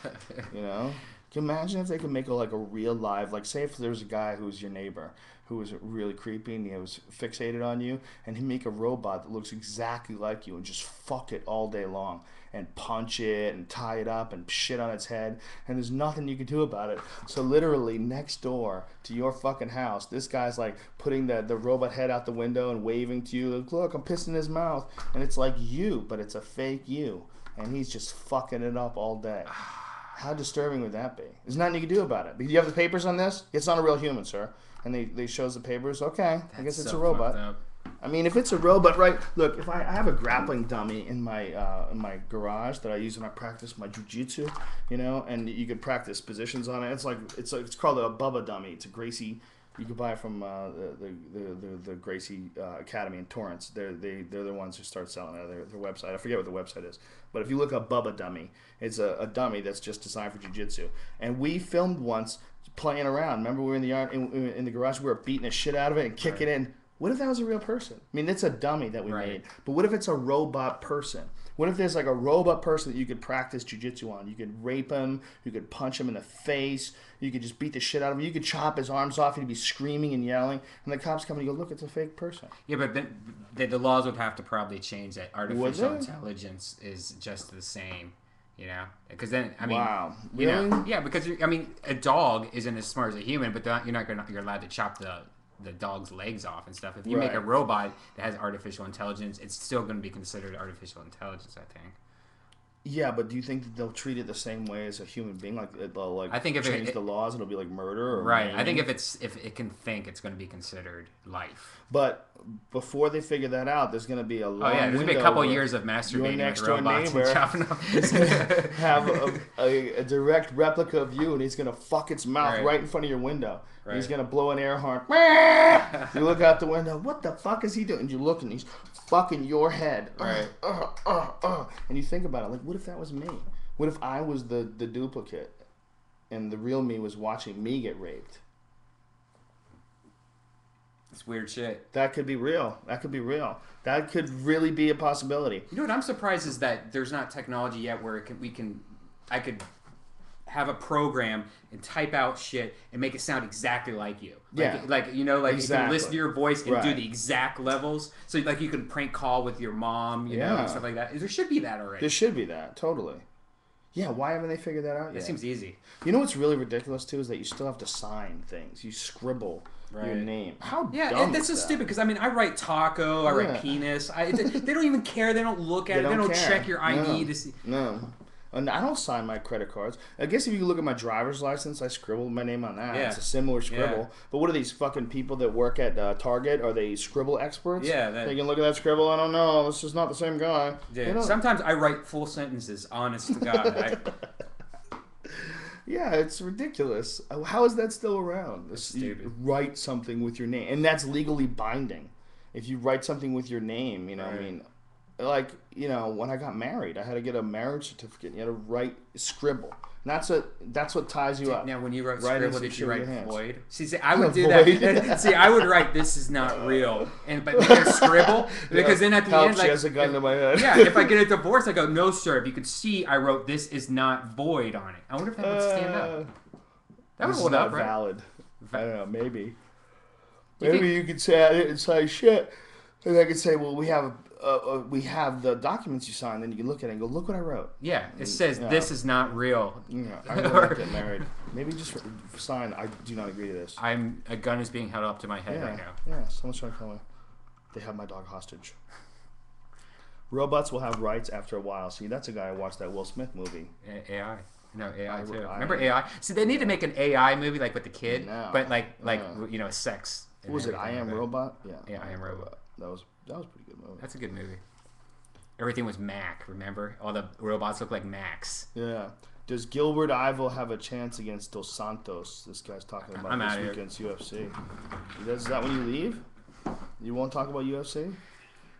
You know? Can you imagine if they could make a real live, like say if there was a guy who was your neighbor who was really creepy and he was fixated on you, and he'd make a robot that looks exactly like you and just fuck it all day long and punch it and tie it up and shit on its head, and there's nothing you can do about it. So literally next door to your fucking house, this guy's like putting the robot head out the window and waving to you, like, look, I'm pissing his mouth, and it's like you, but it's a fake you, and he's just fucking it up all day. How disturbing would that be? There's nothing you can do about it. Do you have the papers on this? It's not a real human, sir. And they shows the papers. Okay, I guess it's a robot. I mean, if it's a robot, right? Look, if I have a grappling dummy in my garage that I use when I practice my jujitsu, you know, and you could practice positions on it. It's called a Bubba dummy. It's a Gracie. You can buy it from the Gracie Academy in Torrance. They're the ones who start selling it. Their website. I forget what the website is, but if you look up Bubba dummy, it's a dummy that's just designed for jiu-jitsu. And we filmed once playing around. Remember, we were in the yard in the garage. We were beating the shit out of it and kicking it in. What if that was a real person? I mean, it's a dummy that we made. But what if it's a robot person? What if there's like a robot person that you could practice jiu-jitsu on? You could rape him. You could punch him in the face. You could just beat the shit out of him. You could chop his arms off. He'd be screaming and yelling. And the cops come and you go, look, it's a fake person. Yeah, but then the laws would have to probably change that artificial intelligence is just the same. You know, because then I mean, wow, really? You know, yeah, because I mean, a dog isn't as smart as a human, but you're allowed to chop the dog's legs off and stuff. If you make a robot that has artificial intelligence, it's still going to be considered artificial intelligence, I think. Yeah, but do you think that they'll treat it the same way as a human being? Like they'll I think if change the laws, it'll be like murder or right. I think if it can think, it's going to be considered life. But before they figure that out, there's going to be a long there's going to be a couple years of masturbating with robots and chopping them. Is going to have a direct replica of you, and he's going to fuck its mouth right in front of your window. Right. He's going to blow an air horn. You look out the window. What the fuck is he doing? And you look, and he's fucking your head. Right. And you think about it. Like, what if that was me? What if I was the duplicate, and the real me was watching me get raped? It's weird shit. That could be real. That could be real. That could really be a possibility. You know what I'm surprised is that there's not technology yet where I could have a program and type out shit and make it sound exactly like you. Like you can listen to your voice and do the exact levels. So like you can prank call with your mom, you know, and stuff like that. There should be that already. There should be that, totally. Yeah, why haven't they figured that out yet? It seems easy. You know what's really ridiculous too is that you still have to sign things. You scribble your name. How dumb that's so stupid because I mean I write taco, I write penis. They don't even care. They don't look at it. They don't check your ID to see. No. And I don't sign my credit cards. I guess if you look at my driver's license, I scribbled my name on that. Yeah. It's a similar scribble. Yeah. But what are these fucking people that work at Target? Are they scribble experts? Yeah. They can look at that scribble. I don't know. This is not the same guy. Yeah. Sometimes I write full sentences, honest to God. Yeah, it's ridiculous. How is that still around? It's stupid. You write something with your name. And that's legally binding. If you write something with your name, you know, I mean... Like, you know, when I got married, I had to get a marriage certificate. You had to write scribble. And that's what ties you up. Now, when you wrote scribble, did you write void? See, I would do that. See, I would write "This is not real," but make a scribble because then at the end, like, has a gun to my head. Yeah, if I get a divorce, I go, "No, sir." If you could see, I wrote "This is not void" on it. I wonder if that would stand up. That would hold up, right? Valid. I don't know. Maybe. You could say I didn't say shit, and I could say, "Well, we have the documents you signed." Then you can look at it and go, "Look what I wrote." Yeah, it says this is not real. Yeah, I'm gonna get married. Maybe just sign. I do not agree to this. A gun is being held up to my head right now. Yeah, someone's trying to kill me. They have my dog hostage. Robots will have rights after a while. See, that's a guy who watched that Will Smith movie. AI. No, AI too. Remember AI? See, they need to make an AI movie like with the kid, but sex. What was it? I Am Robot. Yeah, I Am Robot. That was a pretty good movie. That's a good movie. Everything was Mac. Remember, all the robots look like Macs. Yeah. Does Gilbert Yvel have a chance against Dos Santos? This guy's talking about this weekend's UFC. Is that when you leave? You won't talk about UFC?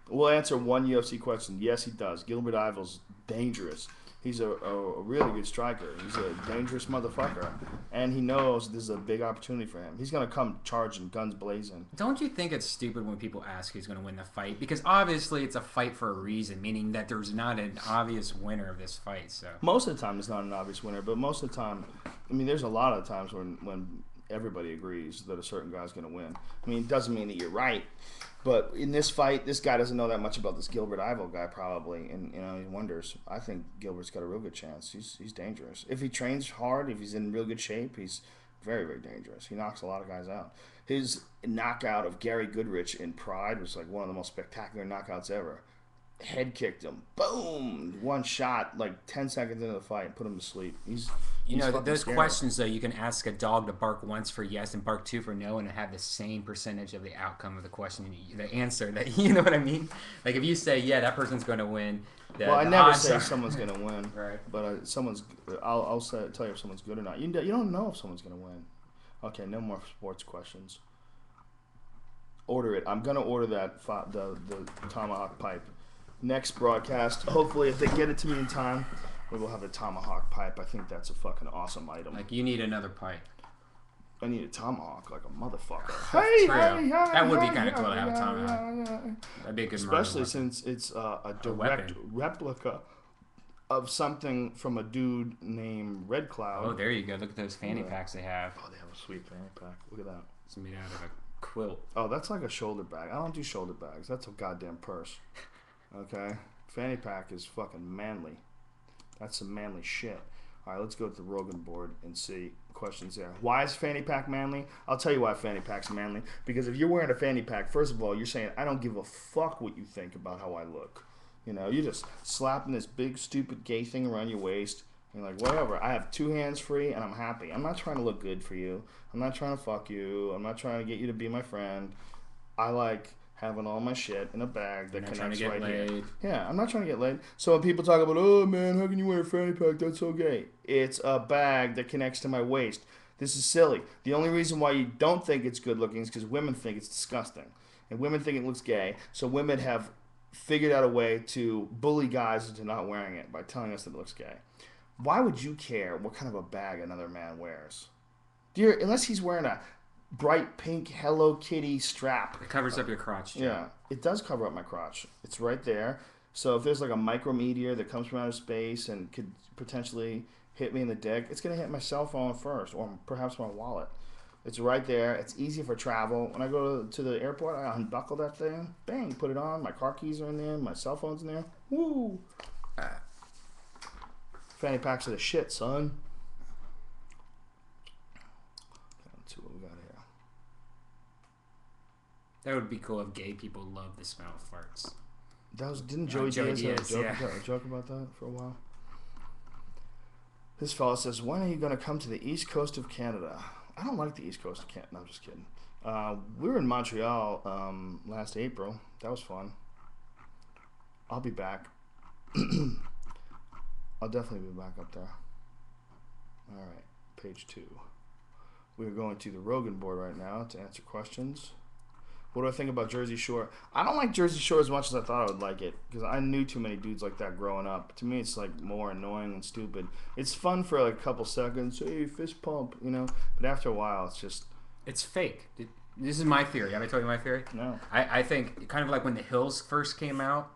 We'll answer one UFC question. Yes, he does. Gilbert Yvel's dangerous. He's a really good striker. He's a dangerous motherfucker. And he knows this is a big opportunity for him. He's going to come charging, guns blazing. Don't you think it's stupid when people ask who's going to win the fight? Because obviously it's a fight for a reason, meaning that there's not an obvious winner of this fight. So most of the time it's not an obvious winner, but most of the time, I mean, there's a lot of times when everybody agrees that a certain guy's going to win. I mean, it doesn't mean that you're right. But in this fight, this guy doesn't know that much about this Gilbert Yvel guy probably, and he wonders. I think Gilbert's got a real good chance. He's dangerous. If he trains hard, if he's in real good shape, he's very, very dangerous. He knocks a lot of guys out. His knockout of Gary Goodrich in Pride was like one of the most spectacular knockouts ever. Head kicked him, boom, one shot, like 10 seconds into the fight, put him to sleep. He's those scary questions though. You can ask a dog to bark once for yes and bark two for no, and have the same percentage of the outcome of the question, the answer. That you know what I mean? Like if you say that person's going to win. I never say someone's going to win, right? But I'll tell you if someone's good or not. You don't know if someone's going to win. Okay, no more sports questions. Order it. I'm going to order that the tomahawk pipe. Next broadcast, hopefully if they get it to me in time, we will have a tomahawk pipe. I think that's a fucking awesome item. Like you need another pipe. I need a tomahawk like a motherfucker. That would be kind of cool to have a tomahawk. That'd be a good especially since it's a direct replica of something from a dude named Red Cloud. Oh, there you go. Look at those fanny packs they have. Oh, they have a sweet fanny pack. Look at that. It's made out of a quilt. Oh, that's like a shoulder bag. I don't do shoulder bags. That's a goddamn purse. Okay? Fanny pack is fucking manly. That's some manly shit. All right, let's go to the Rogan board and see questions there. Why is fanny pack manly? I'll tell you why fanny pack's manly. Because if you're wearing a fanny pack, first of all, you're saying, I don't give a fuck what you think about how I look. You're just slapping this big, stupid gay thing around your waist. You're like, whatever. I have two hands free, and I'm happy. I'm not trying to look good for you. I'm not trying to fuck you. I'm not trying to get you to be my friend. I like having all my shit in a bag that connects right here. Yeah, I'm not trying to get laid. So when people talk about, oh man, how can you wear a fanny pack? That's so gay. It's a bag that connects to my waist. This is silly. The only reason why you don't think it's good looking is because women think it's disgusting. And women think it looks gay. So women have figured out a way to bully guys into not wearing it by telling us that it looks gay. Why would you care what kind of a bag another man wears? Unless he's wearing a bright pink Hello Kitty strap. It covers up your crotch. Too. Yeah, it does cover up my crotch. It's right there. So if there's like a micrometeor that comes from outer space and could potentially hit me in the dick, it's going to hit my cell phone first, or perhaps my wallet. It's right there. It's easy for travel. When I go to the airport, I unbuckle that thing. Bang, put it on. My car keys are in there. My cell phone's in there. Woo! Fanny packs are the shit, son. Let's see what we got here. That would be cool if gay people love the smell of farts. Didn't Joey Diaz have a joke about that for a while? This fella says, when are you going to come to the east coast of Canada? I don't like the east coast of Canada. No, I'm just kidding. We were in Montreal last April. That was fun. I'll be back. I'll definitely be back up there. All right, page 2. We are going to the Rogan board right now to answer questions. What do I think about Jersey Shore? I don't like Jersey Shore as much as I thought I would like it, because I knew too many dudes like that growing up. To me, it's like more annoying and stupid. It's fun for like a couple seconds. Hey, fist pump, But after a while, it's just... It's fake. This is my theory. Have I told you my theory? No. I think kind of like when The Hills first came out,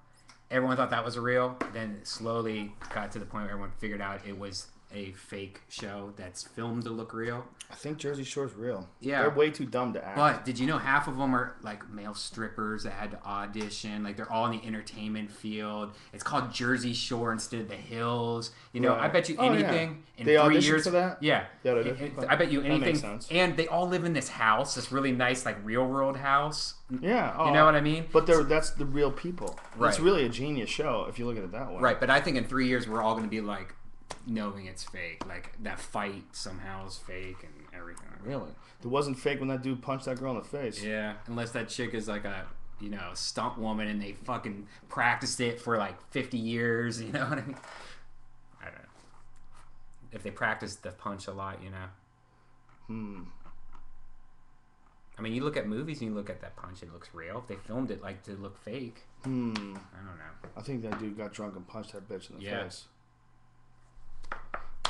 everyone thought that was real. Then it slowly got to the point where everyone figured out it was a fake show that's filmed to look real. I think Jersey Shore's real. Yeah. They're way too dumb to act. But did you know half of them are like male strippers that had to audition? Like they're all in the entertainment field. It's called Jersey Shore instead of The Hills. Right. I bet you anything in 3 years. For that? Yeah. I bet you anything. That makes sense. And they all live in this house, this really nice like real world house. Yeah. You know what I mean? But that's the real people. Right. It's really a genius show if you look at it that way. Right. But I think in 3 years we're all going to be like knowing it's fake. Like that fight somehow is fake and everything. Really? It wasn't fake when that dude punched that girl in the face. Yeah, unless that chick is like a stunt woman and they fucking practiced it for like 50 years. You know what I mean? I don't know. If they practiced the punch a lot, I mean, you look at movies and you look at that punch, it looks real. If they filmed it like to look fake, I don't know. I think that dude got drunk and punched that bitch in the face.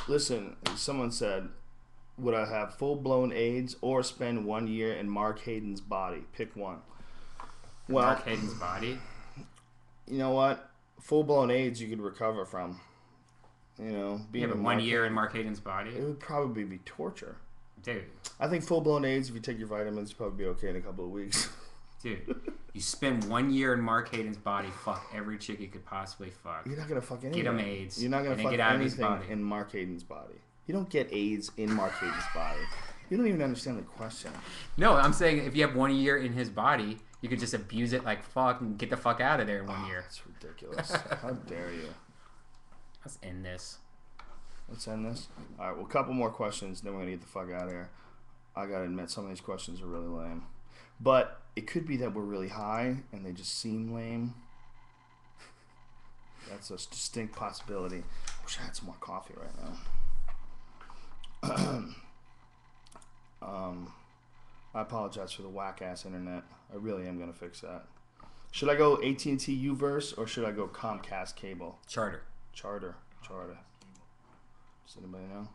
Listen, someone said, would I have full-blown AIDS or spend 1 year in Mark Hayden's body? Pick one. Well, Mark Hayden's body? You know what? Full-blown AIDS you could recover from. Being but 1 year in Mark Hayden's body? It would probably be torture. Dude. I think full-blown AIDS, if you take your vitamins, you'll probably be okay in a couple of weeks. Dude, you spend 1 year in Mark Hayden's body, fuck every chick you could possibly fuck. You're not going to fuck anything. Get him AIDS. You're not going to fuck anything in Mark Hayden's body. You don't get AIDS in Mark Hayden's body. You don't even understand the question. No, I'm saying if you have 1 year in his body, you could just abuse it like fuck and get the fuck out of there in 1 year. That's ridiculous. How dare you? Let's end this. Let's end this? All right, well, a couple more questions, then we're going to get the fuck out of here. I got to admit, some of these questions are really lame. But it could be that we're really high and they just seem lame. That's a distinct possibility. I wish I had some more coffee right now. I apologize for the whack-ass internet. I really am going to fix that. Should I go AT&T U-verse or should I go Comcast cable? Charter. Does anybody know?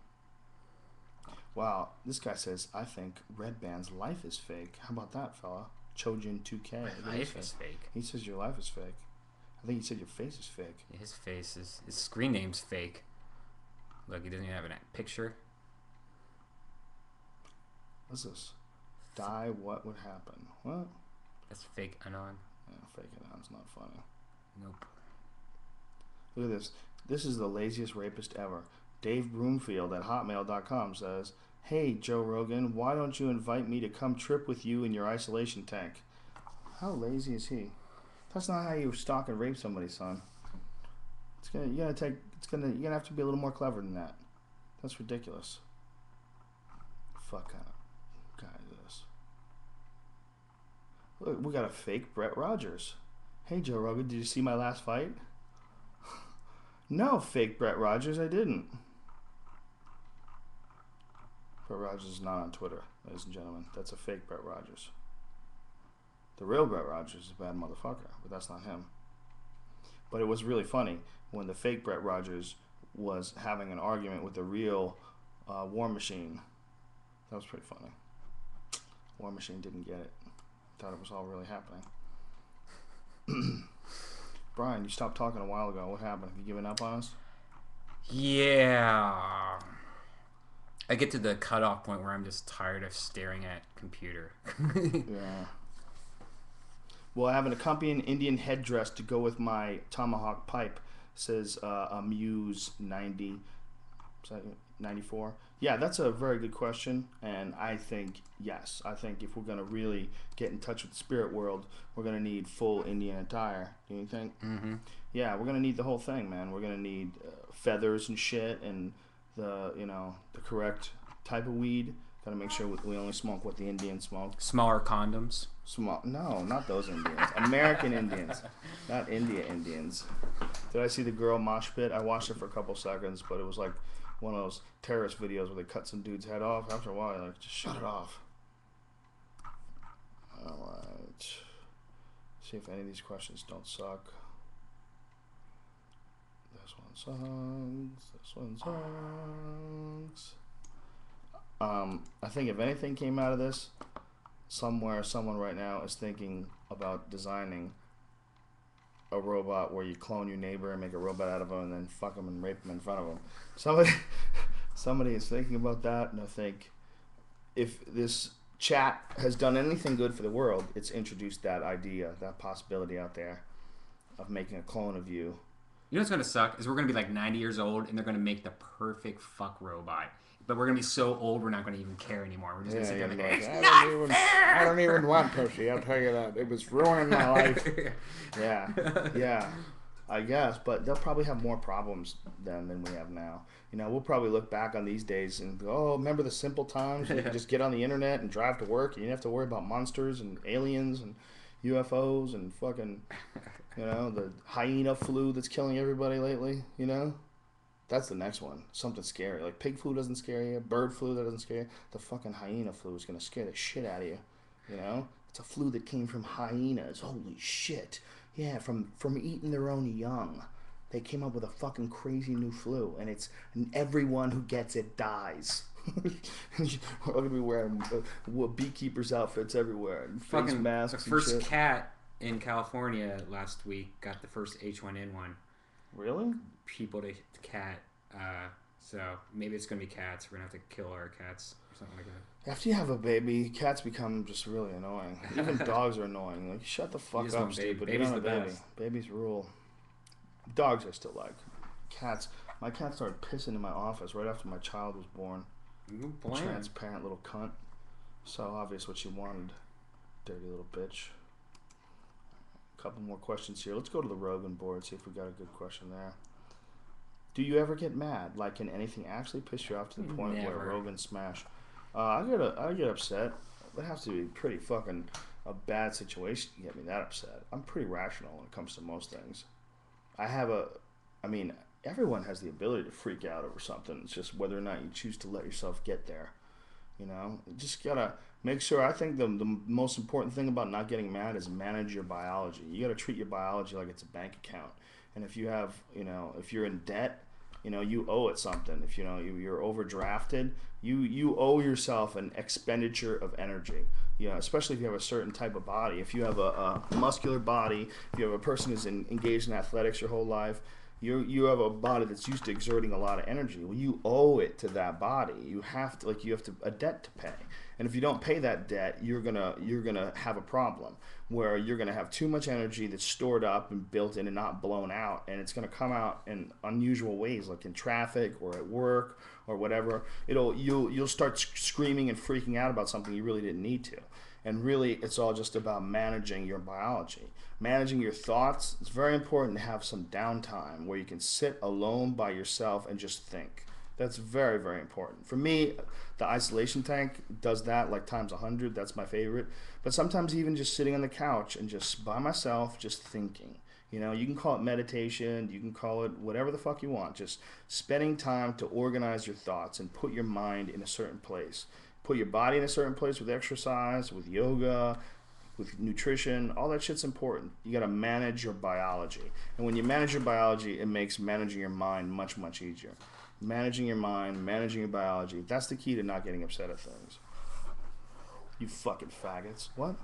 Wow, this guy says, I think Redban's life is fake. How about that, fella? Chojin2K. My life is fake. He says your life is fake. I think he said your face is fake. Yeah, his screen name's fake. Look, he doesn't even have a picture. What's this? Die, what would happen? What? That's fake Anon. Yeah, fake Anon's not funny. Nope. Look at this. This is the laziest rapist ever. Dave Broomfield at hotmail.com says, hey, Joe Rogan, why don't you invite me to come trip with you in your isolation tank? How lazy is he? That's not how you stalk and rape somebody, son. You're gonna have to be a little more clever than that. That's ridiculous. Fuck kind of guy is this? Look, we got a fake Brett Rogers. Hey, Joe Rogan, did you see my last fight? No, fake Brett Rogers, I didn't. Brett Rogers is not on Twitter, ladies and gentlemen. That's a fake Brett Rogers. The real Brett Rogers is a bad motherfucker, but that's not him. But it was really funny when the fake Brett Rogers was having an argument with the real War Machine. That was pretty funny. War Machine didn't get it. Thought it was all really happening. Brian, you stopped talking a while ago. What happened? Have you given up on us? Yeah. I get to the cutoff point where I'm just tired of staring at computer. Yeah. Well, I have an accompanying Indian headdress to go with my tomahawk pipe, says Muse 90. Is that 94? Yeah, that's a very good question, and I think, yes. I think if we're going to really get in touch with the spirit world, we're going to need full Indian attire. Do you think? Mm-hmm. Yeah, we're going to need the whole thing, man. We're going to need feathers and shit and the correct type of weed. Got to make sure we only smoke what the Indians smoke. Smaller condoms. No, not those Indians. American Indians, not India Indians. Did I see the girl mosh pit? I watched it for a couple seconds, but it was like one of those terrorist videos where they cut some dude's head off. After a while, you're like, just shut it off. All right. See if any of these questions don't suck. This one sucks. This one sucks. I think if anything came out of this, somewhere, someone right now is thinking about designing a robot where you clone your neighbor and make a robot out of him and then fuck him and rape him in front of him. Somebody is thinking about that, and I think if this chat has done anything good for the world, it's introduced that idea, that possibility out there of making a clone of you. You know what's going to suck is we're going to be like 90 years old and they're going to make the perfect fuck robot. But we're going to be so old we're not going to even care anymore. We're just going to sit there and like, it's not fair! I don't even want pussy, I'll tell you that. It was ruining my life. Yeah. I guess, but they'll probably have more problems then than we have now. You know, we'll probably look back on these days and go, oh, remember the simple times when you could just get on the internet and drive to work and you didn't have to worry about monsters and aliens and UFOs and fucking, you know, the hyena flu that's killing everybody lately, you know? That's the next one. Something scary. Like pig flu doesn't scare you, bird flu that doesn't scare you. The fucking hyena flu is going to scare the shit out of you, you know? It's a flu that came from hyenas. Holy shit. Yeah, from eating their own young. They came up with a fucking crazy new flu, and everyone who gets it dies. We're going to be wearing beekeepers' outfits everywhere, and face masks. The first cat in California last week got the first H1N1. Really? People to cat. So maybe it's going to be cats. We're going to have to kill our cats or something like that. After you have a baby, cats become just really annoying. Even dogs are annoying. Like, shut the fuck up, stupid. Baby's the best. Babies rule. Dogs I still like. Cats. My cat started pissing in my office right after my child was born. Transparent little cunt. So obvious what she wanted. Dirty little bitch. A couple more questions here. Let's go to the Rogan board, see if we got a good question there. Do you ever get mad? Like, can anything actually piss you off to the point where Rogan smash? I get upset. It has to be pretty fucking a bad situation to get me that upset. I'm pretty rational when it comes to most things. Everyone has the ability to freak out over something. It's just whether or not you choose to let yourself get there. You know, you just gotta make sure. I think the most important thing about not getting mad is manage your biology. You gotta treat your biology like it's a bank account. And if you have, you know, if you're in debt, you know, you owe it something. If, you know, you're overdrafted, you owe yourself an expenditure of energy. You know, especially if you have a certain type of body. If you have a muscular body, if you have a person who's engaged in athletics your whole life, you have a body that's used to exerting a lot of energy. Well, you owe it to that body. You have a debt to pay. And if you don't pay that debt, you're gonna have a problem where you're gonna have too much energy that's stored up and built in and not blown out, and it's gonna come out in unusual ways, like in traffic or at work or whatever. You'll start screaming and freaking out about something you really didn't need to. And really, it's all just about managing your biology. Managing your thoughts. It's very important to have some downtime where you can sit alone by yourself and just think. That's very, very important. For me, the isolation tank does that like times 100. That's my favorite. But sometimes even just sitting on the couch and just by myself, just thinking. You know, you can call it meditation. You can call it whatever the fuck you want. Just spending time to organize your thoughts and put your mind in a certain place. Put your body in a certain place with exercise, with yoga, with nutrition. All that shit's important. You got to manage your biology. And when you manage your biology, it makes managing your mind much, much easier. Managing your mind, managing your biology. That's the key to not getting upset at things. You fucking faggots. What?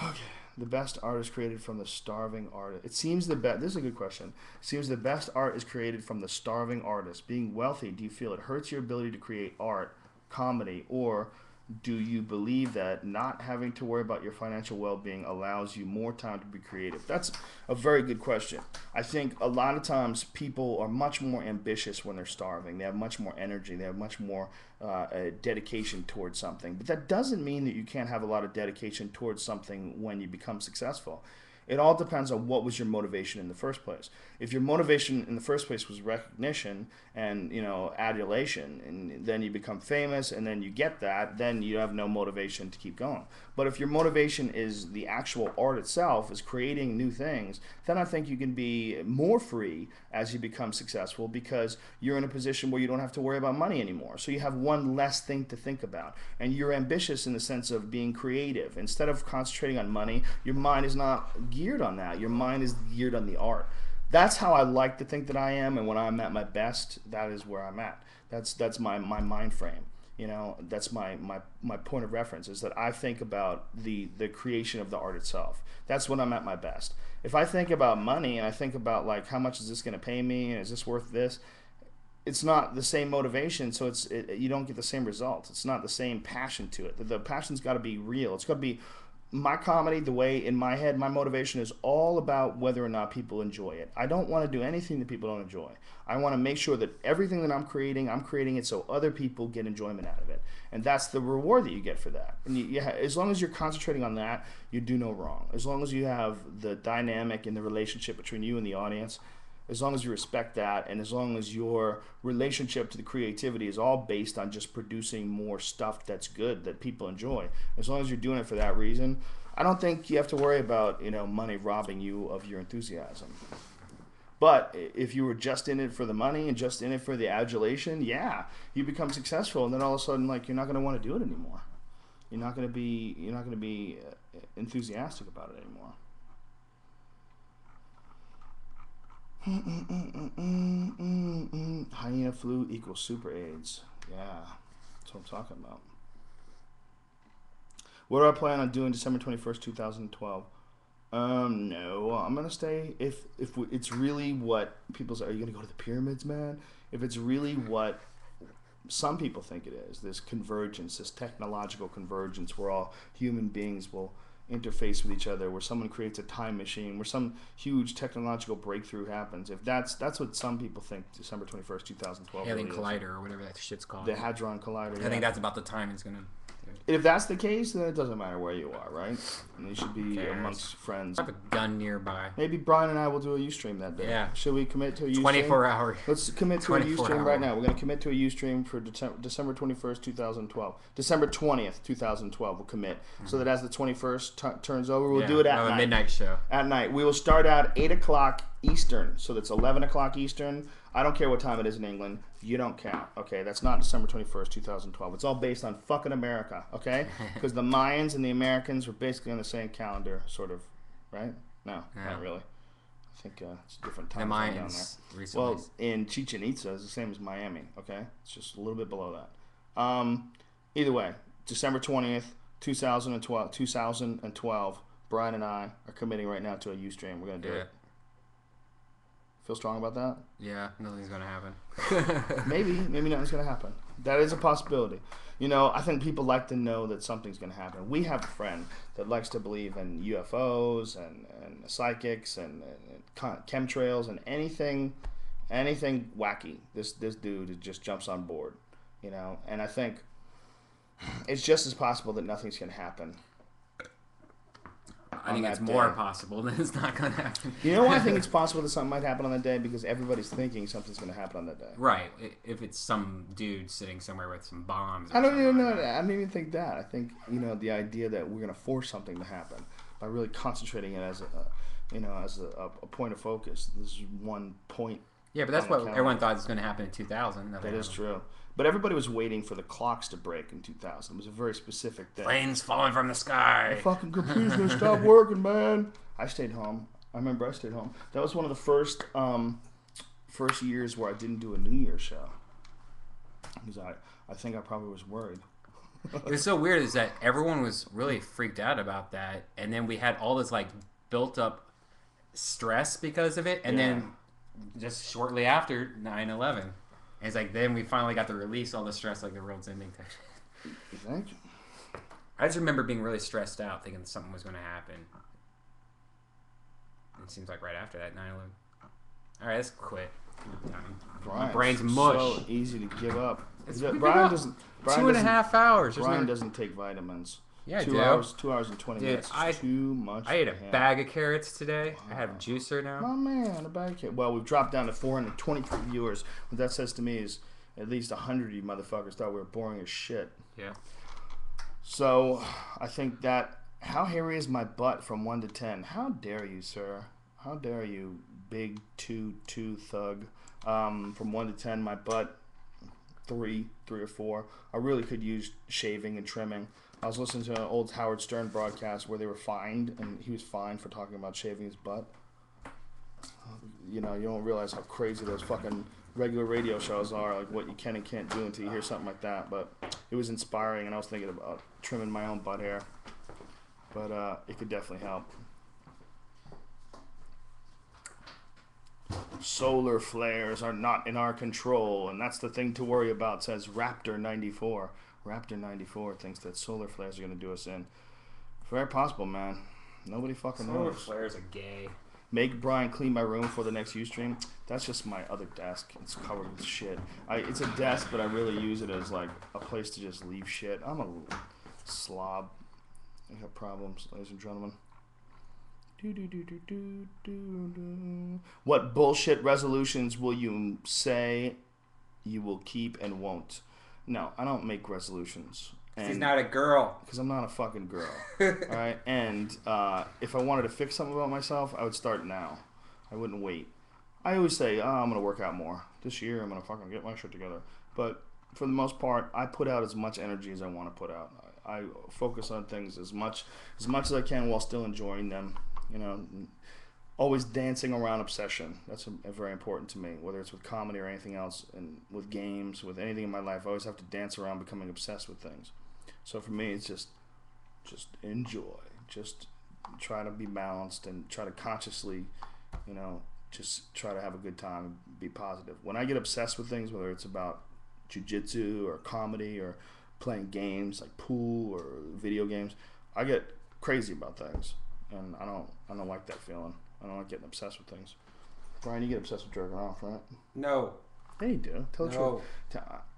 Okay. The best art is created from the starving artist. It seems this is a good question. It seems the best art is created from the starving artist. Being wealthy, do you feel it hurts your ability to create art, comedy, or do you believe that not having to worry about your financial well-being allows you more time to be creative? That's a very good question. I think a lot of times people are much more ambitious when they're starving. They have much more energy. They have much more dedication towards something. But that doesn't mean that you can't have a lot of dedication towards something when you become successful. It all depends on what was your motivation in the first place. If your motivation in the first place was recognition and, you know, adulation, and then you become famous and then you get that, then you have no motivation to keep going. But if your motivation is the actual art itself, is creating new things, then I think you can be more free as you become successful because you're in a position where you don't have to worry about money anymore. So you have one less thing to think about. And you're ambitious in the sense of being creative. Instead of concentrating on money, your mind is not geared on that. Your mind is geared on the art. That's how I like to think that I am, and when I'm at my best, that is where I'm at. That's my mind frame. You know, that's my point of reference, is that I think about the creation of the art itself. That's when I'm at my best. If I think about money and I think about like how much is this going to pay me and is this worth this, it's not the same motivation, so you don't get the same results. It's not the same passion to it. The passion's got to be real. It's got to be my comedy, the way in my head, my motivation is all about whether or not people enjoy it. I don't want to do anything that people don't enjoy. I want to make sure that everything that I'm creating it so other people get enjoyment out of it. And that's the reward that you get for that. And as long as you're concentrating on that, you do no wrong. As long as you have the dynamic in the relationship between you and the audience, as long as you respect that, and as long as your relationship to the creativity is all based on just producing more stuff that's good, that people enjoy, as long as you're doing it for that reason, I don't think you have to worry about, money robbing you of your enthusiasm. But if you were just in it for the money and just in it for the adulation, yeah, you become successful, and then all of a sudden, you're not going to want to do it anymore. You're not going to be enthusiastic about it anymore. Hyena flu equals super AIDS. Yeah, that's what I'm talking about. What do I plan on doing December 21st, 2012? No, I'm gonna stay. If it's really what people say, are you gonna go to the pyramids, man? If it's really what some people think it is, this convergence, this technological convergence, where all human beings will interface with each other, where someone creates a time machine, where some huge technological breakthrough happens. If that's what some people think December 21st, 2012. Alien Collider or whatever that shit's called. The Hadron Collider. I think that's about the time it's gonna. If that's the case, then it doesn't matter where you are, right? And you should be amongst friends. I have a gun nearby. Maybe Brian and I will do a Ustream that day. Yeah. Should we commit to a Ustream? 24 hour. Let's commit to a Ustream right now. We're going to commit to a Ustream for December 21st, 2012. December 20th, 2012, we'll commit. So that as the 21st turns over, we'll do it at night. A midnight show. At night. We will start at 8 o'clock Eastern. So that's 11 o'clock Eastern. I don't care what time it is in England. You don't count, okay? That's not December 21st, 2012. It's all based on fucking America, okay? Because the Mayans and the Americans were basically on the same calendar, sort of, right? No, not really. I think it's a different time. The Mayans recently. Well, in Chichen Itza, it's the same as Miami, okay? It's just a little bit below that. Either way, December 20th, 2012, Brian and I are committing right now to a Ustream. We're going to do it. Feel strong about that? Yeah, nothing's going to happen. Maybe nothing's going to happen. That is a possibility. I think people like to know that something's going to happen. We have a friend that likes to believe in UFOs and psychics and chemtrails and anything wacky. This dude just jumps on board, and I think it's just as possible that nothing's going to happen. I think it's more possible than it's not going to happen. You know why I think it's possible that something might happen on that day? Because everybody's thinking something's going to happen on that day. Right. If it's some dude sitting somewhere with some bombs. I don't even know that. I don't even think that. I think, the idea that we're going to force something to happen by really concentrating it as a point of focus. This is one point. Yeah, but that's what everyone thought was going to happen in 2000. That is true. But everybody was waiting for the clocks to break in 2000. It was a very specific day. Planes falling from the sky. The fucking computer's going to stop working, man. I stayed home. I remember I stayed home. That was one of the first years where I didn't do a New Year's show. Because I think I probably was worried. It was so weird is that everyone was really freaked out about that. And then we had all this built up stress because of it. And then just shortly after 9/11. And it's then we finally got to release all the stress, the world's ending. You think? I just remember being really stressed out, thinking something was going to happen. It seems like right after that, 9/11. All right, let's quit. My brain's mush. So easy to give up. Brian doesn't. 2.5 hours. Brian doesn't take vitamins. Yeah, 2 hours. 2 hours and 20 minutes. Too much. I ate a bag of carrots today. Wow. I have a juicer now. Oh man, a bag of carrots. Well, we've dropped down to 423 viewers. What that says to me is at least 100 of you motherfuckers thought we were boring as shit. Yeah. So I think that how hairy is my butt from 1 to 10? How dare you, sir? How dare you, big 2 thug? From 1 to 10, my butt 3 or 4. I really could use shaving and trimming. I was listening to an old Howard Stern broadcast where they were fined, and he was fined for talking about shaving his butt. You don't realize how crazy those fucking regular radio shows are, what you can and can't do until you hear something like that. But it was inspiring, and I was thinking about trimming my own butt hair. But it could definitely help. Solar flares are not in our control, and that's the thing to worry about, says Raptor94. Raptor94 thinks that solar flares are going to do us in. Very possible, man. Nobody fucking Solar knows. flares are gay. Make Brian clean my room for the next Ustream. That's just my other desk. It's covered with shit. It's a desk, but I really use it as like a place to just leave shit. I'm a slob. I have problems, ladies and gentlemen. What bullshit resolutions will you say you will keep and won't? No, I don't make resolutions. She's not a girl. Because I'm not a fucking girl. Alright? And if I wanted to fix something about myself, I would start now. I wouldn't wait. I always say, I'm going to work out more. This year, I'm going to fucking get my shit together. But for the most part, I put out as much energy as I want to put out. I focus on things as much as I can while still enjoying them. You know, always dancing around obsession. That's very important to me, whether it's with comedy or anything else, and with games, with anything in my life. I always have to dance around becoming obsessed with things. So for me, it's just enjoy. Just try to be balanced and try to consciously, you know, just try to have a good time and be positive. When I get obsessed with things, whether it's about jiu-jitsu or comedy or playing games like pool or video games, I get crazy about things. And I don't like that feeling. I don't like getting obsessed with things. Brian, you get obsessed with jerking off, right? No. Yeah, you do. Tell the truth.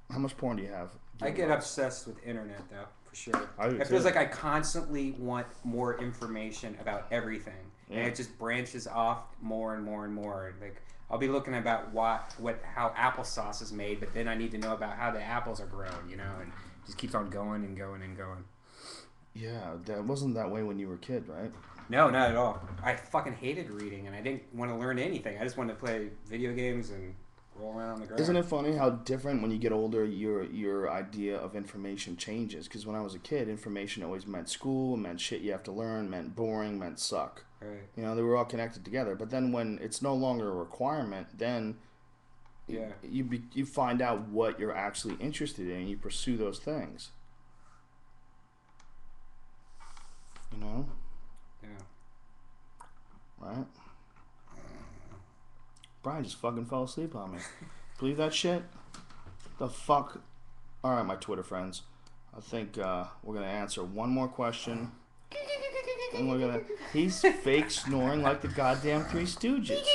How much porn do you have? I get obsessed with internet, though, for sure. It feels like I constantly want more information about everything. Yeah. And it just branches off more and more and more. Like, I'll be looking about how applesauce is made, but then I need to know about how the apples are grown, you know, and it just keeps on going and going and going. Yeah, that wasn't that way when you were a kid, right? No, not at all. I fucking hated reading, and I didn't want to learn anything. I just wanted to play video games and roll around on the ground. Isn't it funny how different when you get older, your idea of information changes? Because when I was a kid, information always meant school, meant shit you have to learn, meant boring, meant suck. Right. You know, they were all connected together. But then when it's no longer a requirement, then you find out what you're actually interested in, and you pursue those things. You know? Yeah. Right? Brian just fucking fell asleep on me. Believe that shit? The fuck? Alright, my Twitter friends. I think we're going to answer one more question. And we're going to... He's fake snoring like the goddamn Three Stooges.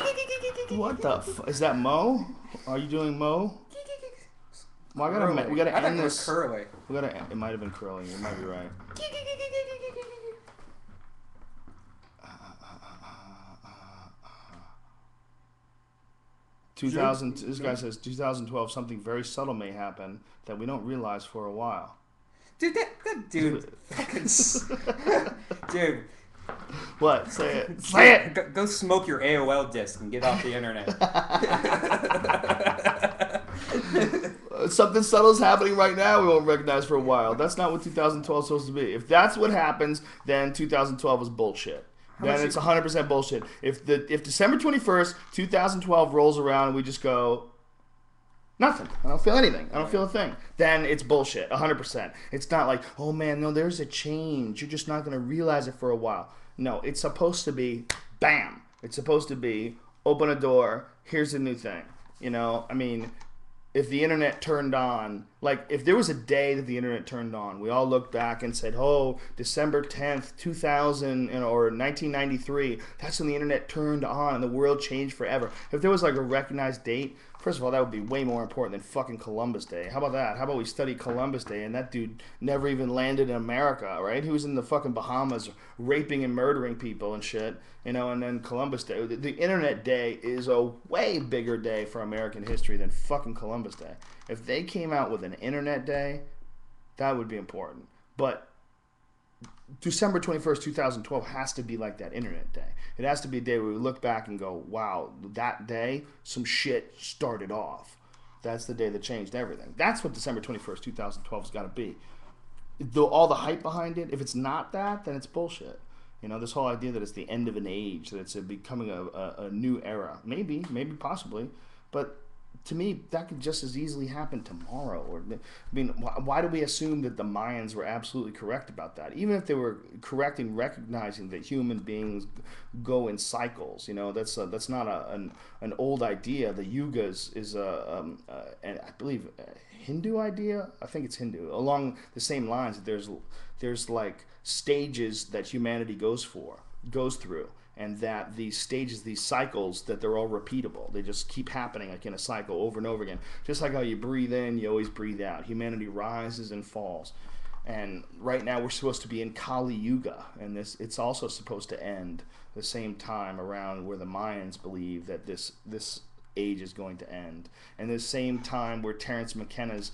What the is that Mo? Are you doing Mo? Well, we gotta end this. Curly. It might have been curly. You might be right. 2000. This guy says 2012. Something very subtle may happen that we don't realize for a while. Dude, dude, dude. What? Say it. Say it. Go smoke your AOL disc and get off the internet. Something subtle is happening right now we won't recognize for a while. That's not what 2012 is supposed to be. If that's what happens, then 2012 is bullshit. Then it's 100% bullshit. If December 21st, 2012 rolls around and we just go, nothing. I don't feel anything. I don't feel a thing. Then it's bullshit, 100%. It's not like, oh man, no, there's a change. You're just not going to realize it for a while. No, it's supposed to be, bam. It's supposed to be, open a door, here's a new thing. You know, I mean, if the internet turned on, like if there was a day that the internet turned on, we all looked back and said, oh, December 10th, 2000, or 1993, that's when the internet turned on and the world changed forever. If there was like a recognized date, first of all, that would be way more important than fucking Columbus Day. How about that? How about we study Columbus Day and that dude never even landed in America, right? He was in the fucking Bahamas raping and murdering people and shit, you know, and then Columbus Day. The Internet Day is a way bigger day for American history than fucking Columbus Day. If they came out with an Internet Day, that would be important. But December 21st, 2012 has to be like that Internet Day. It has to be a day where we look back and go, wow, that day, some shit started off. That's the day that changed everything. That's what December 21st, 2012 has got to be. All the hype behind it, if it's not that, then it's bullshit. You know, this whole idea that it's the end of an age, that it's becoming a new era. Maybe, possibly. But to me, that could just as easily happen tomorrow. Or, I mean, why do we assume that the Mayans were absolutely correct about that? Even if they were correct in recognizing that human beings go in cycles, that's not an old idea. The yugas is and I believe a Hindu idea. I think it's Hindu. Along the same lines, that there's like stages that humanity goes through. And that these stages, these cycles, that they're all repeatable. They just keep happening like in a cycle over and over again. Just like how you breathe in, you always breathe out. Humanity rises and falls. And right now we're supposed to be in Kali Yuga. And it's also supposed to end the same time around where the Mayans believe that this age is going to end. And the same time where Terence McKenna's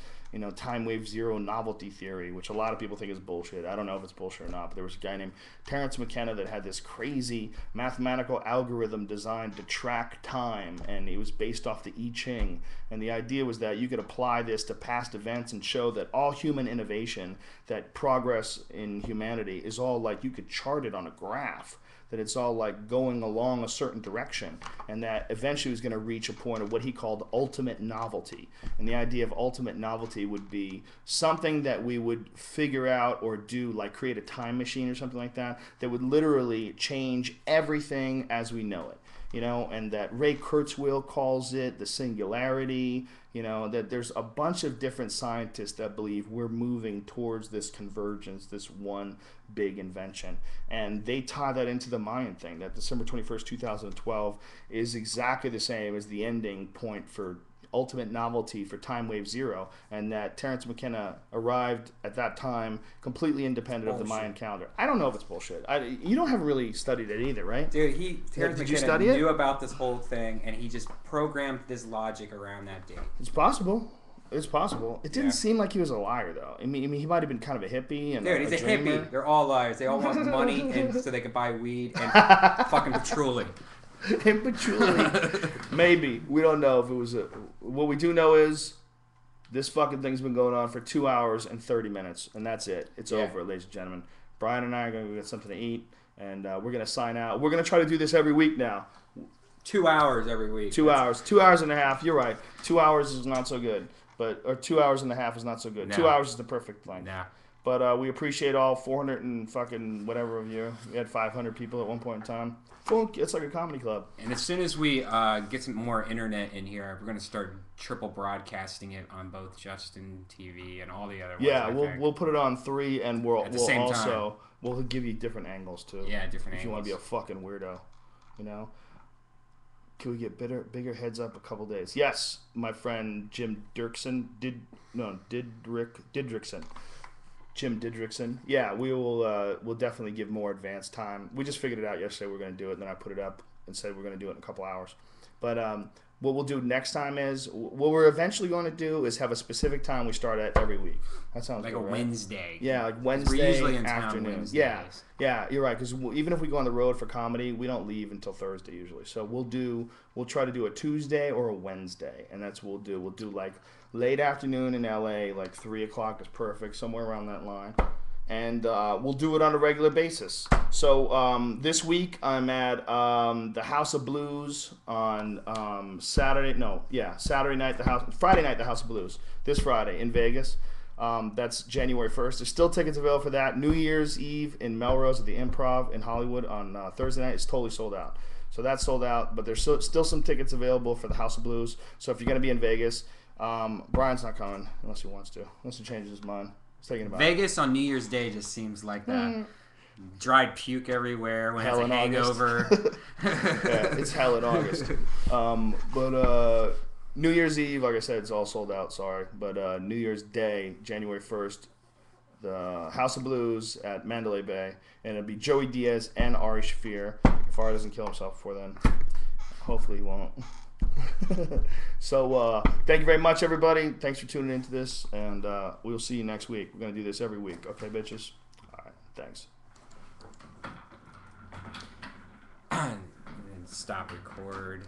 time wave zero novelty theory, which a lot of people think is bullshit. I don't know if it's bullshit or not, but there was a guy named Terence McKenna that had this crazy mathematical algorithm designed to track time, and it was based off the I Ching. And the idea was that you could apply this to past events and show that all human innovation, that progress in humanity is all like you could chart it on a graph. That it's all like going along a certain direction, and that eventually was going to reach a point of what he called ultimate novelty. And the idea of ultimate novelty would be something that we would figure out or do, like create a time machine or something like that, that would literally change everything as we know it. And that Ray Kurzweil calls it the singularity, that there's a bunch of different scientists that believe we're moving towards this convergence, this one big invention. And they tie that into the Mayan thing, that December 21st, 2012 is exactly the same as the ending point for ultimate novelty for time wave zero, and that Terence McKenna arrived at that time completely independent of the Mayan calendar. I don't know if it's bullshit. You don't have really studied it either, right? Dude, Terence McKenna knew it? about this whole thing, and he just programmed this logic around that date. It's possible. It's possible. It didn't seem like he was a liar, though. I mean, he might have been kind of a hippie and he's a dreamer. hippie. They're all liars. They all want money, and so they can buy weed and fucking patchouli. And patchouli. Maybe. We don't know if it was what we do know is this fucking thing's been going on for 2 hours and 30 minutes, and that's it. It's over, ladies and gentlemen. Brian and I are going to go get something to eat, and we're going to sign out. We're going to try to do this every week now. 2 hours every week. 2 hours. 2 hours and a half. You're right. 2 hours is not so good. Or 2 hours and a half is not so good. No. 2 hours is the perfect length. No. But we appreciate all 400 and fucking whatever of you. We had 500 people at one point in time. It's like a comedy club. And as soon as we get some more internet in here, we're going to start triple broadcasting it on both Justin TV and all the other ones. Yeah, we'll put it on 3, and we'll also we'll give you different angles too. Yeah, different angles. If you want to be a fucking weirdo, Can we get bigger heads up a couple days? Yes, my friend Jim Didrikson. Jim Didrikson. Yeah, we'll definitely give more advanced time. We just figured it out yesterday. We're going to do it, and then I put it up and said we're going to do it in a couple hours. But what we'll do next time is what we're eventually going to do is have a specific time we start at every week. That sounds like good, a right? Wednesday. Yeah, like Wednesday we're usually in afternoon. Town Wednesdays. Yeah, you're right. Because even if we go on the road for comedy, we don't leave until Thursday usually. So we'll try to do a Tuesday or a Wednesday, and that's what we'll do. We'll do like late afternoon in LA, like 3 o'clock is perfect, somewhere around that line. And we'll do it on a regular basis. So this week I'm at the House of Blues on Friday night, the House of Blues, this Friday in Vegas. That's January 1st. There's still tickets available for that. New Year's Eve in Melrose at the Improv in Hollywood on Thursday night. It's totally sold out. So that's sold out, but there's still some tickets available for the House of Blues. So if you're going to be in Vegas, Brian's not coming unless he wants to, unless he changes his mind. Vegas on New Year's Day just seems like that. Dried puke everywhere when it's a hangover. Yeah, it's hell in August. But New Year's Eve, like I said, it's all sold out. Sorry, but New Year's Day, January 1st, the House of Blues at Mandalay Bay, and it'll be Joey Diaz and Ari Shaffir. If Ari doesn't kill himself before then, hopefully he won't. So thank you very much, everybody. Thanks for tuning into this, and we'll see you next week. We're gonna do this every week, okay, bitches? All right, thanks. Stop record.